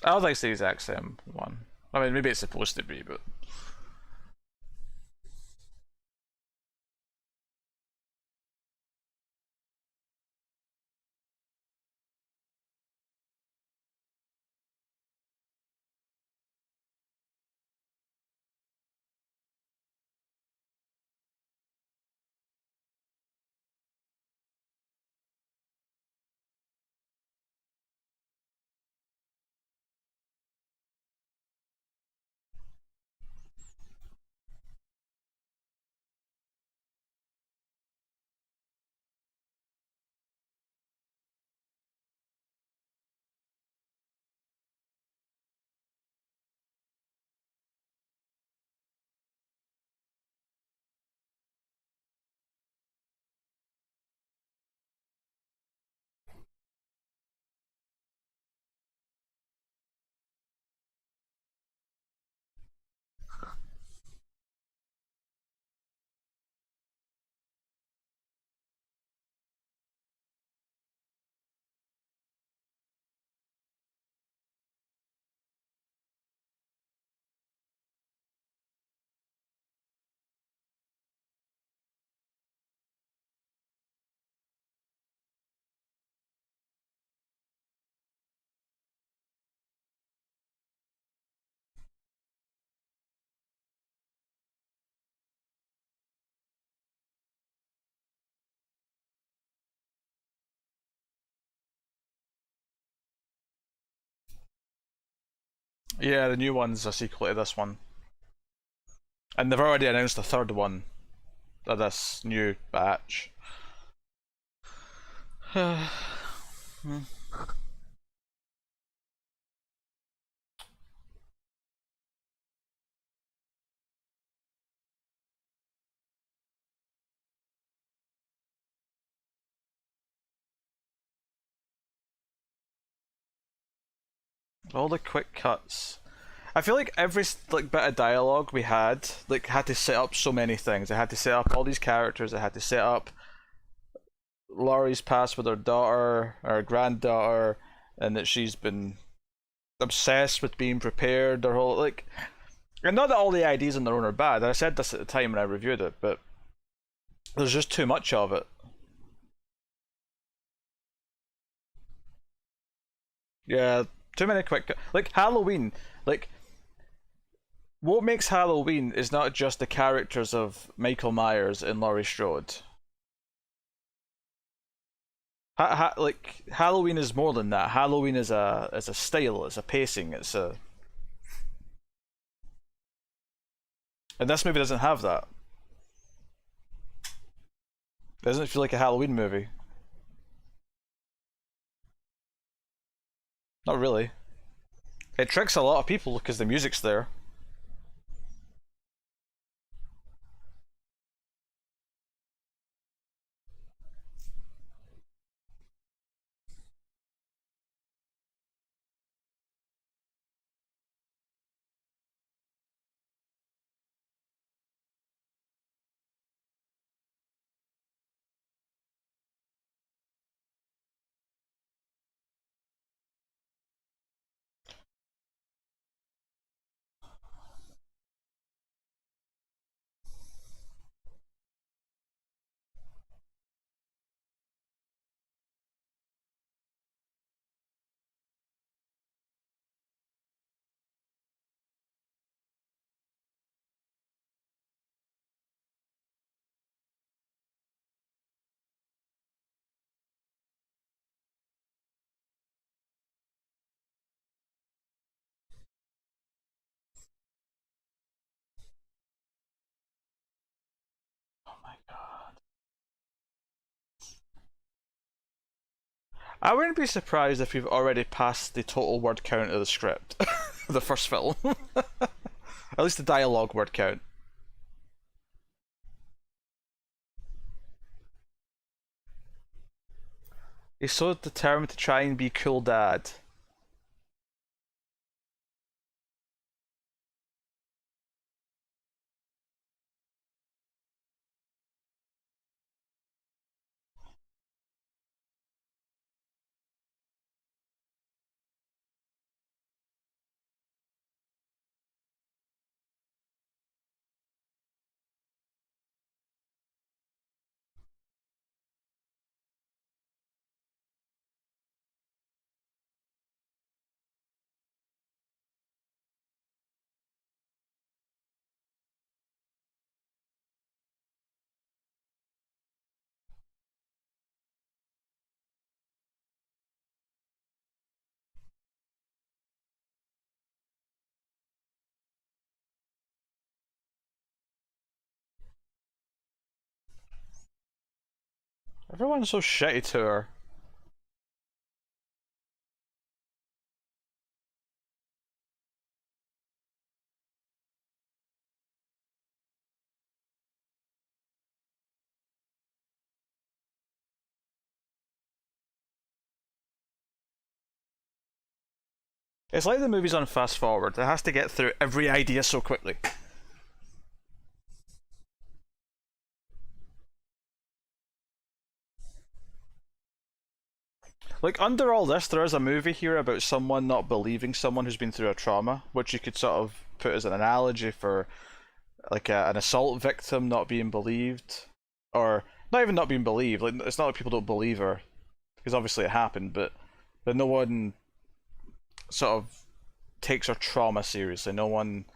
I don't think it's the exact same one. I mean, maybe it's supposed to be, but. Yeah, the new one's a sequel to this one. And they've already announced a third one of this new batch. All the quick cuts. I feel like every like bit of dialogue we had had to set up so many things. It had to set up all these characters. It had to set up Laurie's past with her daughter, her granddaughter, and that she's been obsessed with being prepared. Her whole like, and not that all the ideas on their own are bad. I said this at the time when I reviewed it, but there's just too much of it. Yeah, too many quick like Halloween. Like what makes Halloween is not just the characters of Michael Myers and Laurie Strode. Like Halloween is more than that. Halloween is a style, it's a pacing, it's a. And this movie doesn't have that. It doesn't feel like a Halloween movie. Not really. It tricks a lot of people because the music's there. I wouldn't be surprised if we've already passed the total word count of the script. The first film. At least the dialogue word count. He's so determined to try and be cool dad. Everyone's so shitty to her. It's like the movie's on fast forward. It has to get through every idea so quickly. Like, under all this, there is a movie here about someone not believing someone who's been through a trauma, which you could sort of put as an analogy for, like, an assault victim not being believed. Or, not even not being believed. Like, it's not like people don't believe her, because obviously it happened, but no one sort of takes her trauma seriously. No one.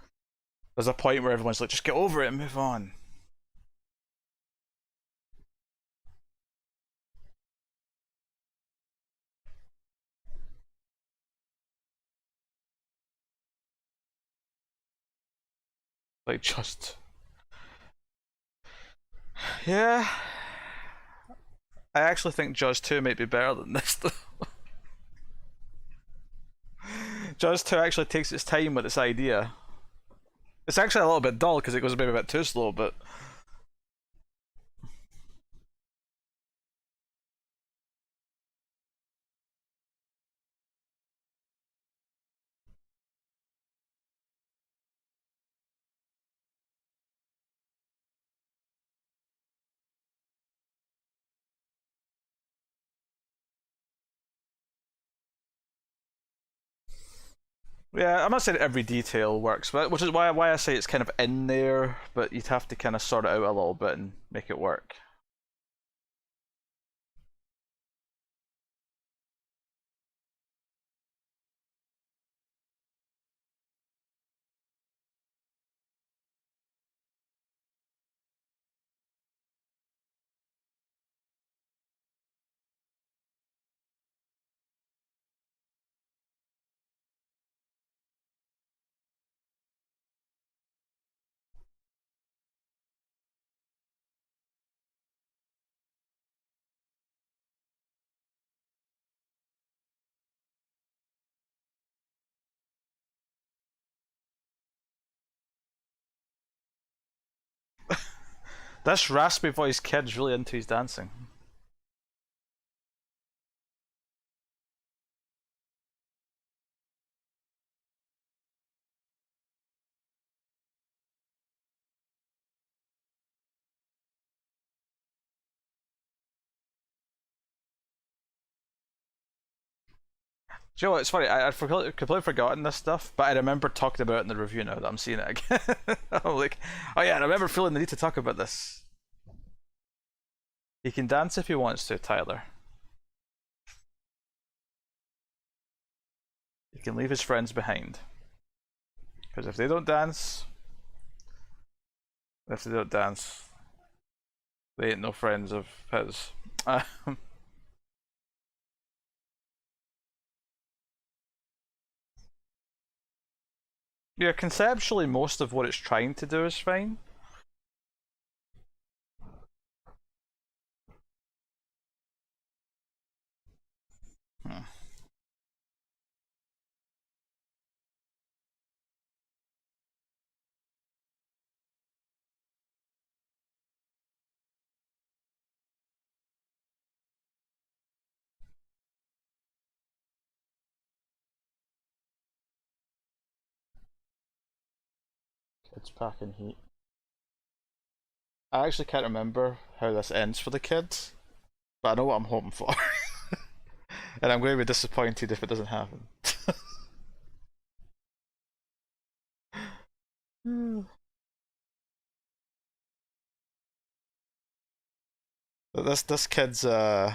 There's a point where everyone's like, just get over it and move on. Like, just. Yeah. I actually think Jaws 2 might be better than this, though. Jaws 2 actually takes its time with its idea. It's actually a little bit dull because it goes maybe a bit too slow, but. Yeah, I'm not saying every detail works, but which is why I say it's kind of in there, but you'd have to kind of sort it out a little bit and make it work. This raspy voiced kid's really into his dancing. Do you know what? It's funny. I'd completely forgotten this stuff, but I remember talking about it in the review now that I'm seeing it again. I'm like, oh yeah, I remember feeling the need to talk about this. He can dance if he wants to, Tyler. He can leave his friends behind. Because if they don't dance, they ain't no friends of his. Yeah, conceptually, most of what it's trying to do is fine. Kids packing heat. I actually can't remember how this ends for the kids, but I know what I'm hoping for. And I'm going to be disappointed if it doesn't happen. This kid's been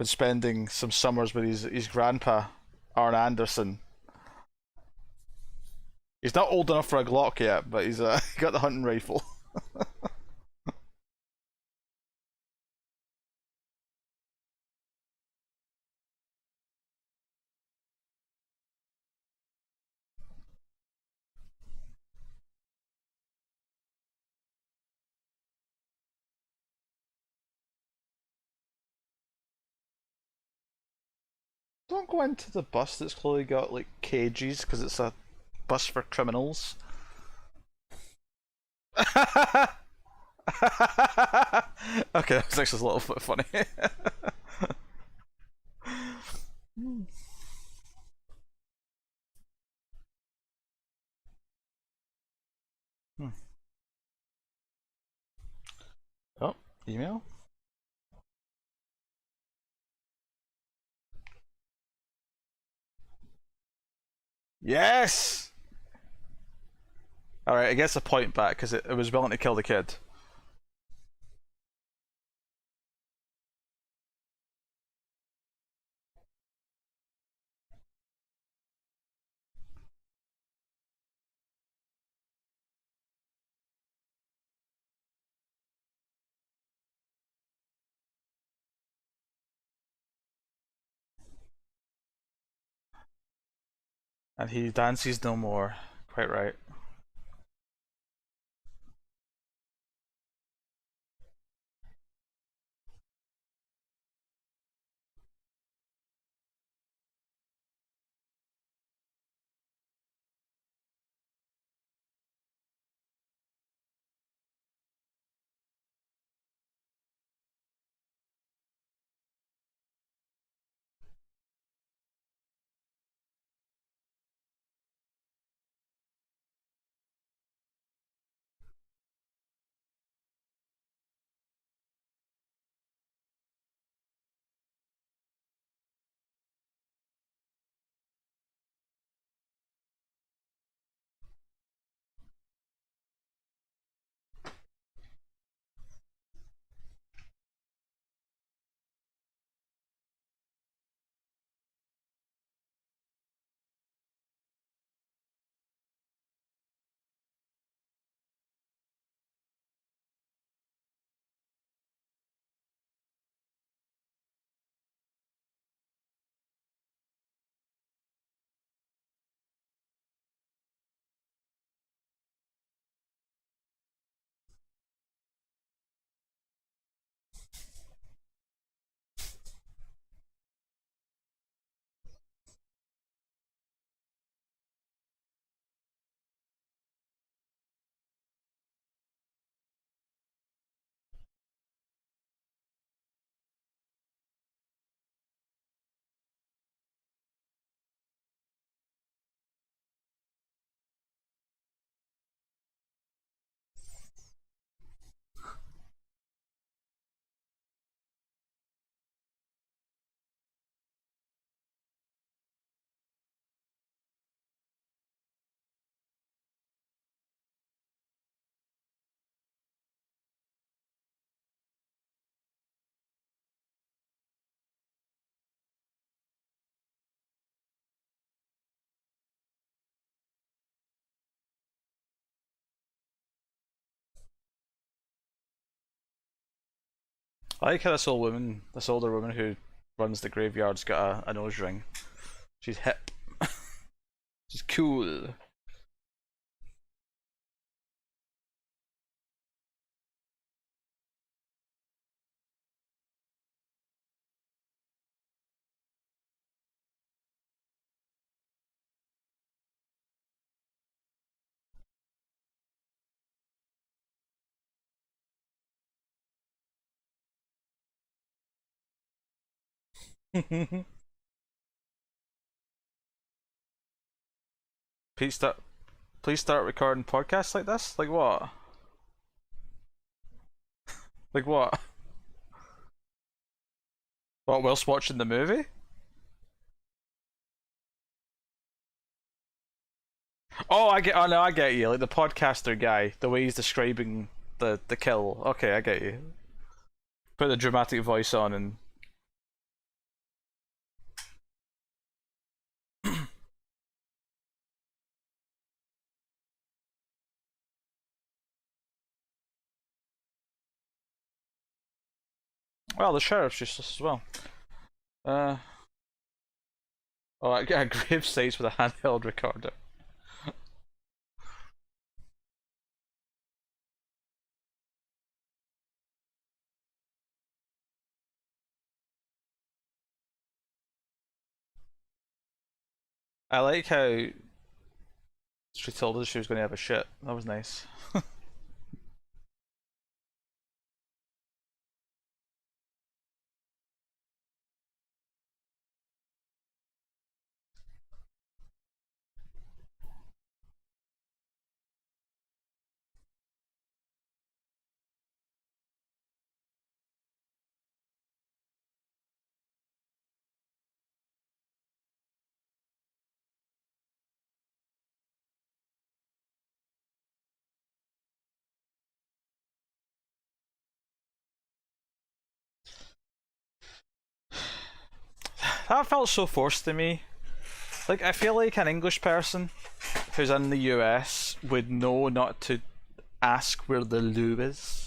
spending some summers with his grandpa, Arn Anderson. He's not old enough for a Glock yet, but he's got the hunting rifle. Don't go into the bus that's clearly got like cages because it's a bus for criminals. Okay, that was actually a little bit funny. Oh, email? Yes! Alright, it gets a point back because it was willing to kill the kid. And he dances no more. Quite right. I like how this older woman who runs the graveyard's got a nose ring. She's hip. She's cool. Pete Please start recording podcasts like this? Like what? Like what? What, whilst watching the movie? Oh, I get. Oh no, I get you. Like the podcaster guy, the way he's describing the kill. Okay, I get you. Put the dramatic voice on and. Well, the sheriff's useless as well. Uh. Oh, I get a grave sites with a handheld recorder. I like how she told us she was going to have a shit. That was nice. That felt so forced to me. Like, I feel like an English person who's in the US would know not to ask where the loo is.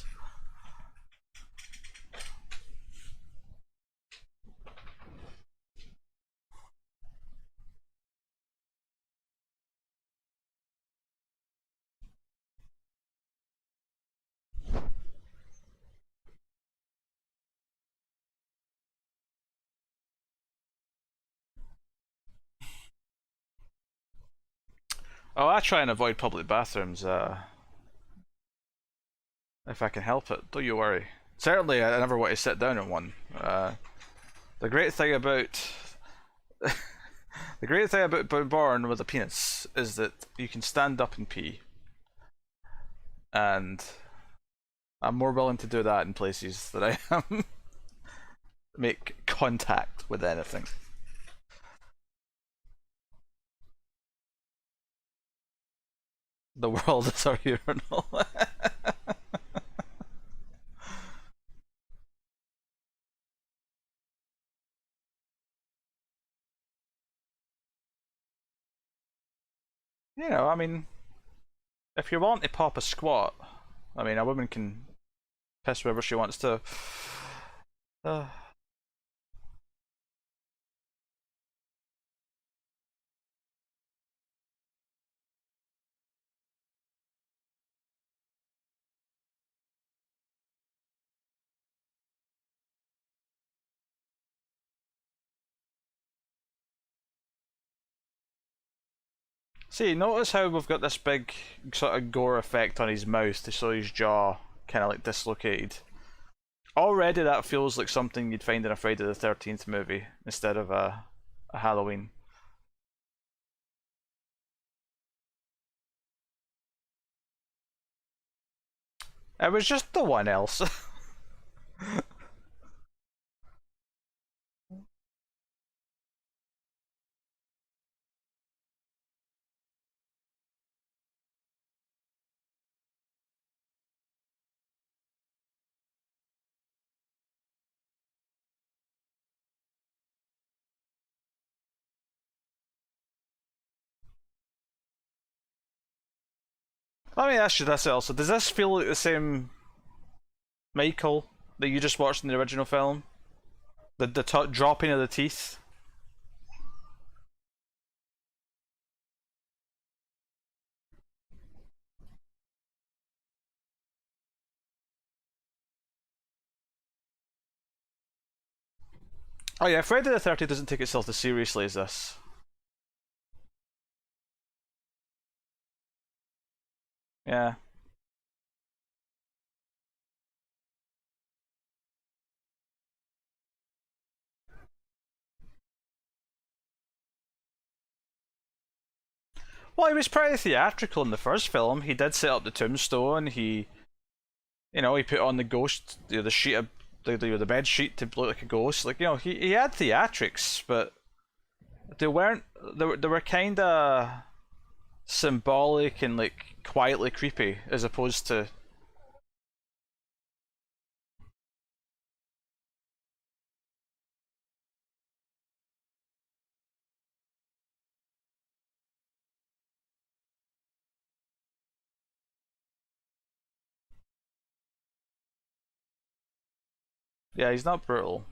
Oh, I try and avoid public bathrooms if I can help it. Don't you worry. Certainly, I never want to sit down in one. The great thing about the great thing about being born with a penis is that you can stand up and pee, and I'm more willing to do that in places that I am make contact with anything. The world is our urinal. You know, I mean, if you're willing to pop a squat, I mean, a woman can piss wherever she wants to. Uh, See, notice how we've got this big sort of gore effect on his mouth to show his jaw kind of like dislocated. Already that feels like something you'd find in a Friday the 13th movie instead of a Halloween. It was just the one else. Let me ask you this also. Does this feel like the same Michael that you just watched in the original film? The dropping of the teeth? Oh yeah, Friday the 13th doesn't take itself as seriously as this. Yeah. Well, he was pretty theatrical in the first film. He did set up the tombstone. He put on the ghost, the sheet of the bed sheet to look like a ghost. Like, he had theatrics, but they weren't. They were kind of symbolic and like quietly creepy, as opposed to. Yeah, he's not brutal.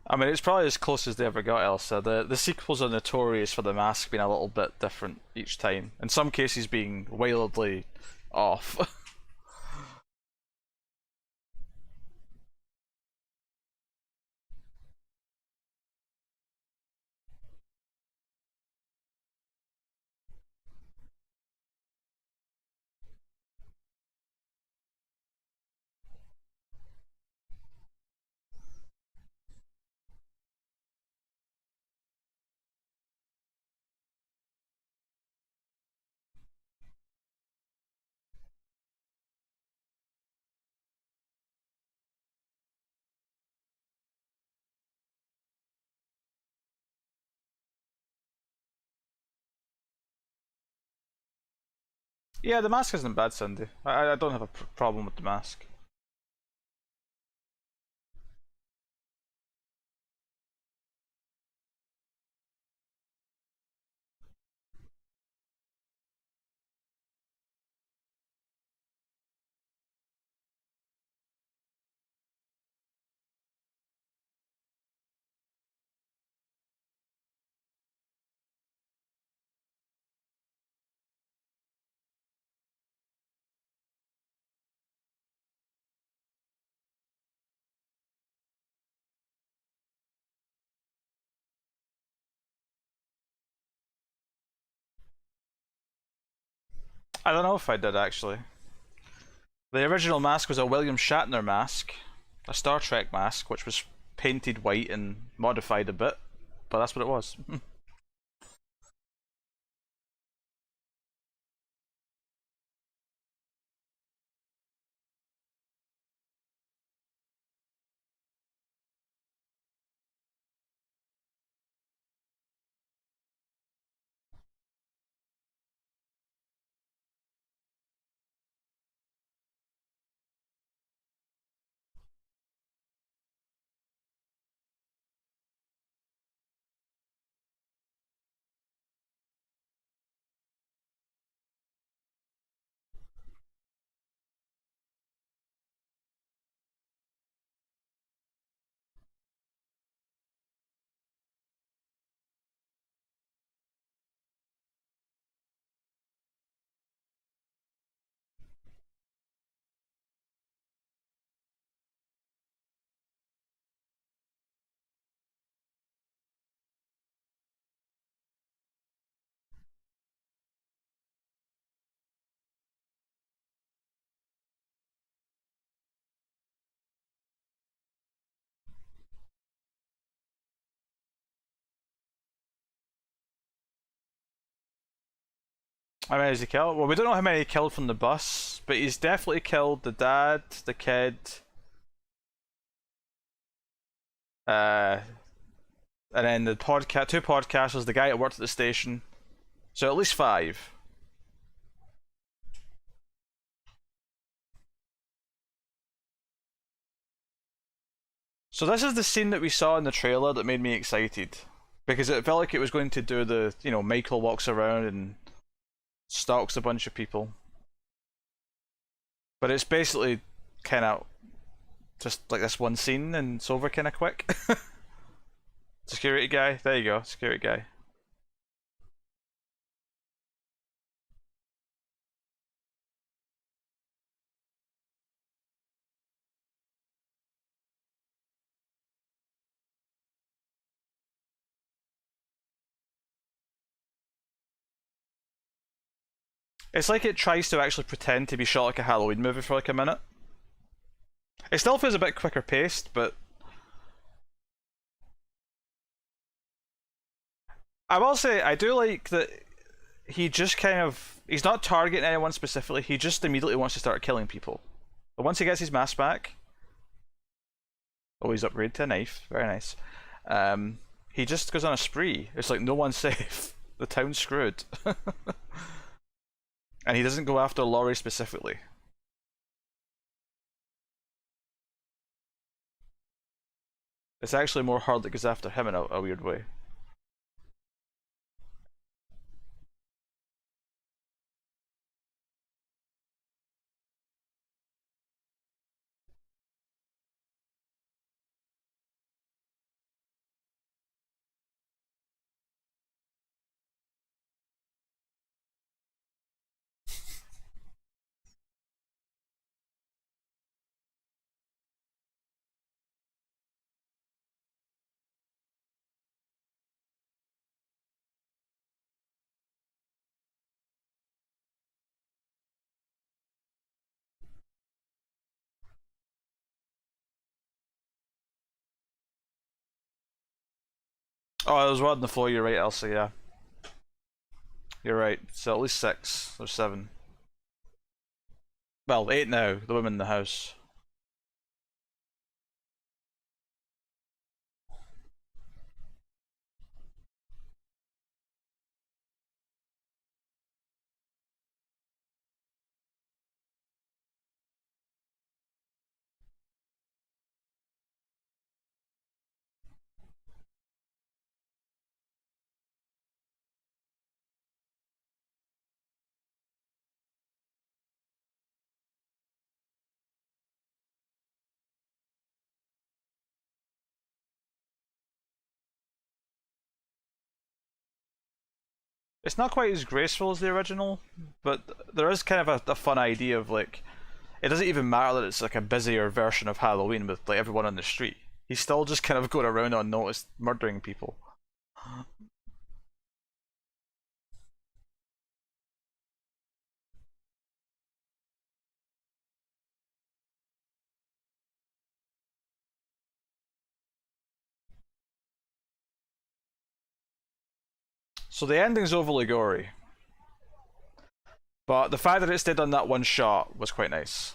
I mean, it's probably as close as they ever got, Elsa. The sequels are notorious for the mask being a little bit different each time. In some cases, being wildly off. Yeah, the mask isn't bad, Cindy. I don't have a problem with the mask. I don't know if I did actually. The original mask was a William Shatner mask, a Star Trek mask, which was painted white and modified a bit, but that's what it was. How many has he killed? Well, we don't know how many he killed from the bus, but he's definitely killed the dad, the kid, uh, and then the two podcasters, the guy that worked at the station. So at least 5. So this is the scene that we saw in the trailer that made me excited. Because it felt like it was going to do the, Michael walks around and stalks a bunch of people. But it's basically kind of just like this one scene and it's over kind of quick. Security guy, there you go, security guy. It's like it tries to actually pretend to be shot like a Halloween movie for like a minute. It still feels a bit quicker paced, but I will say I do like that he just he's not targeting anyone specifically, he just immediately wants to start killing people. But once he gets his mask back, oh, he's upgraded to a knife, very nice. He just goes on a spree. It's like no one's safe. The town's screwed. And he doesn't go after Laurie specifically. It's actually more her that goes after him in a weird way. Oh, there's one on the floor, you're right, Elsa, yeah. You're right. So at least 6 or 7. Well, 8 now, the women in the house. It's not quite as graceful as the original, but there is kind of a fun idea of like, it doesn't even matter that it's like a busier version of Halloween with like everyone on the street. He's still just kind of going around unnoticed murdering people. So the ending's overly gory, but the fact that it stayed on that one shot was quite nice.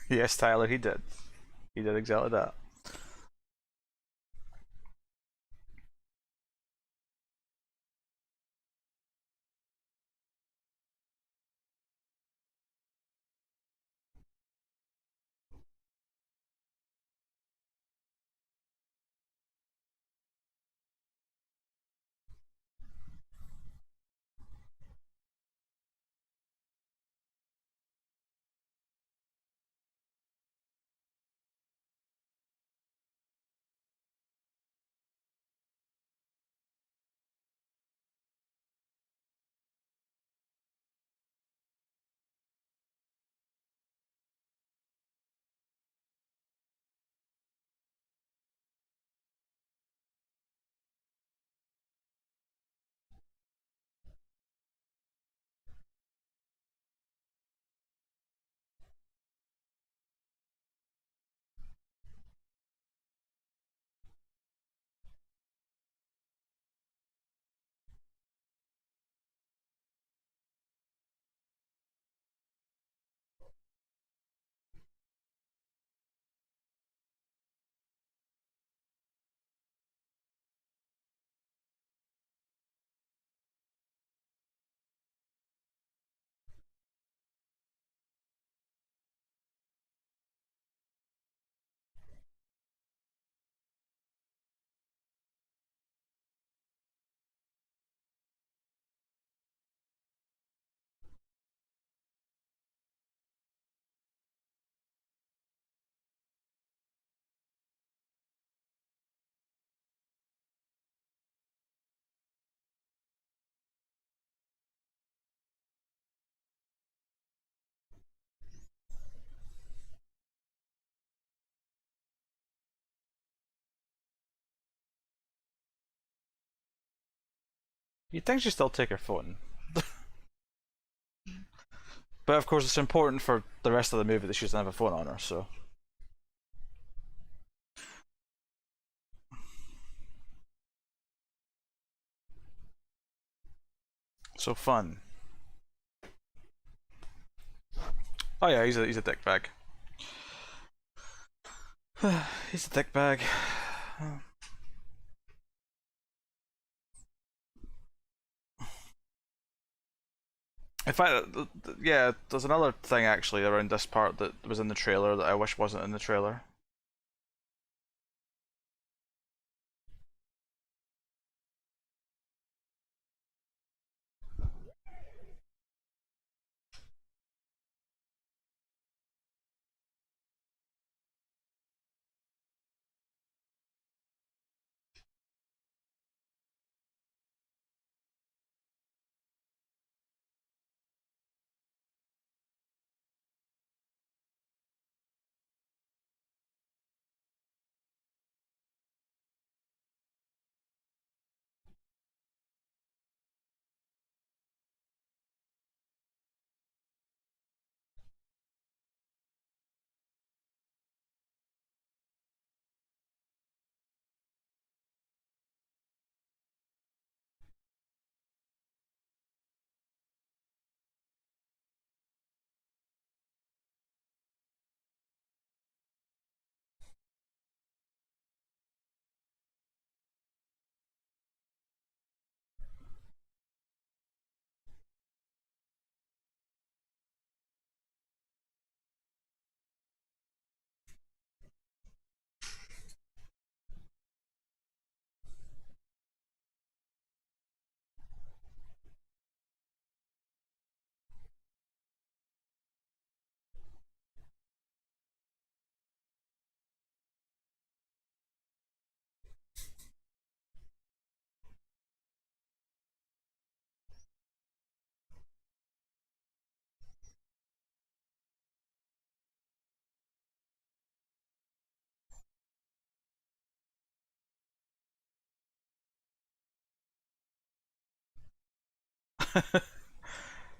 Yes, Tyler, he did. He did exactly that. You'd think she'd still take her phone. But of course, it's important for the rest of the movie that she doesn't have a phone on her, so. So fun. Oh yeah, he's a dickbag. He's a dickbag. In fact, yeah, there's another thing actually around this part that was in the trailer that I wish wasn't in the trailer.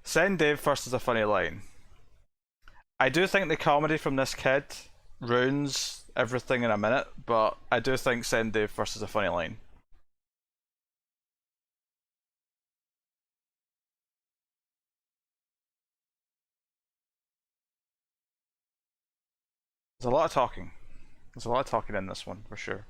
Send Dave first is a funny line. I do think the comedy from this kid ruins everything in a minute, but I do think send Dave first is a funny line. There's a lot of talking. There's a lot of talking in this one, for sure.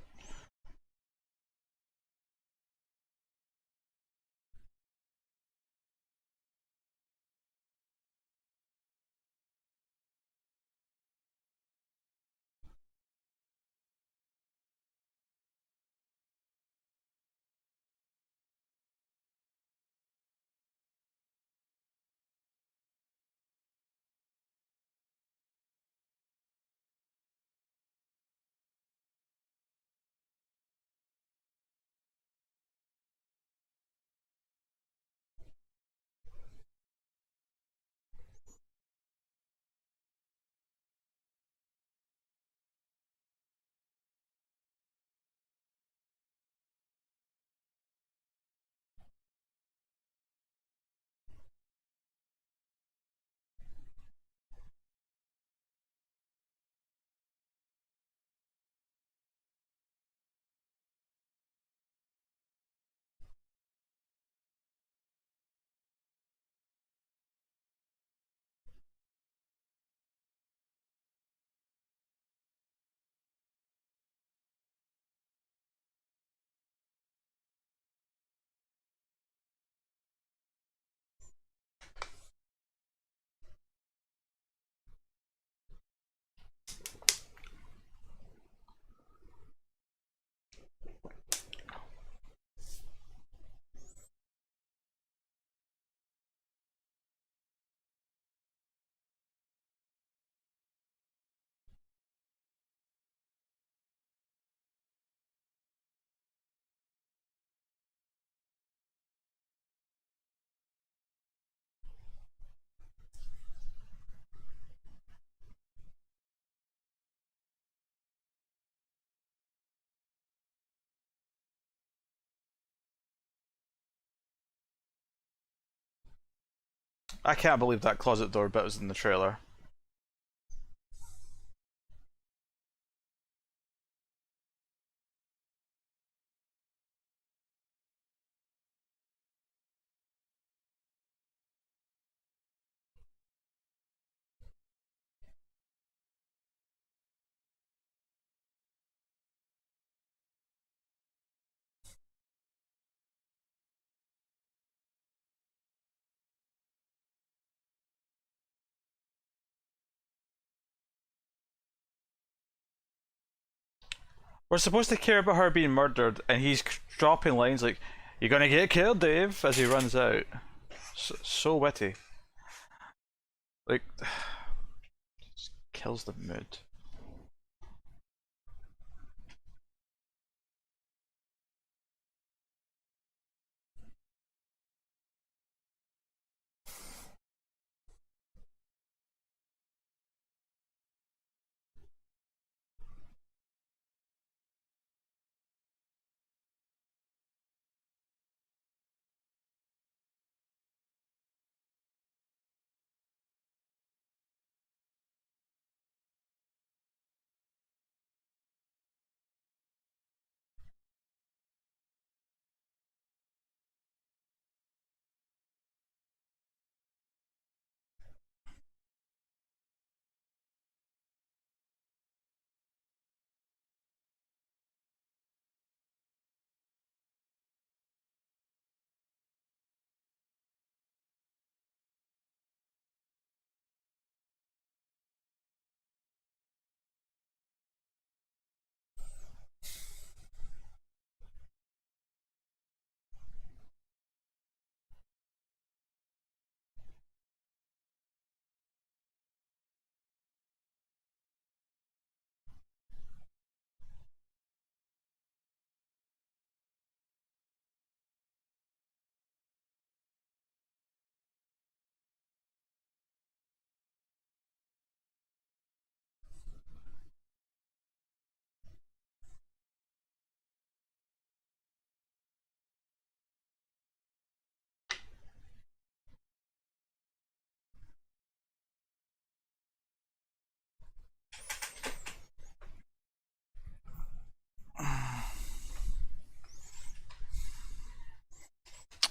I can't believe that closet door bit was in the trailer. We're supposed to care about her being murdered, and he's dropping lines like, "You're gonna get killed, Dave," as he runs out. So witty. Like, just kills the mood.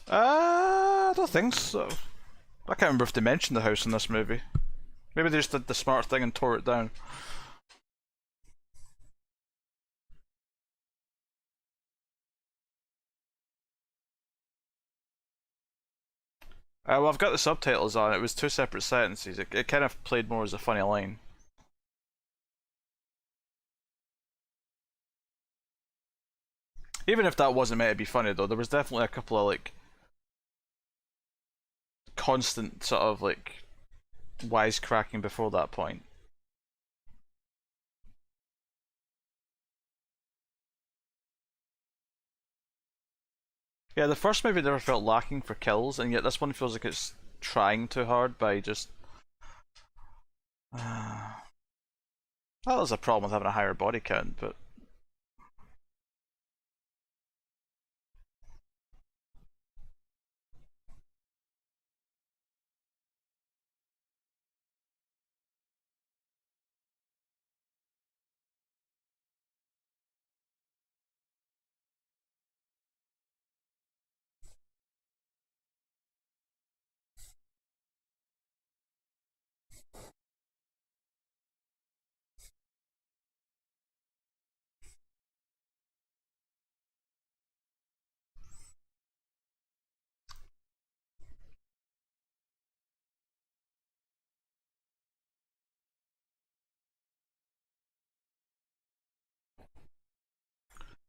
I don't think so. I can't remember if they mentioned the house in this movie. Maybe they just did the smart thing and tore it down. Well, I've got the subtitles on. It was two separate sentences. It kind of played more as a funny line. Even if that wasn't meant to be funny, though, there was definitely a couple of like constant sort of like wisecracking before that point. Yeah, the first movie never felt lacking for kills, and yet this one feels like it's trying too hard by just. That was a problem with having a higher body count, but.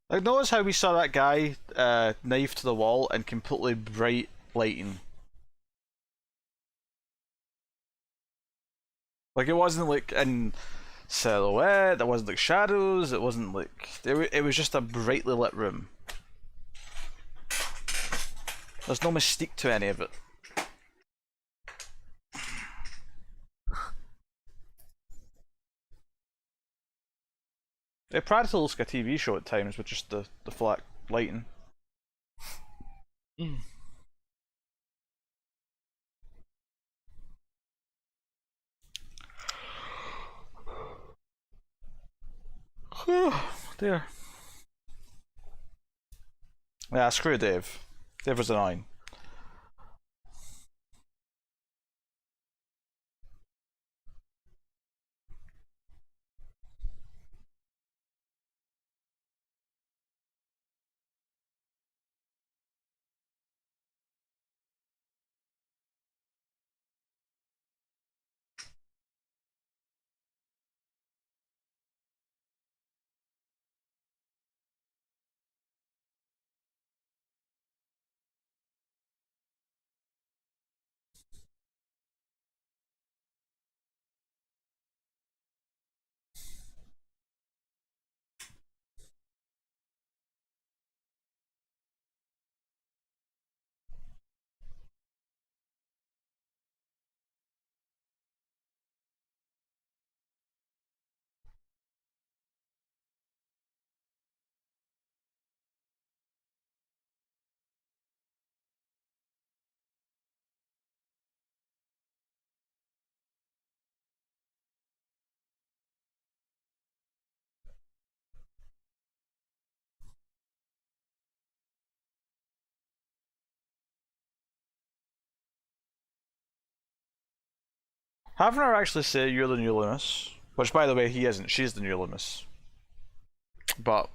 Like, notice how we saw that guy knife to the wall and completely bright lighting. Like, it wasn't like in silhouette, it wasn't like shadows, it wasn't like. It was just a brightly lit room. There's no mystique to any of it. It practically looks like a TV show at times with just the flat lighting. Dear. Yeah, screw Dave. Dave was annoying. Having her actually say you're the new Loomis, which by the way he isn't, she's the new Loomis. But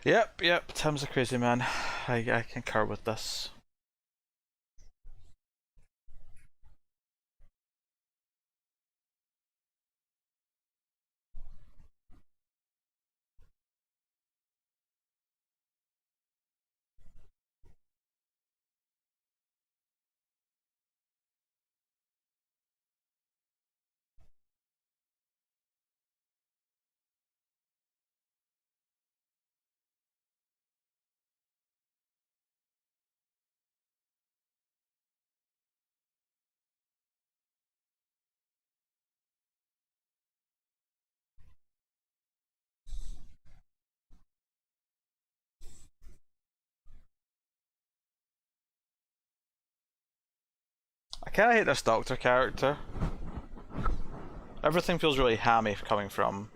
yep, Tim's a crazy man. I concur with this. kinda hate this Doctor character. Everything feels really hammy coming from.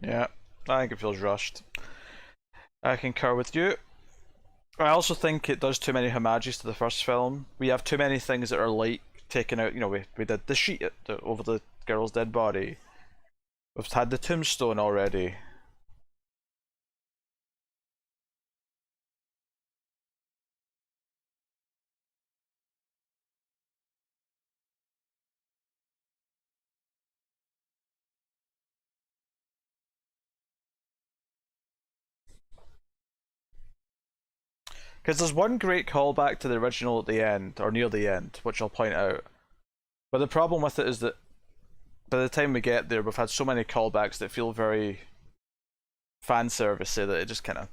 Yeah, I think it feels rushed. I concur with you. I also think it does too many homages to the first film. We have too many things that are like taken out. You know, we did the sheet over the girl's dead body. We've had the tombstone already. Because there's one great callback to the original at the end, or near the end, which I'll point out. But the problem with it is that by the time we get there, we've had so many callbacks that feel very fan servicey that it just kind of.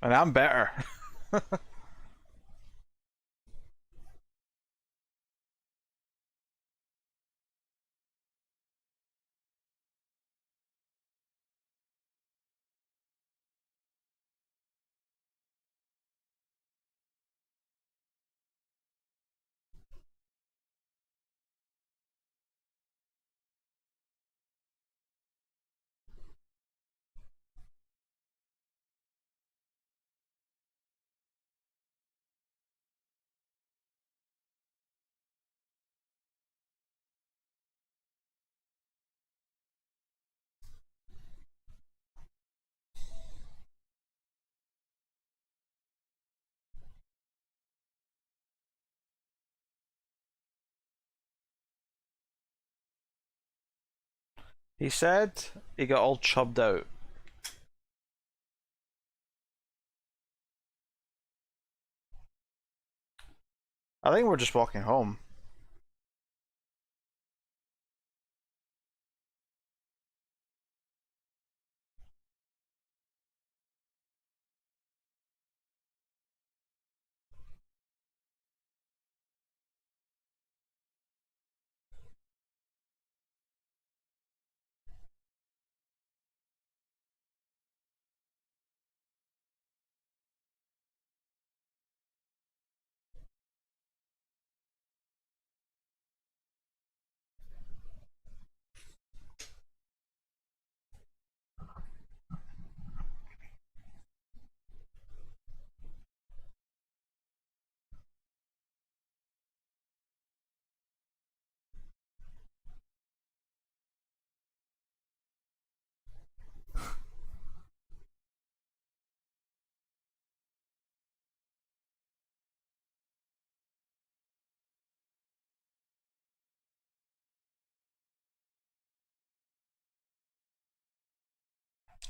And I'm better. He said he got all chubbed out. I think we're just walking home.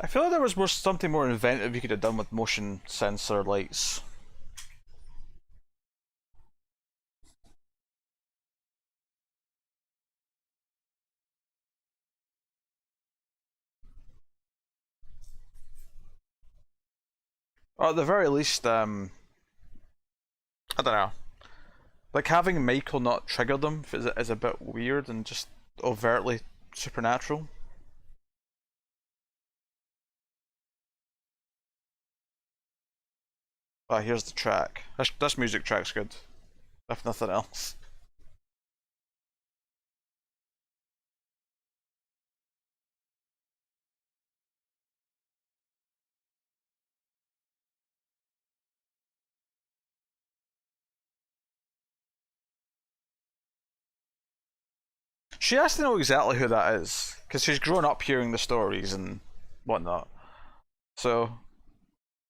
I feel like there was something more inventive you could have done with motion sensor lights. Or at the very least, I don't know. Like having Michael not trigger them is a bit weird and just overtly supernatural. Ah, here's the track. This music track's good, if nothing else. She has to know exactly who that is, because she's grown up hearing the stories and whatnot. So,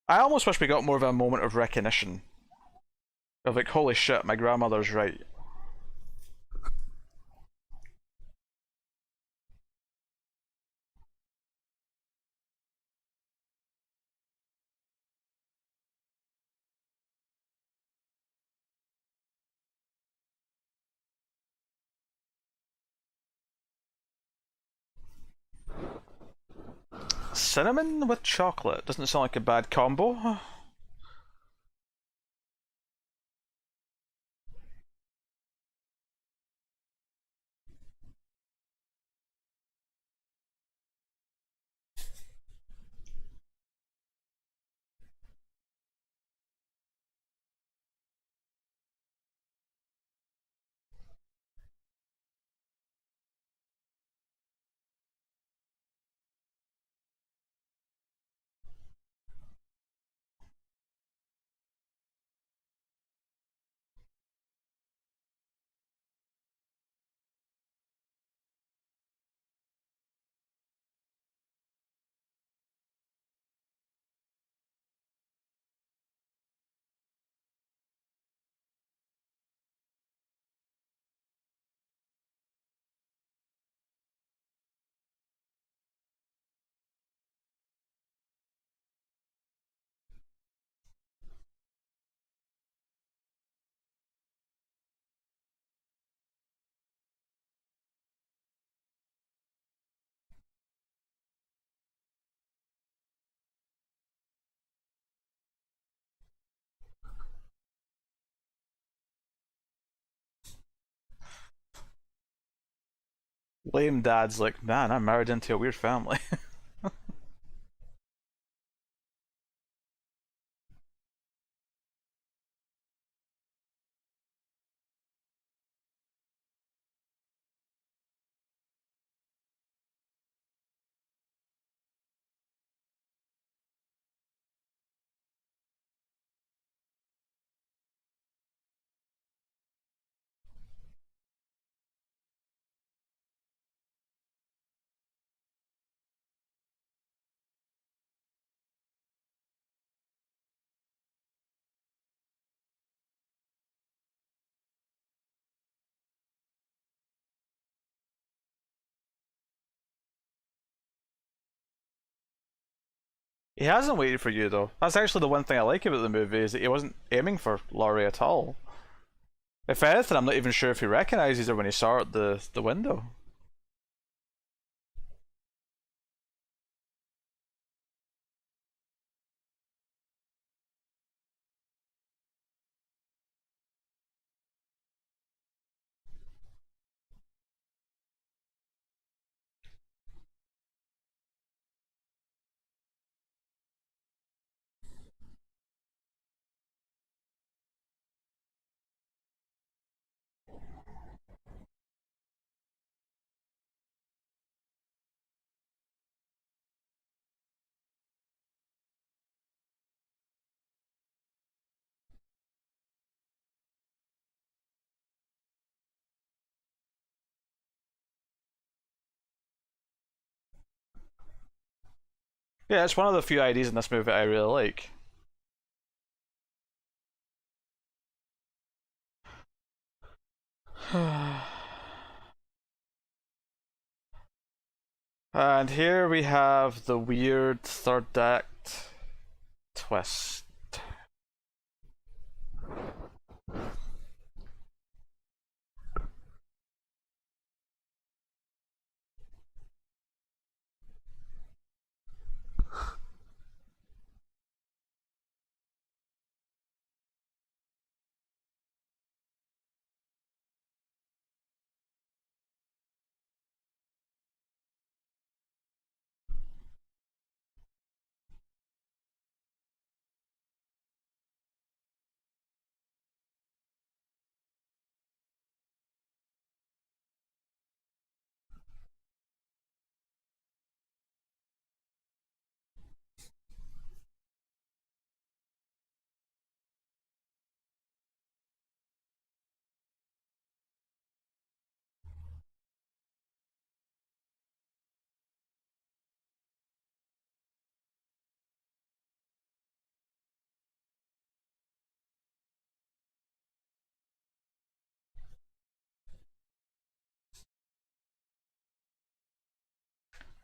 I almost wish we got more of a moment of recognition. Of like, holy shit, my grandmother's right. cinnamon with chocolate. Doesn't sound like a bad combo. Lame dad's like, man, I'm married into a weird family. He hasn't waited for you though. That's actually the one thing I like about the movie is that he wasn't aiming for Laurie at all. If anything, I'm not even sure if he recognises her when he saw her at the window. Yeah, it's one of the few ideas in this movie I really like. And here we have the weird third act twist.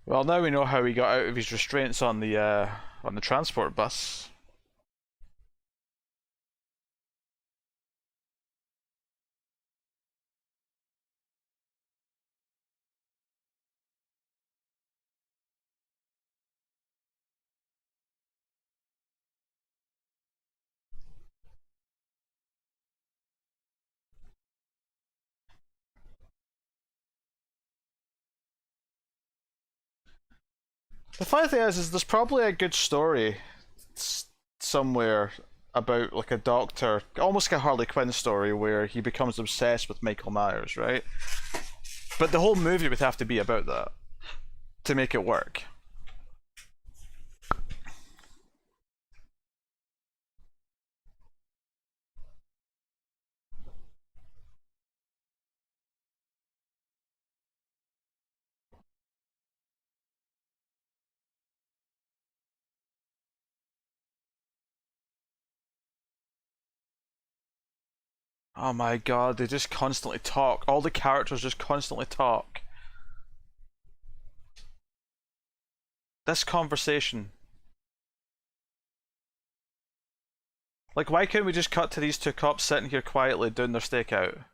Well, now we know how he got out of his restraints on the transport bus. The funny thing is there's probably a good story somewhere about like a doctor, almost like a Harley Quinn story, where he becomes obsessed with Michael Myers, right? But the whole movie would have to be about that to make it work. Oh my god, they just constantly talk. All the characters just constantly talk. This conversation. Like, why can't we just cut to these two cops sitting here quietly doing their stakeout?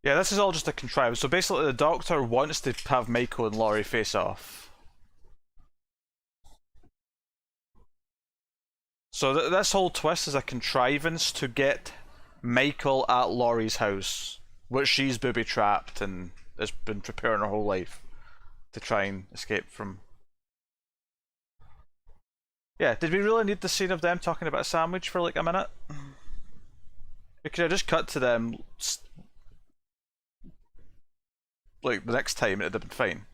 Yeah, this is all just a contrivance. So basically, the Doctor wants to have Michael and Laurie face off. So this whole twist is a contrivance to get Michael at Laurie's house, which she's booby trapped and has been preparing her whole life to try and escape from. Yeah, did we really need the scene of them talking about a sandwich for like a minute? We could have just cut to them like the next time and it'd have been fine.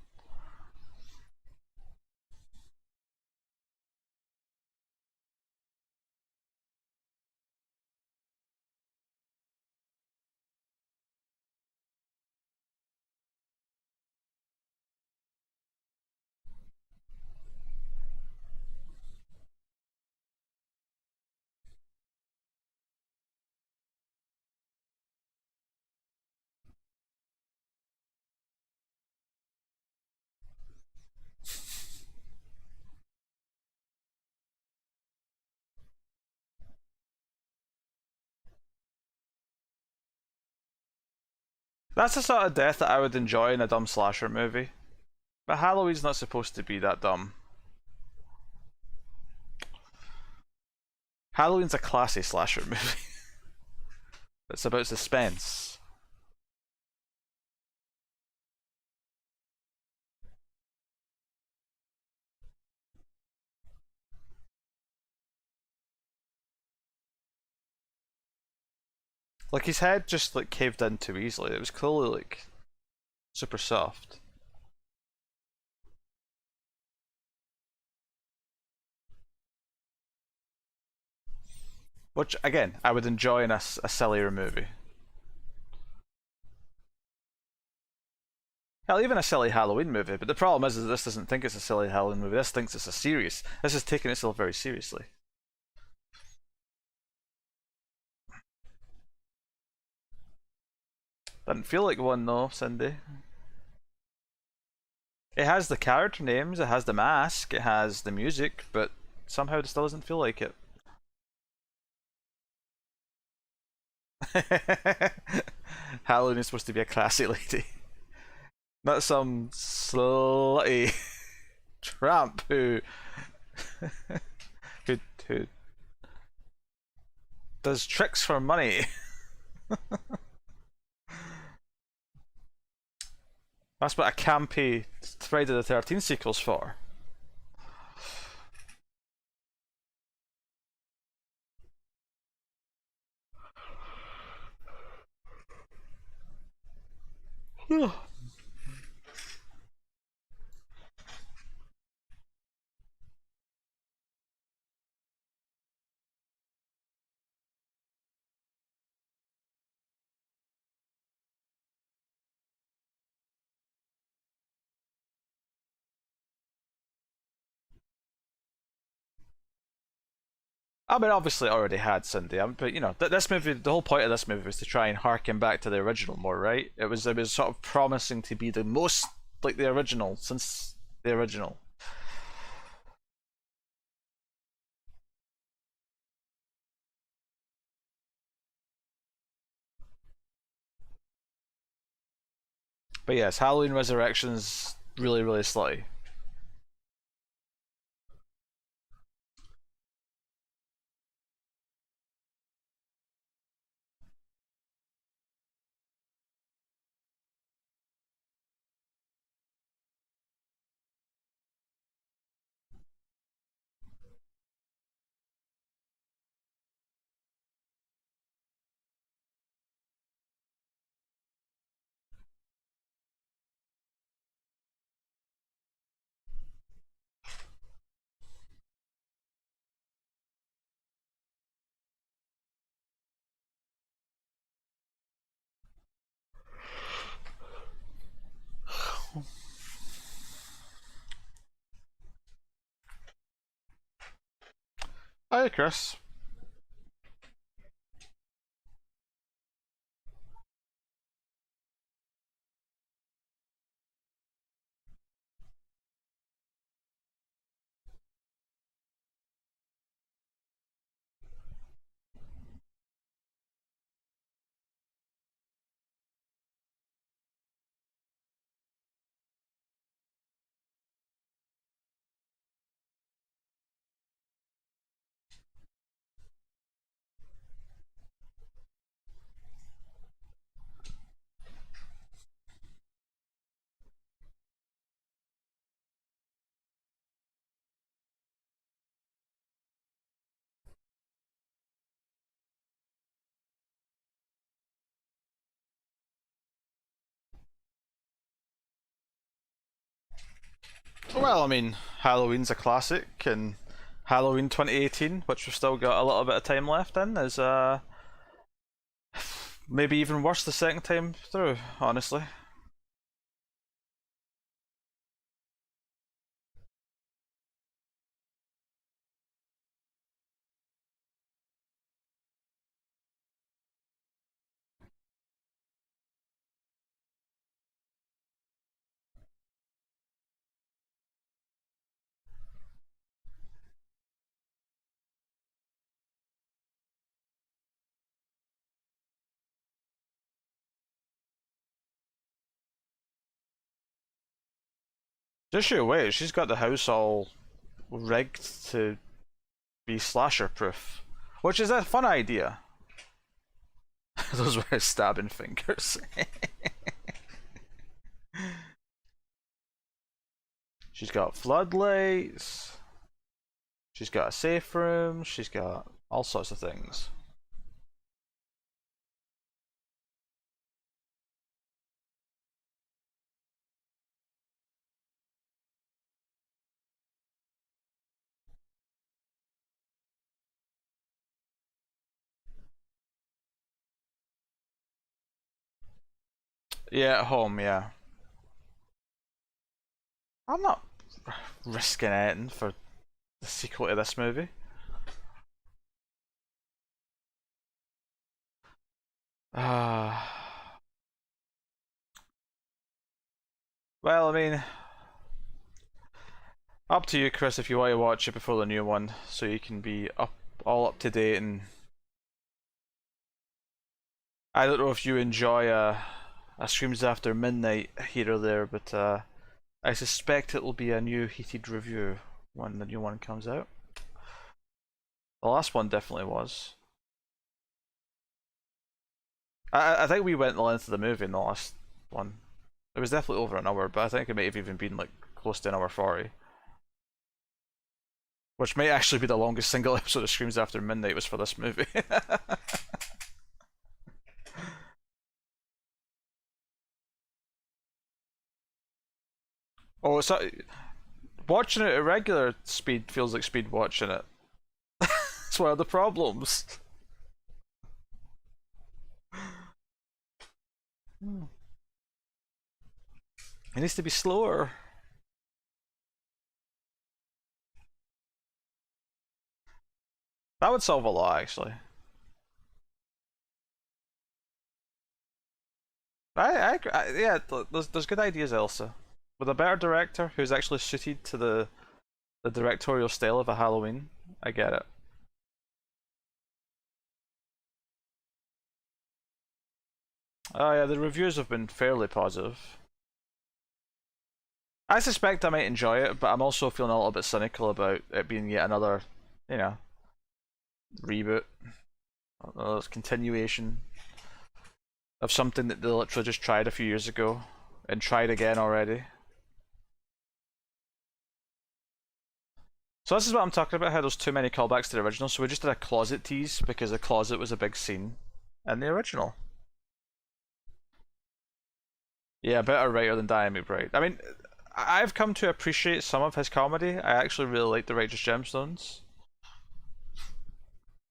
That's the sort of death that I would enjoy in a dumb slasher movie. But Halloween's not supposed to be that dumb. Halloween's a classy slasher movie. It's about suspense. Like his head just like caved in too easily. It was clearly like super soft. Which again, I would enjoy in a sillier movie. Hell, even a silly Halloween movie. But the problem is that this doesn't think it's a silly Halloween movie. This thinks it's a serious. This is taking itself very seriously. Doesn't feel like one though, Cindy. It has the character names, it has the mask, it has the music, but somehow it still doesn't feel like it. Halloween is supposed to be a classy lady, not some slutty tramp who does tricks for money. That's what a campy Friday the 13th sequel's for. I mean, obviously, it already had Cindy, but you know, this movie, the whole point of this movie was to try and harken back to the original more, right? It was sort of promising to be the most like the original since the original. But yes, Halloween Resurrection's really, really slutty. Hi, Chris. Well, I mean, Halloween's a classic, and Halloween 2018, which we've still got a little bit of time left in, is maybe even worse the second time through, honestly. Just you wait, she's got the house all rigged to be slasher proof, which is a fun idea. Those were his stabbing fingers. She's got floodlights. She's got a safe room. She's got all sorts of things. Yeah, at home, yeah. I'm not risking anything for the sequel to this movie. Uh, well, I mean, up to you, Chris, if you want to watch it before the new one, so you can be all up to date and I don't know if you enjoy a Screams After Midnight here or there, but I suspect it will be a new heated review when the new one comes out. The last one definitely was. I think we went the length of the movie in the last one. It was definitely over an hour, but I think it might have even been like close to an hour 40. Which may actually be the longest single episode of Screams After Midnight was for this movie. Oh, so watching it at regular speed feels like speed watching it. That's one of the problems. It needs to be slower. That would solve a lot, actually. Yeah, there's good ideas, Elsa. With a better director who's actually suited to the directorial style of a Halloween, I get it. Oh yeah, the reviews have been fairly positive. I suspect I might enjoy it, but I'm also feeling a little bit cynical about it being yet another, you know, reboot, another continuation of something that they literally just tried a few years ago and tried again already. So this is what I'm talking about, how there's too many callbacks to the original, so we just did a closet tease because the closet was a big scene in the original. Yeah, better writer than Diane McBride. I mean, I've come to appreciate some of his comedy. I actually really like The Righteous Gemstones,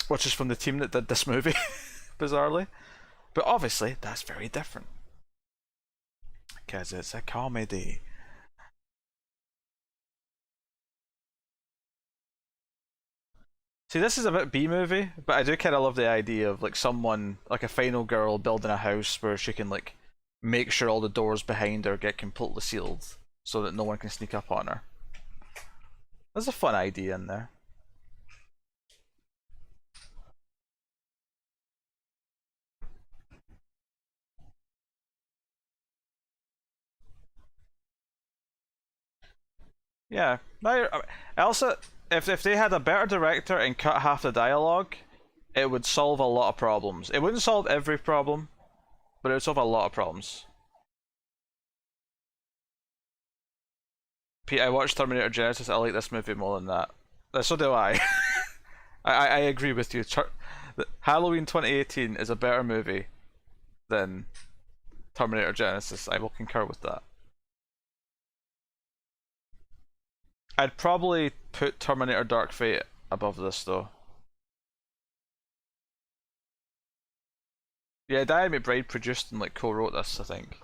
which is from the team that did this movie, bizarrely. But obviously, that's very different because it's a comedy. See, this is a bit B movie, but I do kind of love the idea of like someone, like a final girl, building a house where she can like make sure all the doors behind her get completely sealed so that no one can sneak up on her. There's a fun idea in there. Yeah. Now, Elsa, if they had a better director and cut half the dialogue, it would solve a lot of problems. It wouldn't solve every problem, but it would solve a lot of problems. Pete, I watched Terminator Genesis. I like this movie more than that. So do I. I agree with you. Halloween 2018 is a better movie than Terminator Genesis. I will concur with that. I'd probably put Terminator Dark Fate above this though. Yeah, Diane McBride produced and like co-wrote this, I think.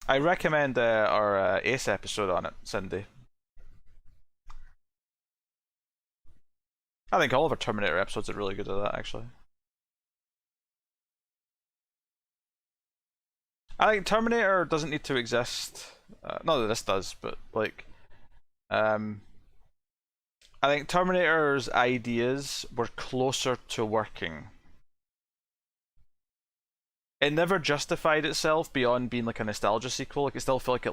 I recommend our Ace episode on it, Cindy. I think all of our Terminator episodes are really good at that, actually. I think Terminator doesn't need to exist. Not that this does, but like, um, I think Terminator's ideas were closer to working. It never justified itself beyond being like a nostalgia sequel. Like, it still felt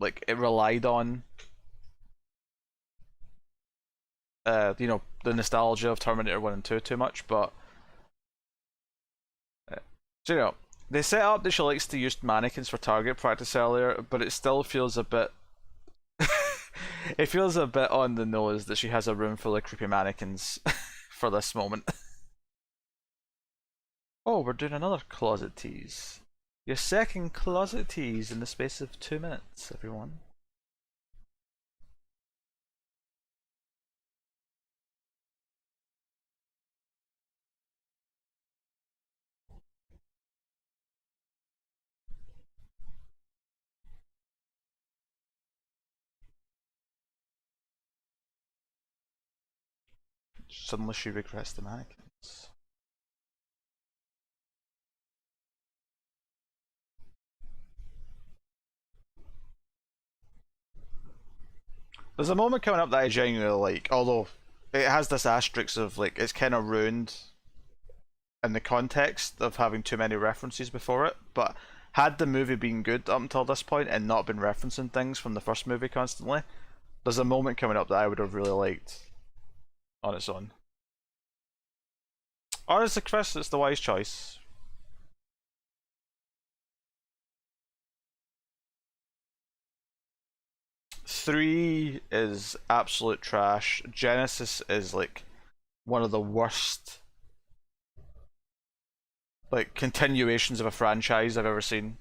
like it relied on, the nostalgia of Terminator 1 and 2 too much, but so, they set up that she likes to use mannequins for target practice earlier, but it still feels a bit. It feels a bit on the nose that she has a room full of creepy mannequins for this moment. Oh, we're doing another closet tease. Your second closet tease in the space of 2 minutes, everyone. Suddenly she regrets the mannequins. There's a moment coming up that I genuinely like, although it has this asterisk of like it's kind of ruined in the context of having too many references before it. But had the movie been good up until this point and not been referencing things from the first movie constantly, there's a moment coming up that I would have really liked on its own. Honestly, Chris, it's the wise choice. Three is absolute trash. Genesis is like one of the worst like continuations of a franchise I've ever seen.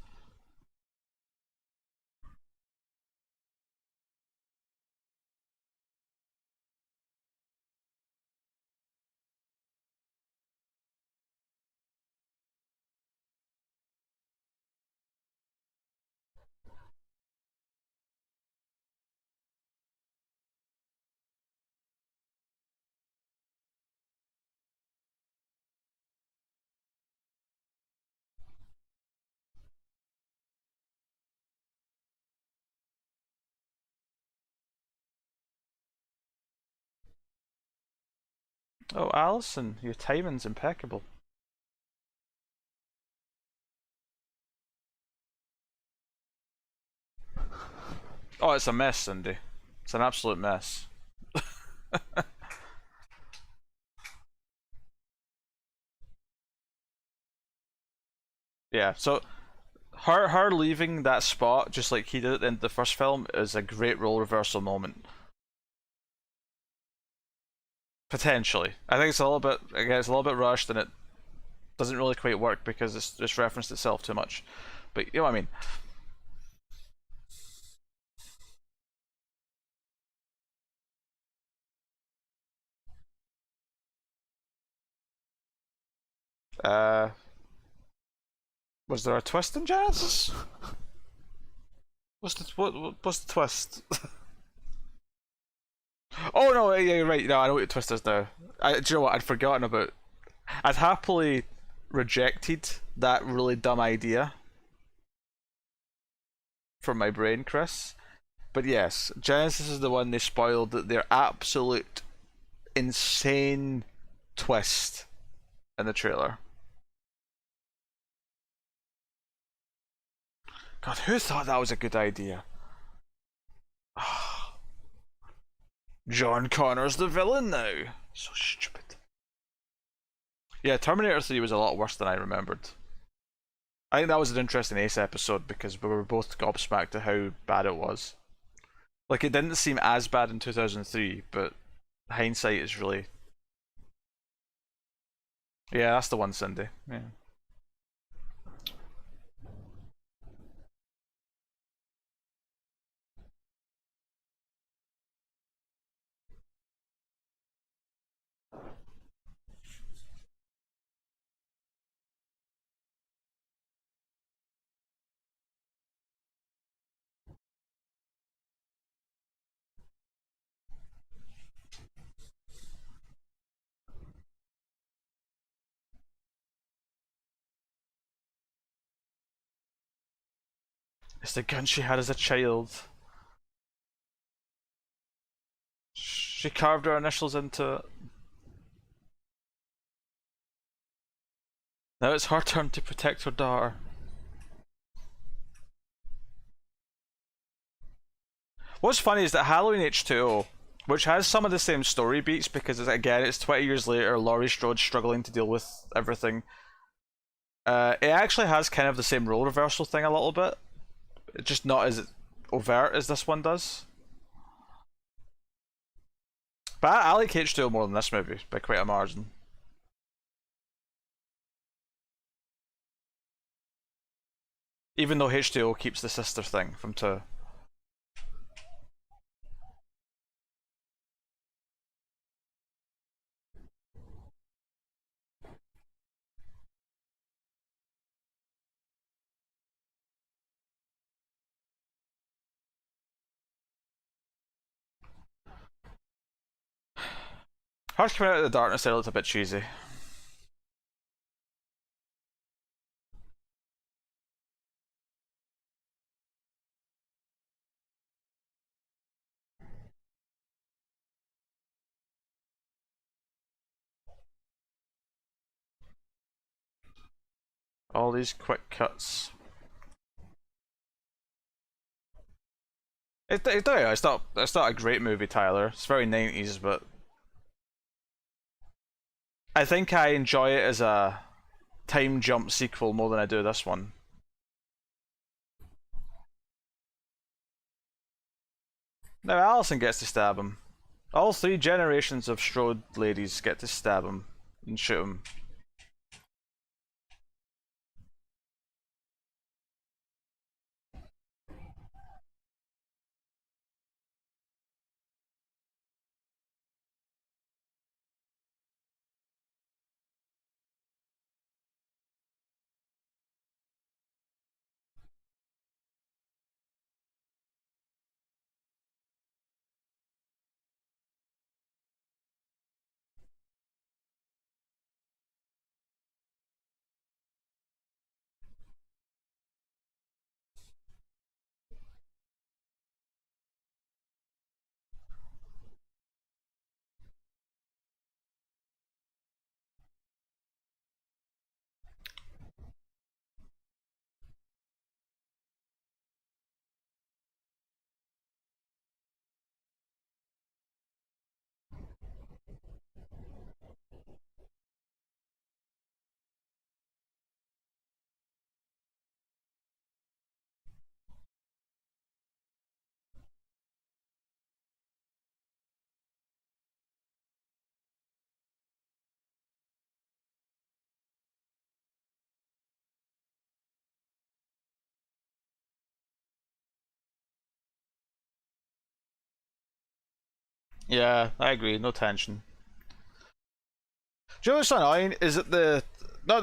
Oh, Alison, your timing's impeccable. Oh, it's a mess, Cindy. It's an absolute mess. Yeah, so her leaving that spot just like he did in the first film is a great role reversal moment. Potentially, I think it's a little bit again, it's a little bit rushed and it doesn't really quite work because it's just referenced itself too much. But you know what I mean. Uh, was there a twist in Genesis? What's the twist? Oh no, yeah, you're right. No, I know what the twist is now. Do you know what? I'd forgotten about. I'd happily rejected that really dumb idea from my brain, Chris. But yes, Genesis is the one they spoiled their absolute insane twist in the trailer. God, who thought that was a good idea? John Connor's the villain now. So stupid. Yeah, Terminator 3 was a lot worse than I remembered. I think that was an interesting Ace episode because we were both gobsmacked at how bad it was. Like, it didn't seem as bad in 2003, but hindsight is really. Yeah, that's the one, Cindy. Yeah. It's the gun she had as a child. She carved her initials into it. Now it's her turn to protect her daughter. What's funny is that Halloween H2O, which has some of the same story beats because again it's 20 years later, Laurie Strode struggling to deal with everything. It actually has kind of the same role reversal thing a little bit, just not as overt as this one does. But I like H2O more than this movie by quite a margin. Even though H2O keeps the sister thing from 2. Hers coming out of the darkness there looked a bit cheesy. All these quick cuts. It's not a great movie, Tyler. It's very 90s, but I think I enjoy it as a time jump sequel more than I do this one. Now Allison gets to stab him. All 3 generations of Strode ladies get to stab him and shoot him. Yeah, I agree. No tension. Do you know what's annoying? Is that the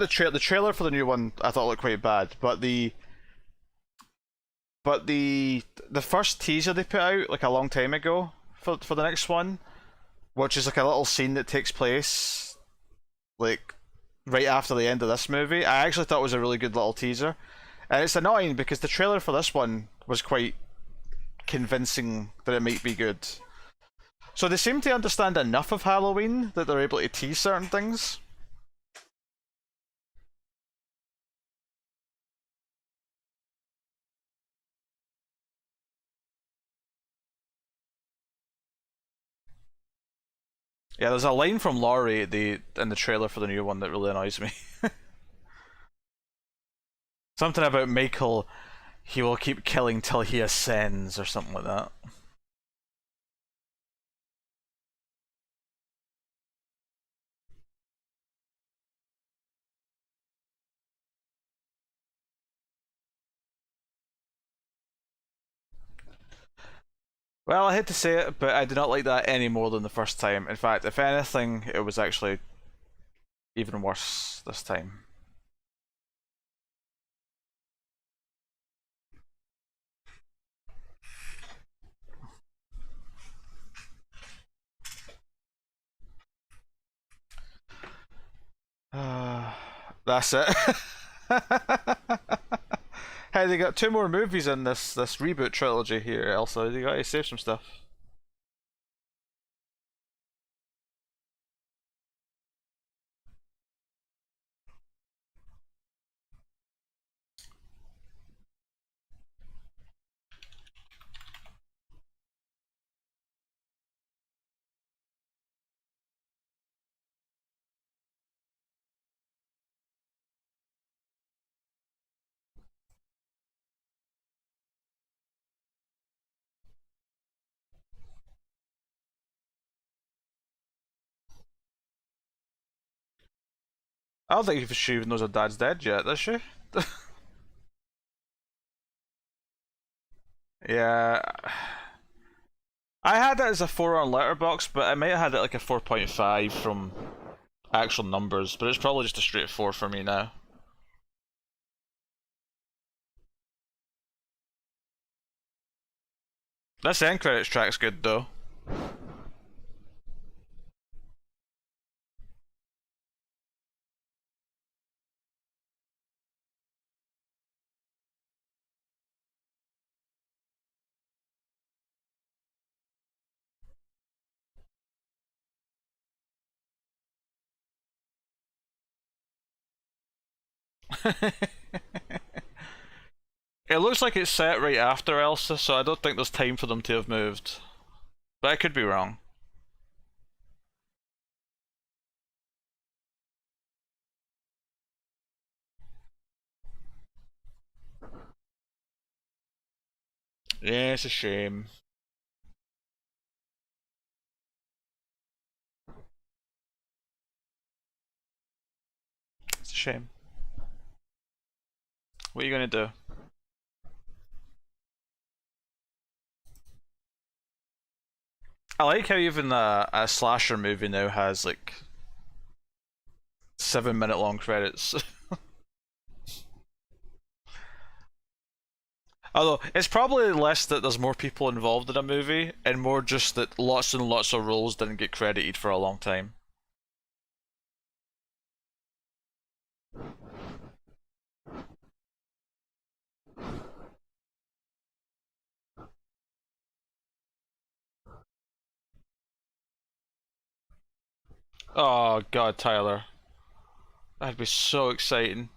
trailer for the new one I thought looked quite bad, but the first teaser they put out like a long time ago for the next one, which is like a little scene that takes place like right after the end of this movie. I actually thought it was a really good little teaser, and it's annoying because the trailer for this one was quite convincing that it might be good. So they seem to understand enough of Halloween that they're able to tease certain things. Yeah, there's a line from Laurie in the trailer for the new one that really annoys me. Something about Michael, he will keep killing till he ascends, or something like that. Well, I hate to say it, but I do not like that any more than the first time. In fact, if anything, it was actually even worse this time. That's it. Hey, they got 2 more movies in this reboot trilogy here, Elsa. They gotta save some stuff. I don't think she even knows her dad's dead yet, does she? Yeah. I had it as a 4 on Letterboxd, but I might have had it like a 4.5 from actual numbers, but it's probably just a straight 4 for me now. This end credits track's good though. It looks like it's set right after Elsa, so I don't think there's time for them to have moved. But I could be wrong. Yeah, it's a shame. It's a shame. What are you gonna do? I like how even a slasher movie now has like 7 minute long credits. Although it's probably less that there's more people involved in a movie and more just that lots and lots of roles didn't get credited for a long time. Oh god, Tyler. That'd be so exciting.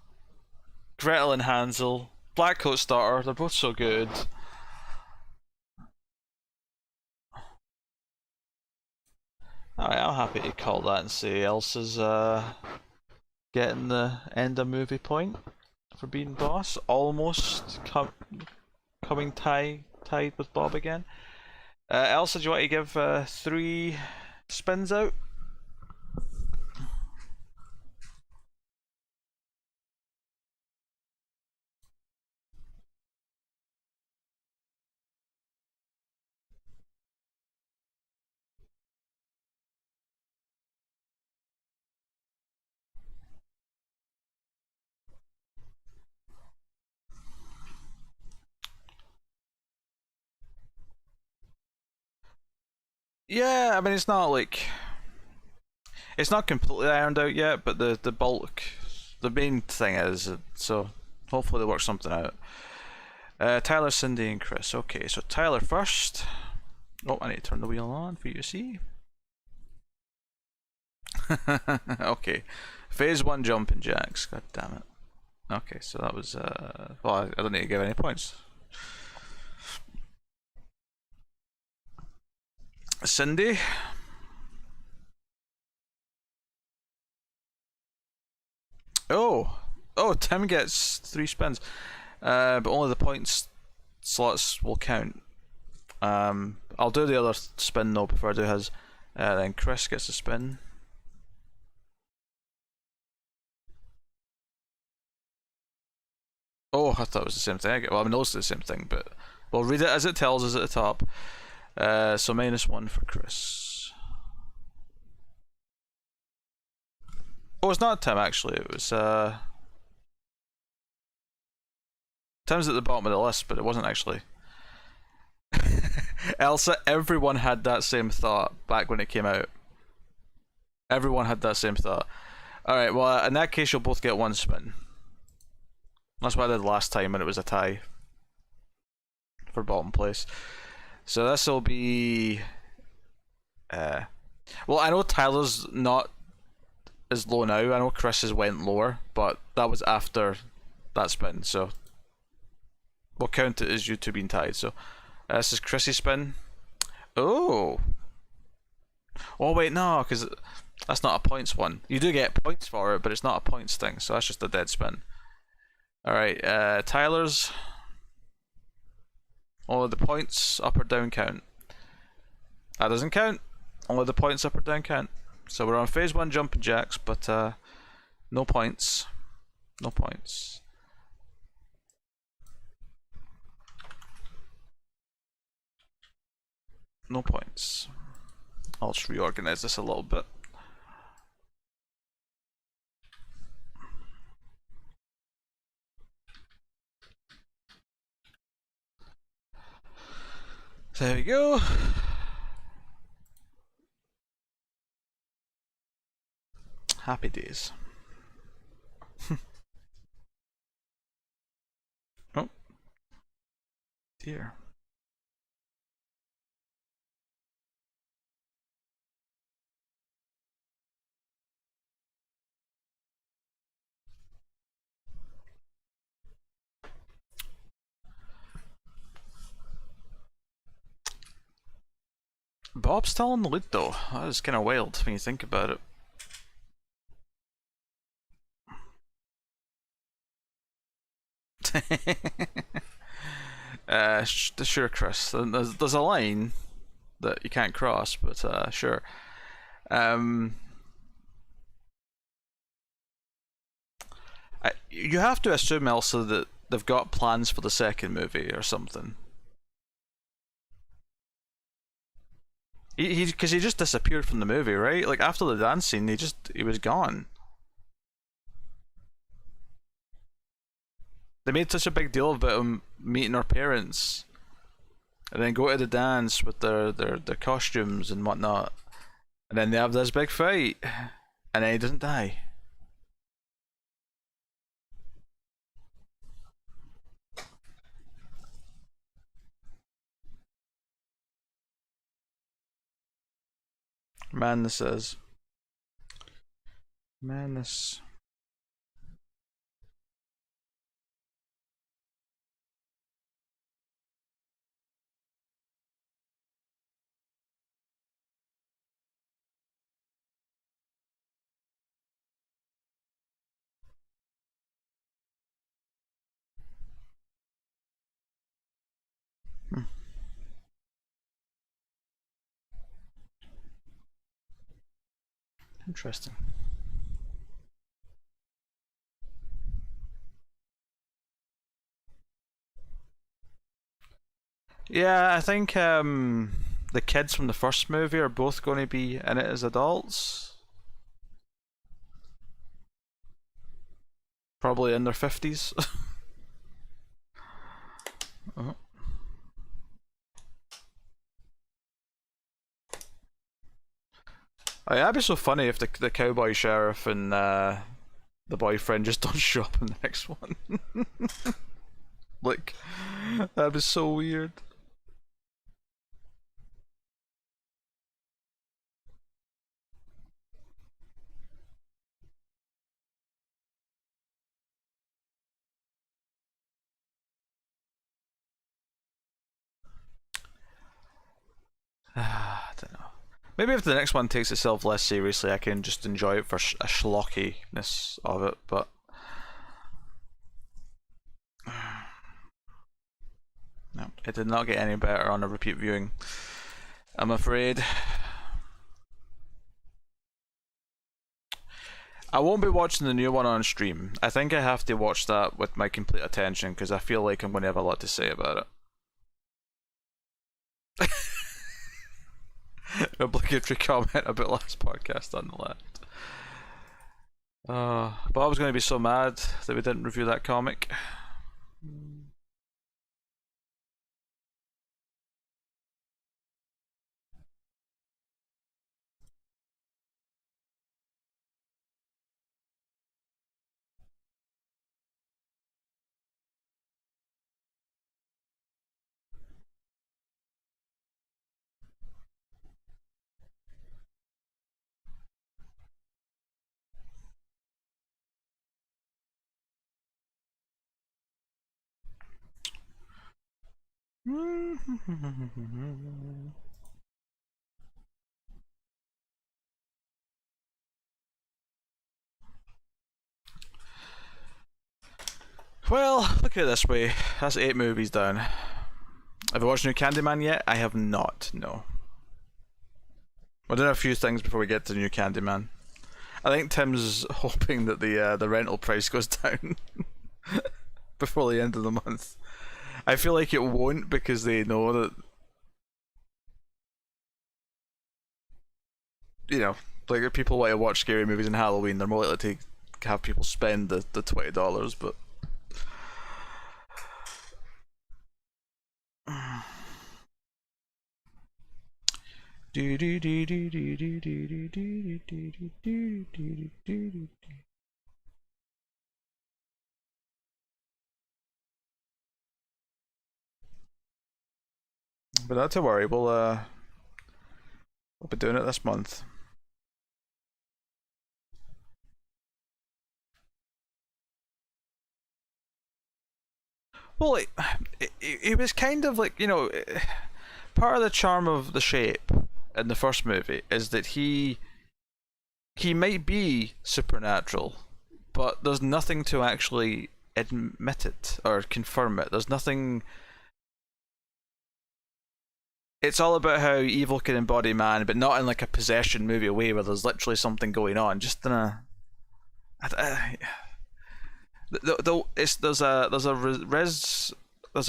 Gretel and Hansel, Black Coat Starter, they're both so good. Alright, I'm happy to call that and say Elsa's getting the end of movie point for being boss. Almost coming tied with Bob again. Elsa, do you want to give 3 spins out? Yeah, I mean it's not like it's not completely ironed out yet, but the bulk, the main thing is so. Hopefully they work something out. Tyler, Cindy, and Chris. Okay, so Tyler first. Oh, I need to turn the wheel on for you to see. Okay, phase 1 jumping jacks. God damn it. Okay, so that was well, I don't need to give any points. Cindy. Oh, Tim gets 3 spins, but only the points slots will count. I'll do the other spin though before I do his. Then Chris gets a spin. Oh, I thought it was the same thing. Well, I mean, it's the same thing, but we'll read it as it tells us at the top. So -1 for Chris. Oh, it's not Tim actually. It was Tim's at the bottom of the list, but it wasn't actually. Elsa, everyone had that same thought back when it came out. Everyone had that same thought. Alright, well, in that case, you'll both get 1 spin. That's what I did last time when it was a tie for bottom place. So this will be. Well, I know Tyler's not as low now. I know Chris's went lower, but that was after that spin, so we'll count it as you two being tied. So this is Chrissy's spin. Oh. Oh wait, no, because that's not a points one. You do get points for it, but it's not a points thing, so that's just a dead spin. Alright, Tyler's. Only the points up or down count. That doesn't count. Only the points up or down count. So we're on phase 1 jumping jacks, but no points. No points. No points. I'll just reorganize this a little bit. There we go. Happy days. Oh. Dear. Bob's still in the lead though. That is kind of wild when you think about it. Sure, Chris. There's a line that you can't cross, but sure. You have to assume also that they've got plans for the second movie or something. Because he just disappeared from the movie, right? Like after the dance scene, he was gone. They made such a big deal about him meeting her parents, and then go to the dance with their costumes and whatnot, and then they have this big fight, and then he doesn't die. Madness says. Madness. Interesting. Yeah, I think the kids from the first movie are both going to be in it as adults. Probably in their 50s. uh-huh. Oh, yeah, that'd be so funny if the cowboy sheriff and the boyfriend just don't show up in the next one. Like, that'd be so weird. I don't know. Maybe if the next one takes itself less seriously, I can just enjoy it for a schlockiness of it, but... No, it did not get any better on a repeat viewing, I'm afraid. I won't be watching the new one on stream. I think I have to watch that with my complete attention because I feel like I'm going to have a lot to say about it. Obligatory comment about last podcast on the left. Bob's going to be so mad that we didn't review that comic. Well, look at it this way. That's 8 movies down. Have you watched New Candyman yet? I have not, no. We're doing a few things before we get to New Candyman. I think Tim's hoping that the rental price goes down before the end of the month. I feel like it won't because they know that, you know, like if people want to watch scary movies in Halloween, they're more likely to have people spend the $20, but but not to worry, we'll be doing it this month. Well, it was kind of like, you know, part of the charm of The Shape in the first movie is that he might be supernatural, but there's nothing to actually admit it or confirm it. There's nothing. It's all about how evil can embody man, but not in like a possession movie way where there's literally something going on. Just in a. There's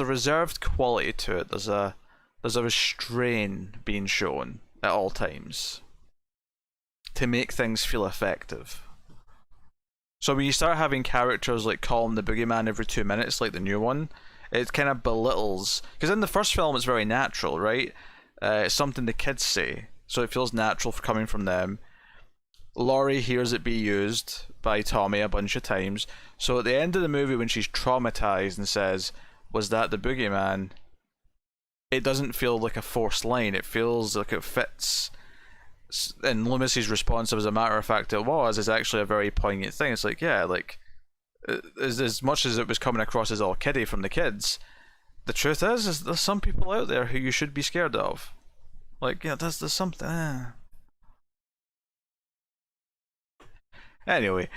a reserved quality to it. There's a restraint being shown at all times to make things feel effective. So when you start having characters like calling the boogeyman every 2 minutes, like the new one, it kind of belittles. Because in the first film, it's very natural, right? It's something the kids say, so it feels natural for coming from them. Laurie hears it be used by Tommy a bunch of times. So at the end of the movie, when she's traumatized and says, "Was that the boogeyman?" it doesn't feel like a forced line. It feels like it fits. And Loomis's response, as a matter of fact, it was, is actually a very poignant thing. It's like, yeah, like, as much as it was coming across as all kiddie from the kids, the truth is there's some people out there who you should be scared of. Like, yeah, there's something. Anyway,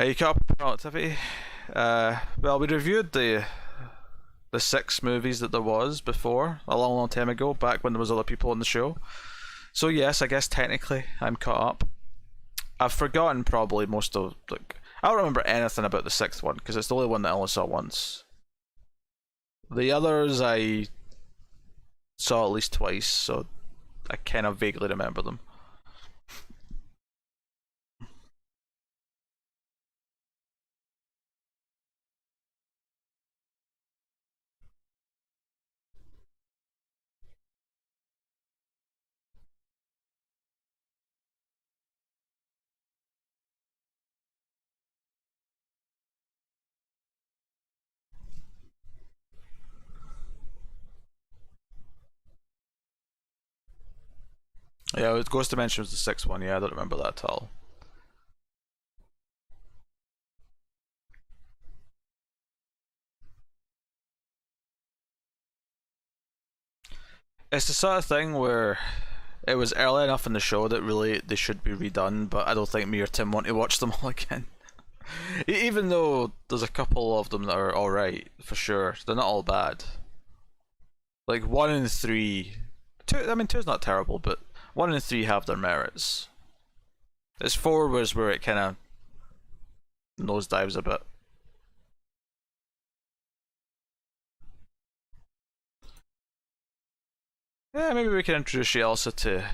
you caught up with Relativity. Well, we reviewed the 6 movies that there was before, a long time ago, back when there was other people on the show. So yes, I guess technically I'm caught up. I've forgotten probably most of, like, I don't remember anything about the 6th one, because it's the only one that I only saw once. The others I saw at least twice, so I kind of vaguely remember them. Yeah, Ghost Dimension was the 6th one, yeah, I don't remember that at all. It's the sort of thing where it was early enough in the show that really they should be redone, but I don't think me or Tim want to watch them all again. Even though there's a couple of them that are alright, for sure. They're not all bad. Like 1 and 3. 2, I mean, 2's not terrible, but 1 and 3 have their merits. It's 4 was where it kind of nosedives a bit. Yeah, maybe we can introduce you also to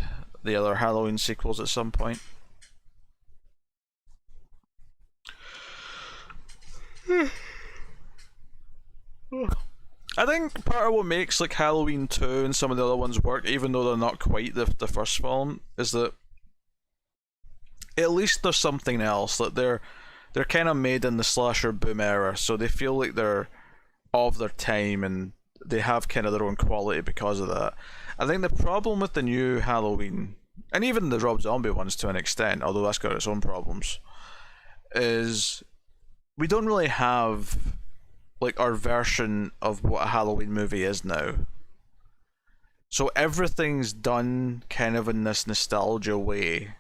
the other Halloween sequels at some point. I think part of what makes like Halloween 2 and some of the other ones work, even though they're not quite the first film, is that at least there's something else. That they're kind of made in the slasher boom era, so they feel like they're of their time and they have kind of their own quality because of that. I think the problem with the new Halloween, and even the Rob Zombie ones to an extent, although that's got its own problems, is we don't really have like our version of what a Halloween movie is now. So everything's done kind of in this nostalgia way,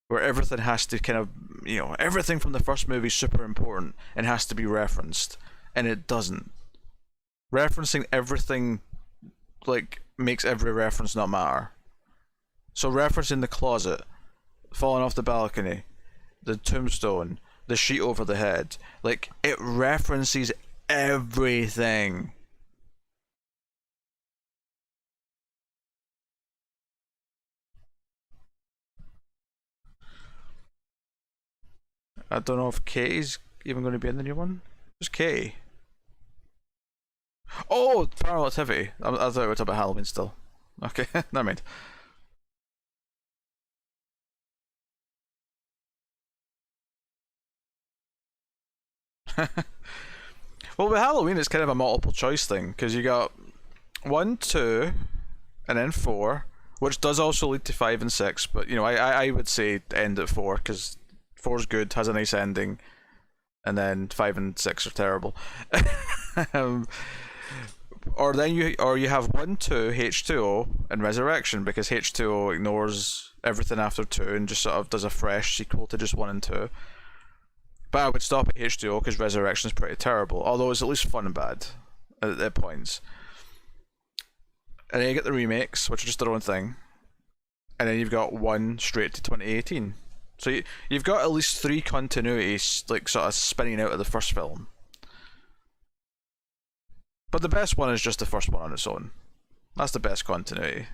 where everything has to kind of, you know, everything from the first movie is super important and has to be referenced, and it doesn't. Referencing everything like makes every reference not matter. So referencing the closet, falling off the balcony, the tombstone, the sheet over the head, like it references everything. I don't know if Katie's even going to be in the new one. Who's Katie? Oh, Paranormal Activity. I thought we were talking about Halloween still. Okay, never mind. Well, with Halloween, it's kind of a multiple choice thing because you got 1, 2, and then 4, which does also lead to 5 and 6. But you know, I would say end at 4 because 4's good, has a nice ending, and then 5 and 6 are terrible. Or then you have 1, 2, H2O, and Resurrection, because H2O ignores everything after 2 and just sort of does a fresh sequel to just 1 and 2. But I would stop at H2O because Resurrection is pretty terrible, although it's at least fun and bad at points. And then you get the remakes, which are just their own thing. And then you've got 1 straight to 2018. So you've got at least 3 continuities, like, sort of spinning out of the first film. But the best one is just the first one on its own. That's the best continuity.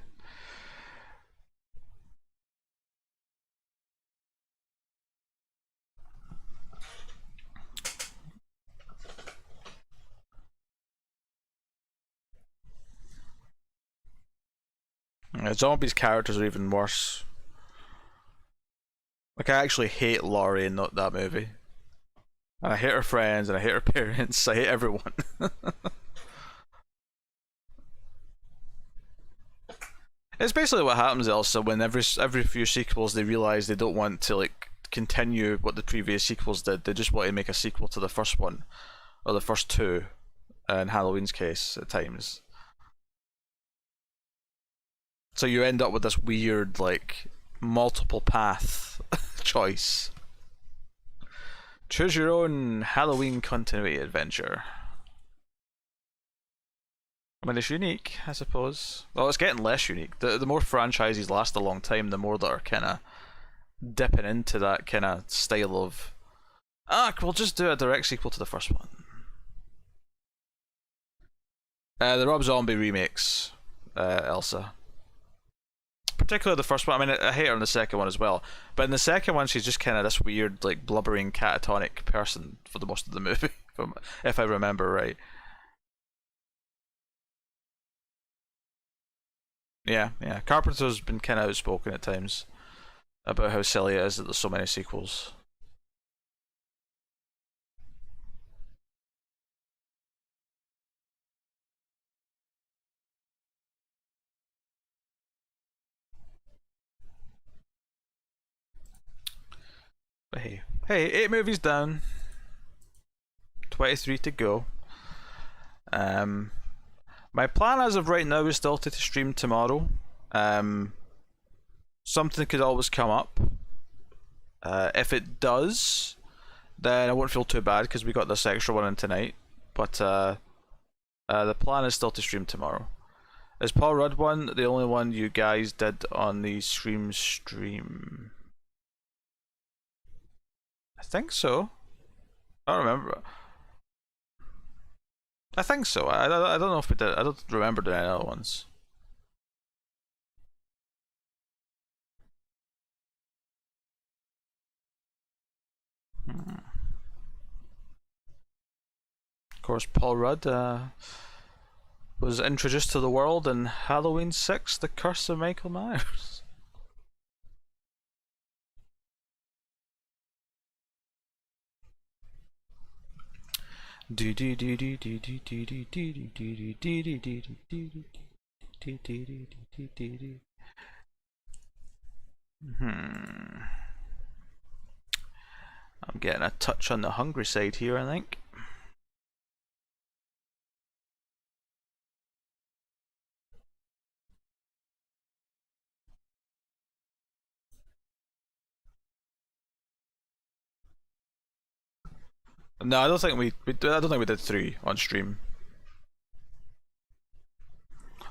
Zombies' characters are even worse. Like, I actually hate Laurie in that movie. And I hate her friends, and I hate her parents, I hate everyone. It's basically what happens, Elsa, when every few sequels they realise they don't want to, like, continue what the previous sequels did. They just want to make a sequel to the first one. Or the first 2, in Halloween's case, at times. So you end up with this weird, like, multiple path choice. Choose your own Halloween continuity adventure. I mean, it's unique, I suppose. Well, it's getting less unique. The more franchises last a long time, the more that are kind of dipping into that kind of style of, we'll just do a direct sequel to the first one. The Rob Zombie remakes, Elsa. Particularly the first one. I mean, I hate her in the second one as well. But in the second one, she's just kind of this weird, like, blubbering, catatonic person for the most of the movie, if I remember right. Yeah. Carpenter's been kind of outspoken at times about how silly it is that there's so many sequels. But hey, 8 movies down, 23 to go. My plan as of right now is still to stream tomorrow. Something could always come up. If it does, then I won't feel too bad because we got this extra one in tonight. But the plan is still to stream tomorrow. Is Paul Rudd one the only one you guys did on the Scream stream? I think so. I don't remember. I think so. I don't know if we did. I don't remember doing any other ones. Of course, Paul Rudd was introduced to the world in Halloween 6: The Curse of Michael Myers. I'm getting a touch on the hungry side here, I think. No, I don't think we did 3 on stream.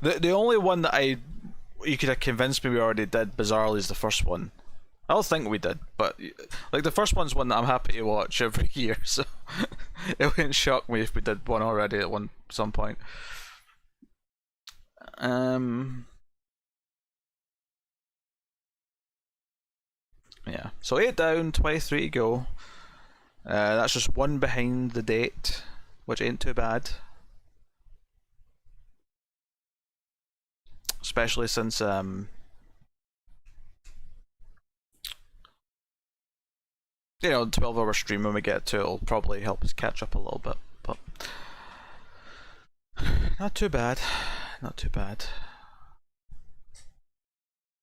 The only one that you could have convinced me we already did, bizarrely, is the first one. I don't think we did, but like the first one's one that I'm happy to watch every year, so it wouldn't shock me if we did one already at some point. Yeah, so 8 down, 23 to go. That's just 1 behind the date, which ain't too bad. Especially since you know, 12-hour stream when we get to it'll probably help us catch up a little bit, but not too bad. Not too bad.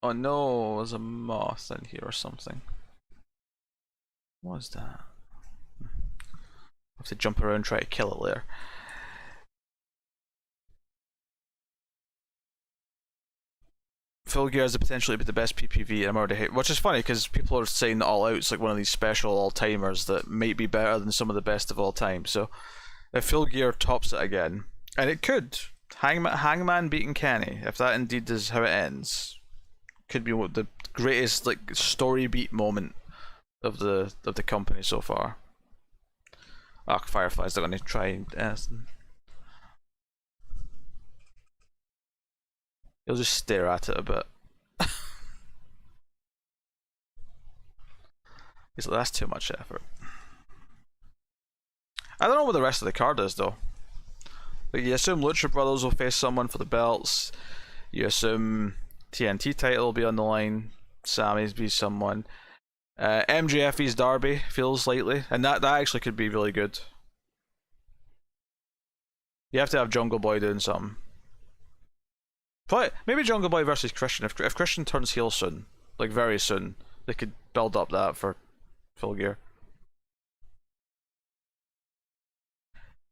Oh no, there's a moth in here or something. What was that? I have to jump around and try to kill it later. Full Gear has the potential to be the best PPV, and I'm already hate, which is funny because people are saying that All Out's like one of these special all-timers that might be better than some of the best of all time. So if Full Gear tops it again, and it could, Hangman beating Kenny, if that indeed is how it ends, could be the greatest like story beat moment of the company so far. Oh, Firefly's not going to try and he'll just stare at it a bit. He's like, that's too much effort. I don't know what the rest of the card is though. Like, you assume Lucha Brothers will face someone for the belts. You assume TNT title will be on the line. Sammy's be someone. MJF's Darby feels likely, and that actually could be really good. You have to have Jungle Boy doing something. But maybe Jungle Boy versus Christian. If Christian turns heel soon, like very soon, they could build up that for Full Gear.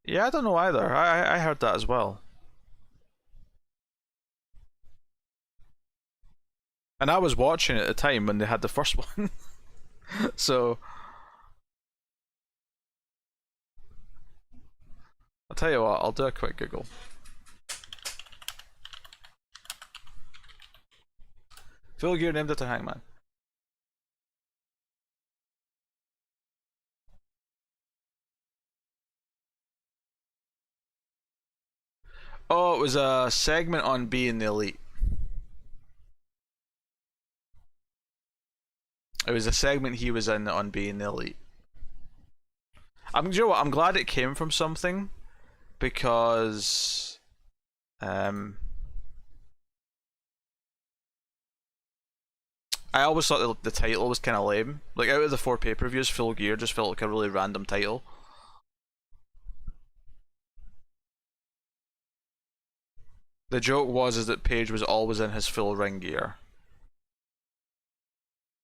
Yeah, I don't know either. I heard that as well. And I was watching it at the time when they had the first one. So I'll tell you what, I'll do a quick Google. Full Gear named after Hangman. Oh, it was a segment on being the Elite. It was a segment he was in on being the Elite. You know what? I'm glad it came from something, because I always thought the title was kind of lame. Like, out of the 4 pay-per-views, Full Gear just felt like a really random title. The joke was that Page was always in his full ring gear.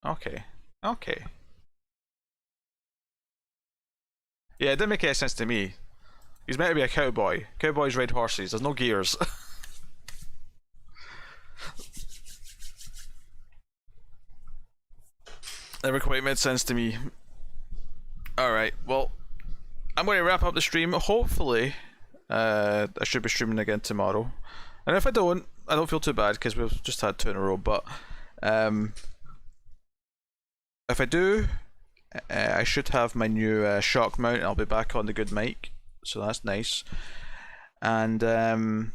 Okay. Okay. Yeah, it didn't make any sense to me. He's meant to be a cowboy. Cowboys ride horses. There's no gears. Never quite made sense to me. Alright, well, I'm going to wrap up the stream. Hopefully, I should be streaming again tomorrow. And if I don't feel too bad because we've just had 2 in a row. But if I do, I should have my new shock mount and I'll be back on the good mic. So that's nice. And I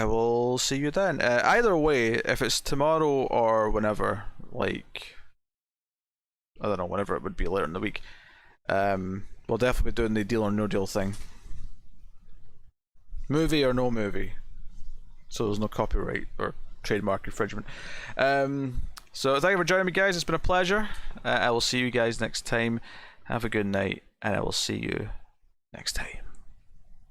will see you then. Either way, if it's tomorrow or whenever, like, I don't know, whenever it would be later in the week, we'll definitely be doing the Deal or No Deal thing. Movie or no movie. So there's no copyright or trademark infringement. So thank you for joining me, guys. It's been a pleasure. I will see you guys next time. Have a good night, and I will see you next time.